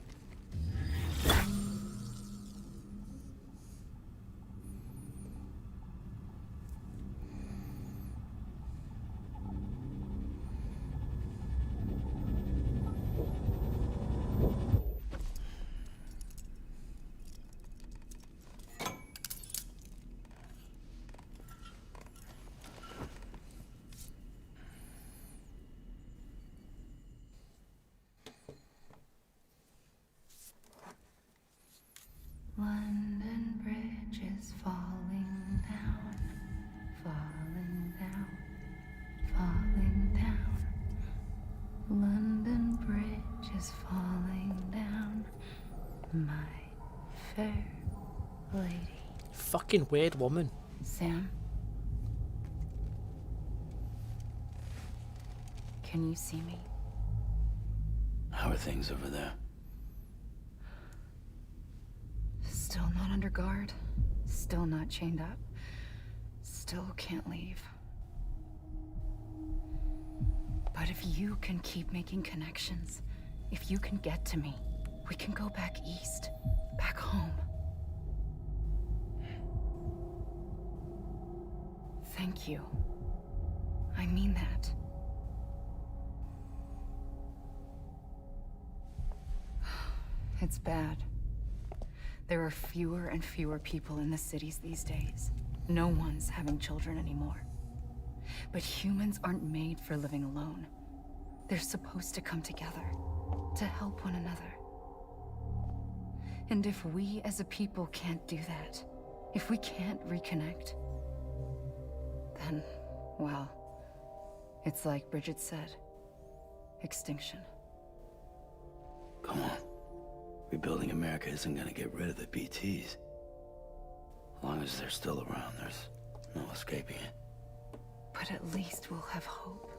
London Bridge is falling down, falling down, falling down. London Bridge is falling down, my fair lady. Fucking weird woman. Sam? Can you see me? How are things over there? Still not under guard. Still not chained up. Still can't leave. But if you can keep making connections, if you can get to me, we can go back east, back home. Thank you. I mean that. It's bad. There are fewer and fewer people in the cities these days. No one's having children anymore. But humans aren't made for living alone. They're supposed to come together, to help one another. And if we as a people can't do that, if we can't reconnect, then, well, it's like Bridget said, extinction. Come on. Rebuilding America isn't gonna get rid of the BTs. As long as they're still around, there's no escaping it. But at least we'll have hope.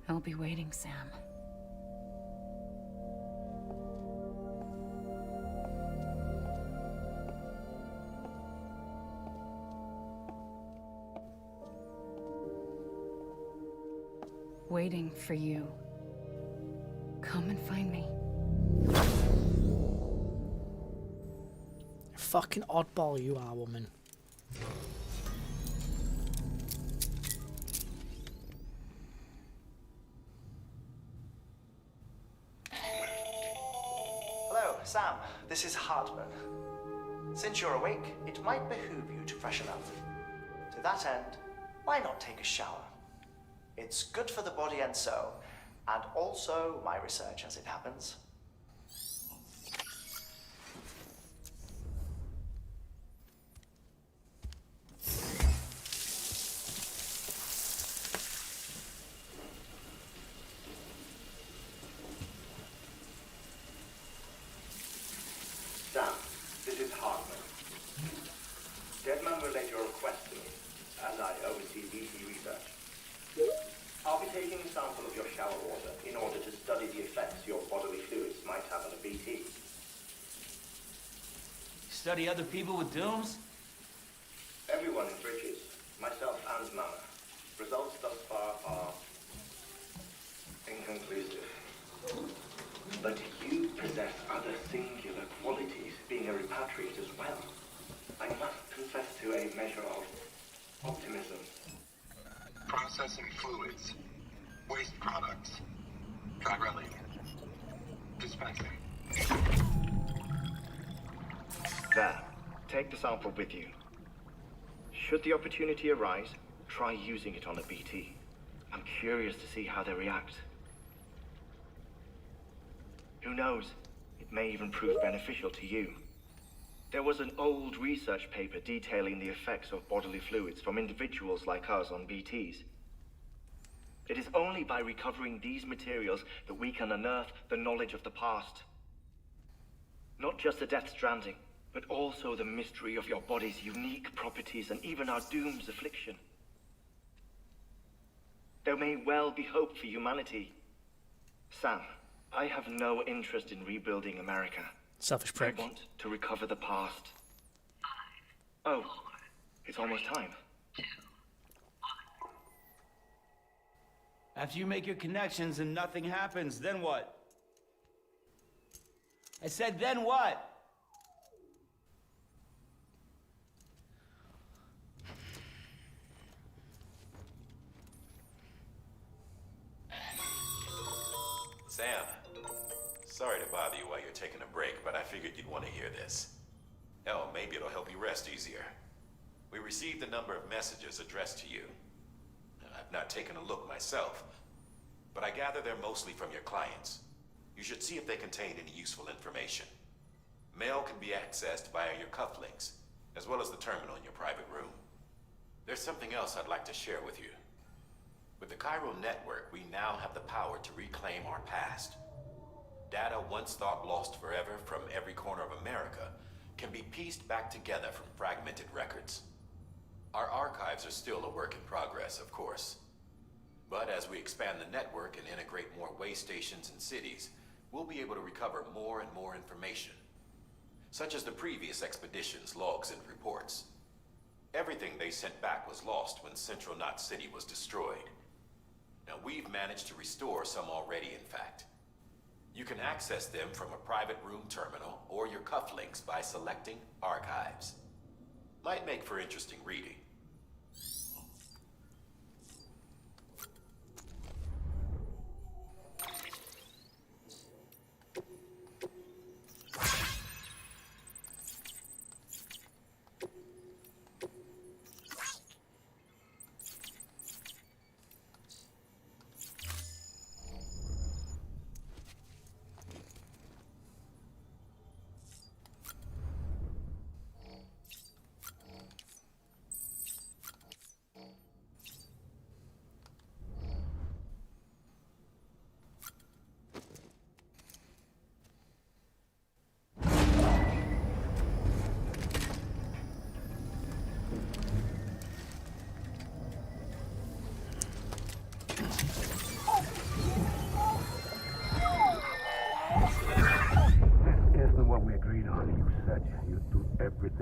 I'll be waiting, Sam. Waiting for you. Come and find me. Fucking oddball you are, woman. Hello, Sam. This is Hartman. Since you're awake, it might behoove you to freshen up. To that end, why not take a shower? It's good for the body and soul, and also my research as it happens. Sam, this is Hartman. Deadman relayed your request to me, as I oversee BT research. I'll be taking a sample of your shower water in order to study the effects your bodily fluids might have on a BT. Study other people with dooms? Everyone in Bridges, myself and Mama. Results thus far are inconclusive. But you possess other singular qualities, being a repatriate as well. I must confess to a measure of optimism. Processing fluids. Waste products. Chirelli. Dispensing. There. Take the sample with you. Should the opportunity arise, try using it on a BT. I'm curious to see how they react. Who knows? It may even prove beneficial to you. There was an old research paper detailing the effects of bodily fluids from individuals like us on BTs. It is only by recovering these materials that we can unearth the knowledge of the past. Not just the Death Stranding, but also the mystery of your body's unique properties and even our doom's affliction. There may well be hope for humanity. Sam, I have no interest in rebuilding America. Selfish prick. I want to recover the past. Oh, it's almost time. After you make your connections and nothing happens, then what? I said, then what? Sam, sorry to bother you while you're taking a break, but I figured you'd want to hear this. Hell, maybe it'll help you rest easier. We received a number of messages addressed to you. I've not taken a look myself, but I gather they're mostly from your clients. You should see if they contain any useful information. Mail can be accessed via your cufflinks, as well as the terminal in your private room. There's something else I'd like to share with you. With the Chiral Network, we now have the power to reclaim our past. Data once thought lost forever from every corner of America can be pieced back together from fragmented records. Our archives are still a work in progress, of course. But as we expand the network and integrate more way stations and cities, we'll be able to recover more and more information, such as the previous expedition's logs and reports. Everything they sent back was lost when Central Knot City was destroyed. Now, we've managed to restore some already, in fact. You can access them from a private room terminal or your cufflinks by selecting Archives. Might make for interesting reading.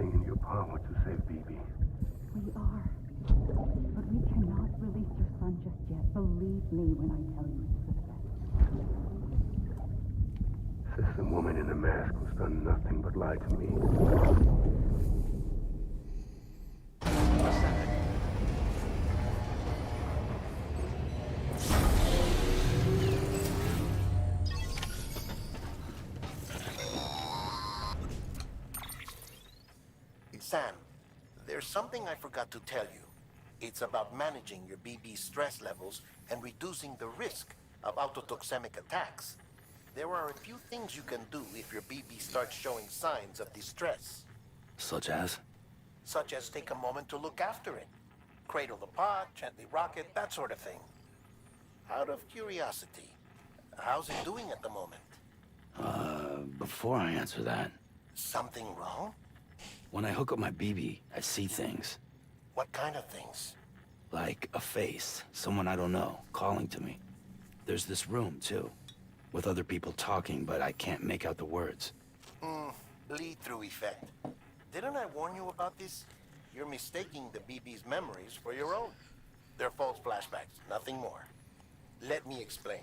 everything in your power to save BB. We are. But we cannot release your son just yet. Believe me when I tell you it's for the best. Says the woman in the mask who's done nothing but lie to me. Sam, there's something I forgot to tell you. It's about managing your BB stress levels and reducing the risk of autotoxemic attacks. There are a few things you can do if your BB starts showing signs of distress. Such as? Such as take a moment to look after it. Cradle the pod, gently rock it, that sort of thing. Out of curiosity, how's it doing at the moment? Before I answer that, Something wrong? when I hook up my BB, I see things. What kind of things? Like a face, someone I don't know, calling to me. There's this room, too, with other people talking, but I can't make out the words. Bleed-through effect. Didn't I warn you about this? You're mistaking the BB's memories for your own. They're false flashbacks, nothing more. Let me explain.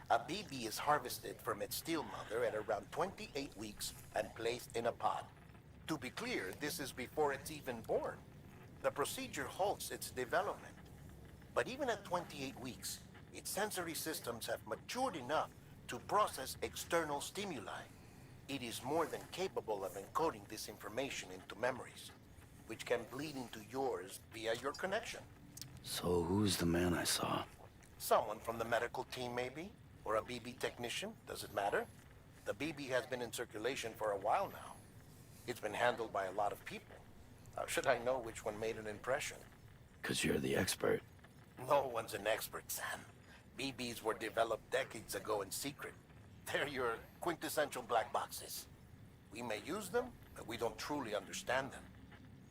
A BB is harvested from its steel mother at around 28 weeks and placed in a pod. To be clear, this is before it's even born. The procedure halts its development. But even at 28 weeks, its sensory systems have matured enough to process external stimuli. It is more than capable of encoding this information into memories, which can bleed into yours via your connection. So who's the man I saw? Someone from the medical team, maybe? Or a BB technician? Does it matter? The BB has been in circulation for a while now. It's been handled by a lot of people. How should I know which one made an impression? 'Cause you're the expert. No one's an expert, Sam. BBs were developed decades ago in secret. They're your quintessential black boxes. We may use them, but we don't truly understand them.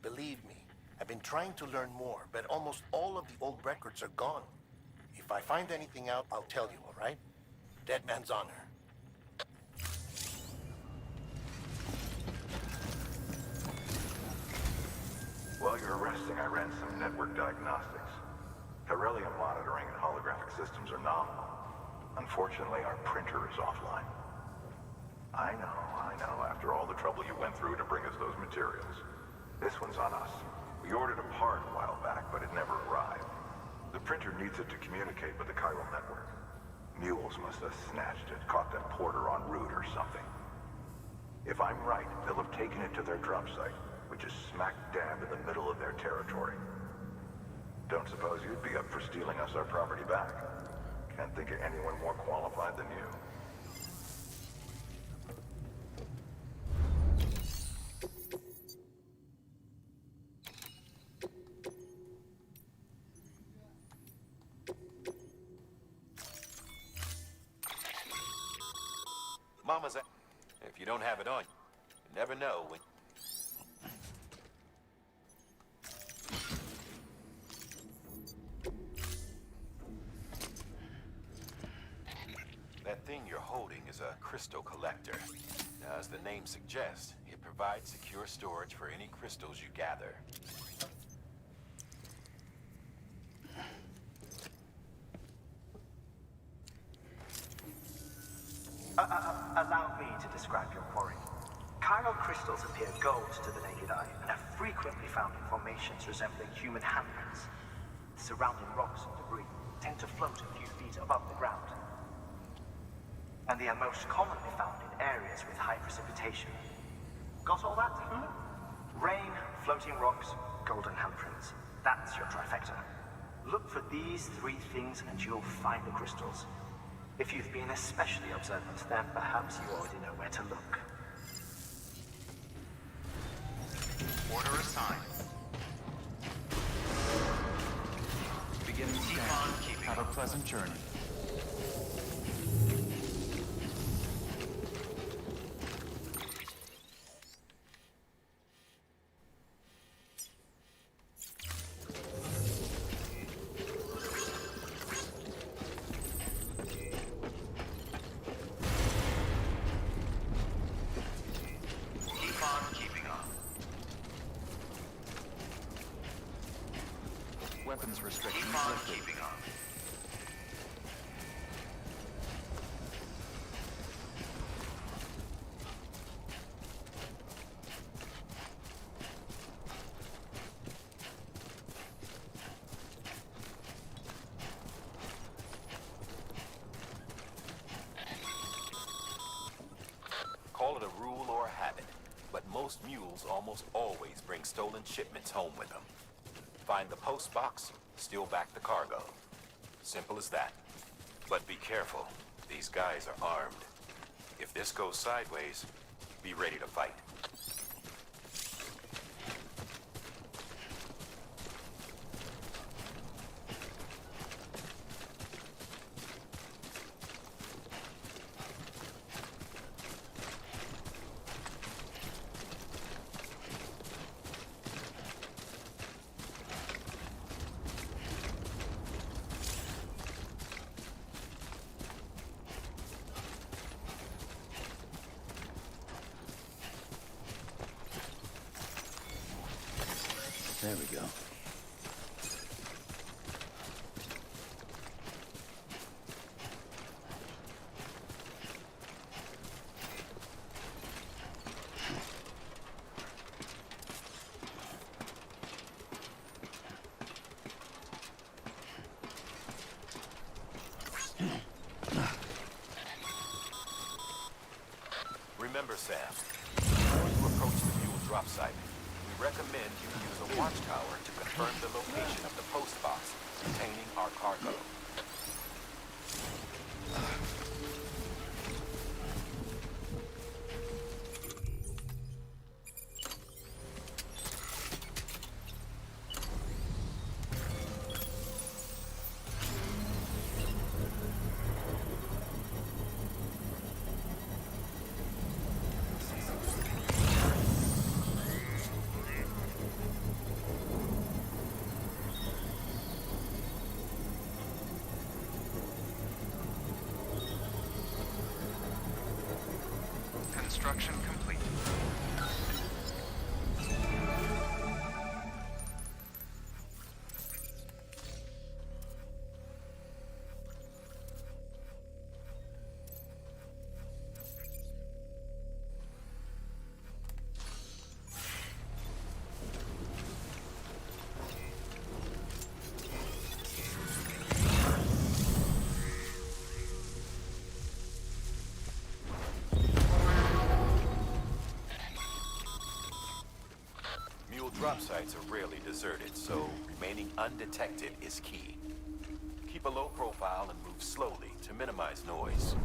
Believe me, I've been trying to learn more, but almost all of the old records are gone. If I find anything out, I'll tell you, all right? Dead man's honor. While you're resting, I ran some network diagnostics. Beryllium monitoring and holographic systems are nominal. Unfortunately, our printer is offline. I know. After all the trouble you went through to bring us those materials. This one's on us. We ordered a part a while back, but it never arrived. The printer needs it to communicate with the chiral network. Mules must have snatched it, caught that porter en route or something. If I'm right, they'll have taken it to their drop site, which is smack dab in the middle of their territory. Don't suppose you'd be up for stealing us our property back? Can't think of anyone more qualified than you. Mama's at... If you don't have it on, you never know when... That thing you're holding is a crystal collector. Now, as the name suggests, it provides secure storage for any crystals you gather. Allow me to describe your quarry. Chiral crystals appear gold to the naked eye and are frequently found in formations resembling human handprints. The surrounding rocks and debris tend to float a few feet above the ground. And they are most commonly found in areas with high precipitation. Got all that? Rain, floating rocks, golden handprints. That's your trifecta. Look for these three things and you'll find the crystals. If you've been especially observant, then perhaps you already know where to look. Order assigned. Beginning scan. Have a pleasant journey. weapons restrictions lifted. Keeping on. Call it a rule or a habit, but most mules almost always bring stolen shipments home with them. Find the post box, steal back the cargo. Simple as that. But be careful. These guys are armed. If this goes sideways, be ready to fight. There we go. Remember, Sam, before you approach the mule drop site, we recommend you use a watchtower to confirm the location of the post box containing our cargo. Construction complete. Drop sites are rarely deserted, so remaining undetected is key. Keep a low profile and move slowly to minimize noise.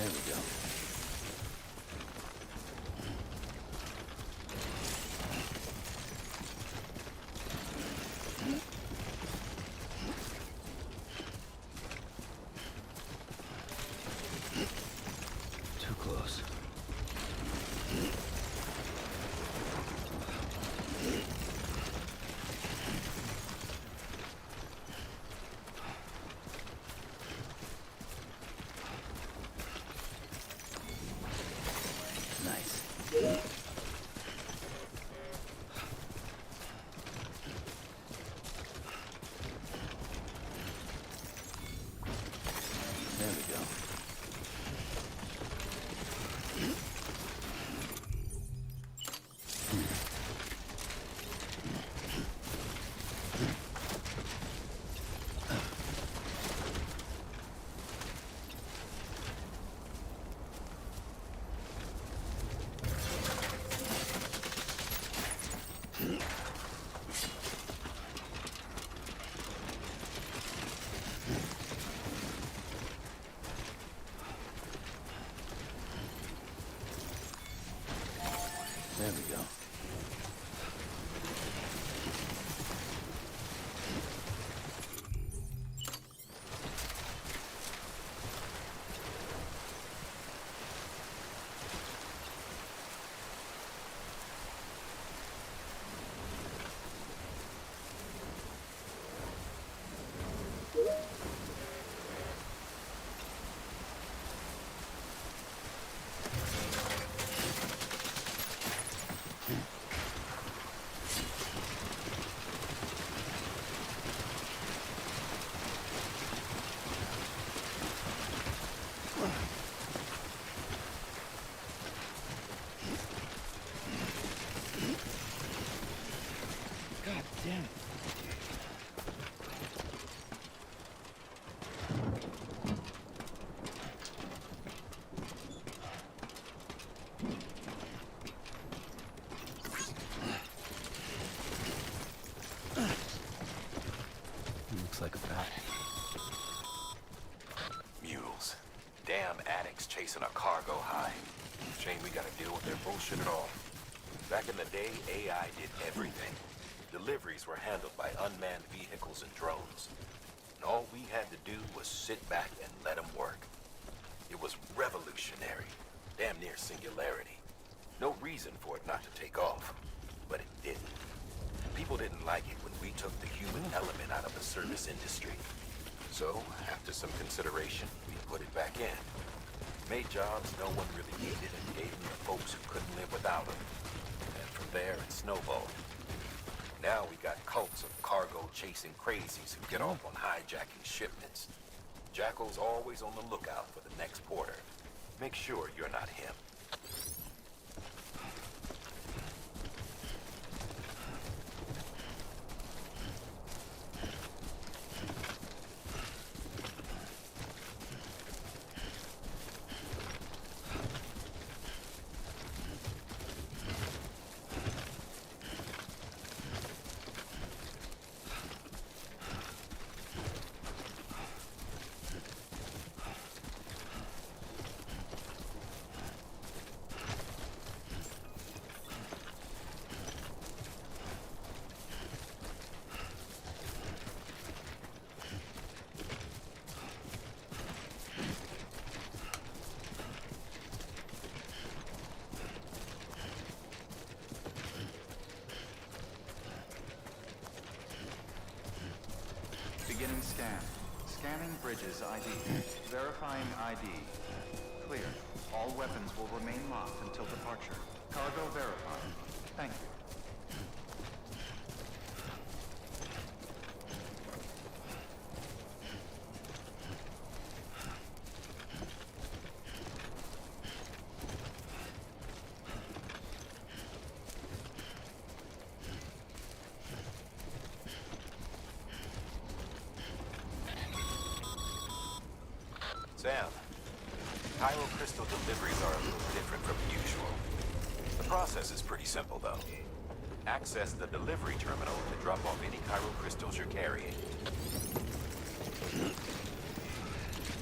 There we go. Too close. Nice. There we go. There we go. God damn it. Looks like a bat. Mules. Damn addicts chasing a cargo high. Shame we gotta deal with their bullshit at all. Back in the day, AI did everything. Deliveries were handled by unmanned vehicles and drones. And all we had to do was sit back and let them work. It was revolutionary. Damn near singularity. No reason for it not to take off. But it didn't. People didn't like it when we took the human element out of the service industry. So, after some consideration, we put it back in. Made jobs no one really needed and gave them to folks who couldn't live without them. And from there, it snowballed. Now we got cults of cargo-chasing crazies who get off on hijacking shipments. Jackal's always on the lookout for the next porter. Make sure you're not him. Beginning scan. Scanning Bridges ID. Verifying ID. Clear. All weapons will remain locked until departure. Cargo verified. Thank you. Sam, Cairo crystal deliveries are a little different from usual. The process is pretty simple, though. Access the delivery terminal to drop off any Cairo crystals you're carrying.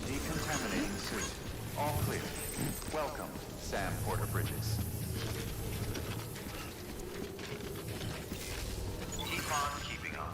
Decontaminating suit. All clear. Welcome, Sam Porter Bridges. Keep on keeping on.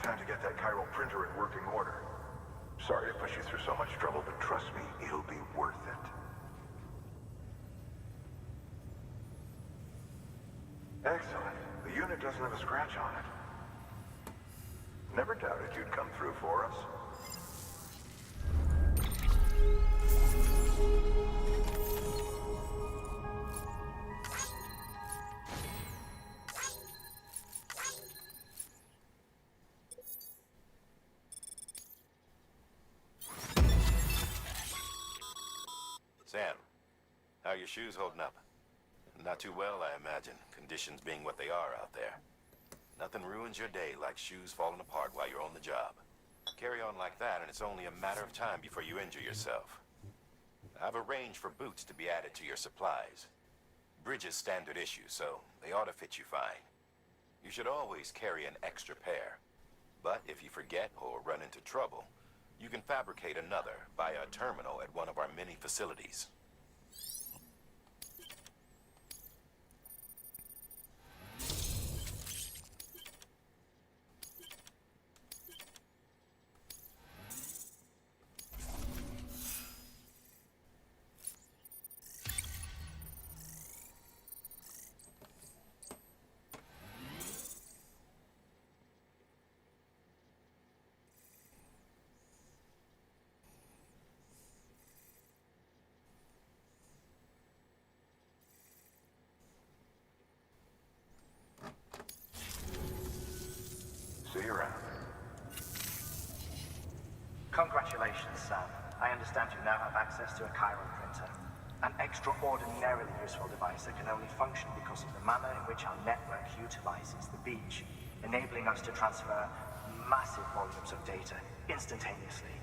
Time to get that chiral printer in working order. Sorry to push you through so much trouble, but trust me, it'll be worth it. Excellent. The unit doesn't have a scratch on it. Never doubted you'd come through for us. Sam, how are your shoes holding up? Not too well, I imagine, conditions being what they are out there. Nothing ruins your day like shoes falling apart while you're on the job. Carry on like that, and it's only a matter of time before you injure yourself. I've arranged for boots to be added to your supplies. Bridges standard issue, so they ought to fit you fine. You should always carry an extra pair. But if you forget or run into trouble, you can fabricate another via a terminal at one of our many facilities. See you around. Congratulations, Sam. I understand you now have access to a chiral printer. An extraordinarily useful device that can only function because of the manner in which our network utilizes the beach, enabling us to transfer massive volumes of data instantaneously.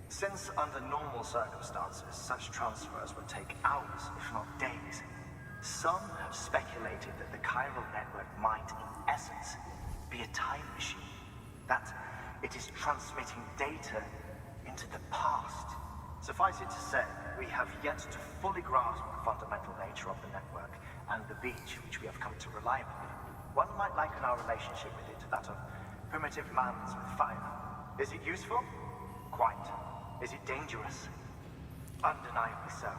Since under normal circumstances, such transfers would take hours, if not days, some have speculated that the chiral network might, in essence, be a time machine. That it is transmitting data into the past. Suffice it to say, we have yet to fully grasp the fundamental nature of the network and the beach which we have come to rely upon. One might liken our relationship with it to that of primitive mans with fire. Is it useful? Quite. Is it dangerous? Undeniably so.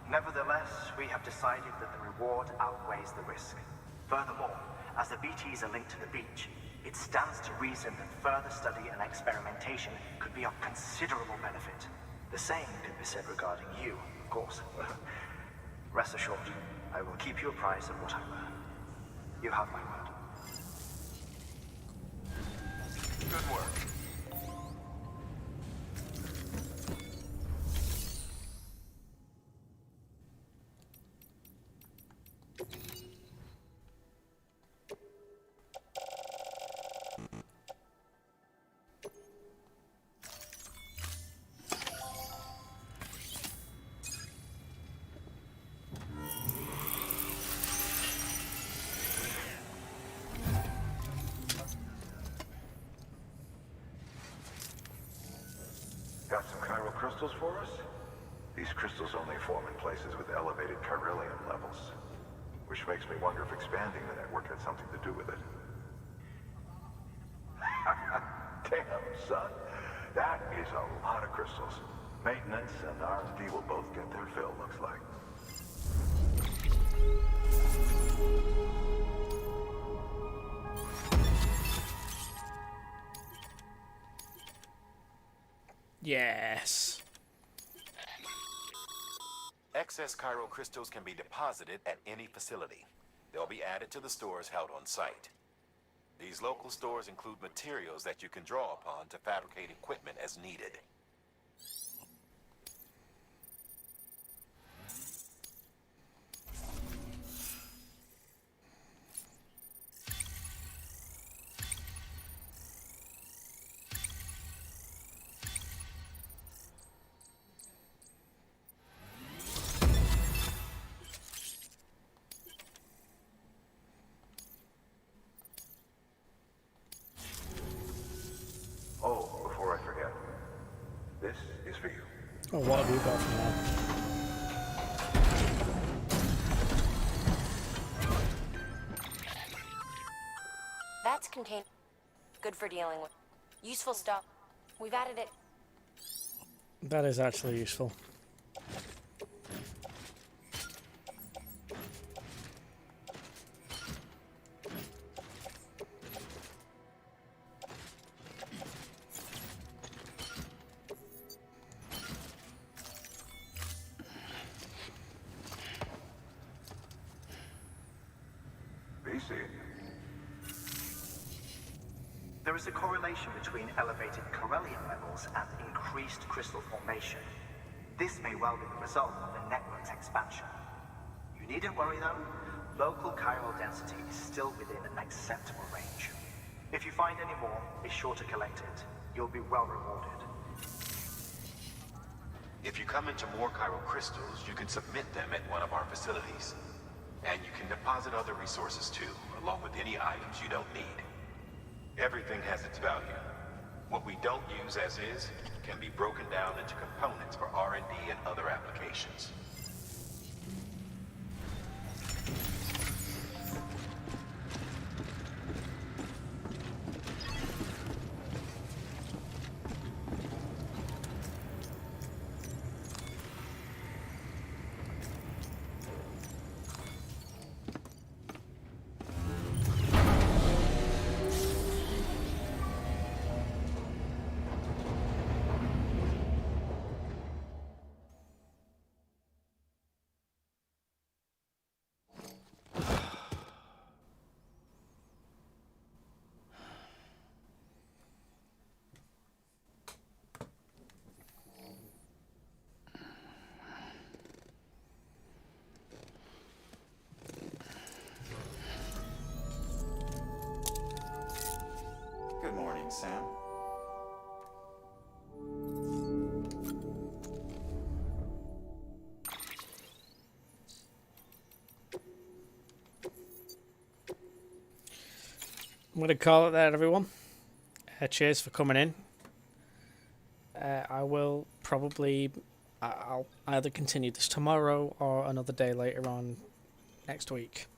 Nevertheless, we have decided that the reward outweighs the risk. Furthermore, as the BTs are linked to the beach, it stands to reason that further study and experimentation could be of considerable benefit. The same could be said regarding you, of course. Rest assured, I will keep you apprised of what I learn. You have my word. Good work. Got some chiral crystals for us? These crystals only form in places with elevated chiralium levels. Which makes me wonder if expanding the network had something to do with it. Damn, son. That is a lot of crystals. Maintenance and R&D will both get their fill, looks like. Yes. Excess chiral crystals can be deposited at any facility. They'll be added to the stores held on site. These local stores include materials that you can draw upon to fabricate equipment as needed. Oh, before I forget, this is for you. Oh, what have you got for now? That's contained. Good for dealing with. Useful stuff. We've added it. That is actually useful. BC. There is a correlation between elevated Corellium levels and increased crystal formation. This may well be the result of the network's expansion. You needn't worry though. Local chiral density is still within an acceptable range. If you find any more, be sure to collect it. You'll be well rewarded. If you come into more chiral crystals, you can submit them at one of our facilities. And you can deposit other resources too, along with any items you don't need. Everything has its value. What we don't use as is can be broken down into components for R&D and other applications. Good morning, Sam. I'm going to call it there, everyone. Cheers for coming in. I will probably... I'll either continue this tomorrow or another day later on next week.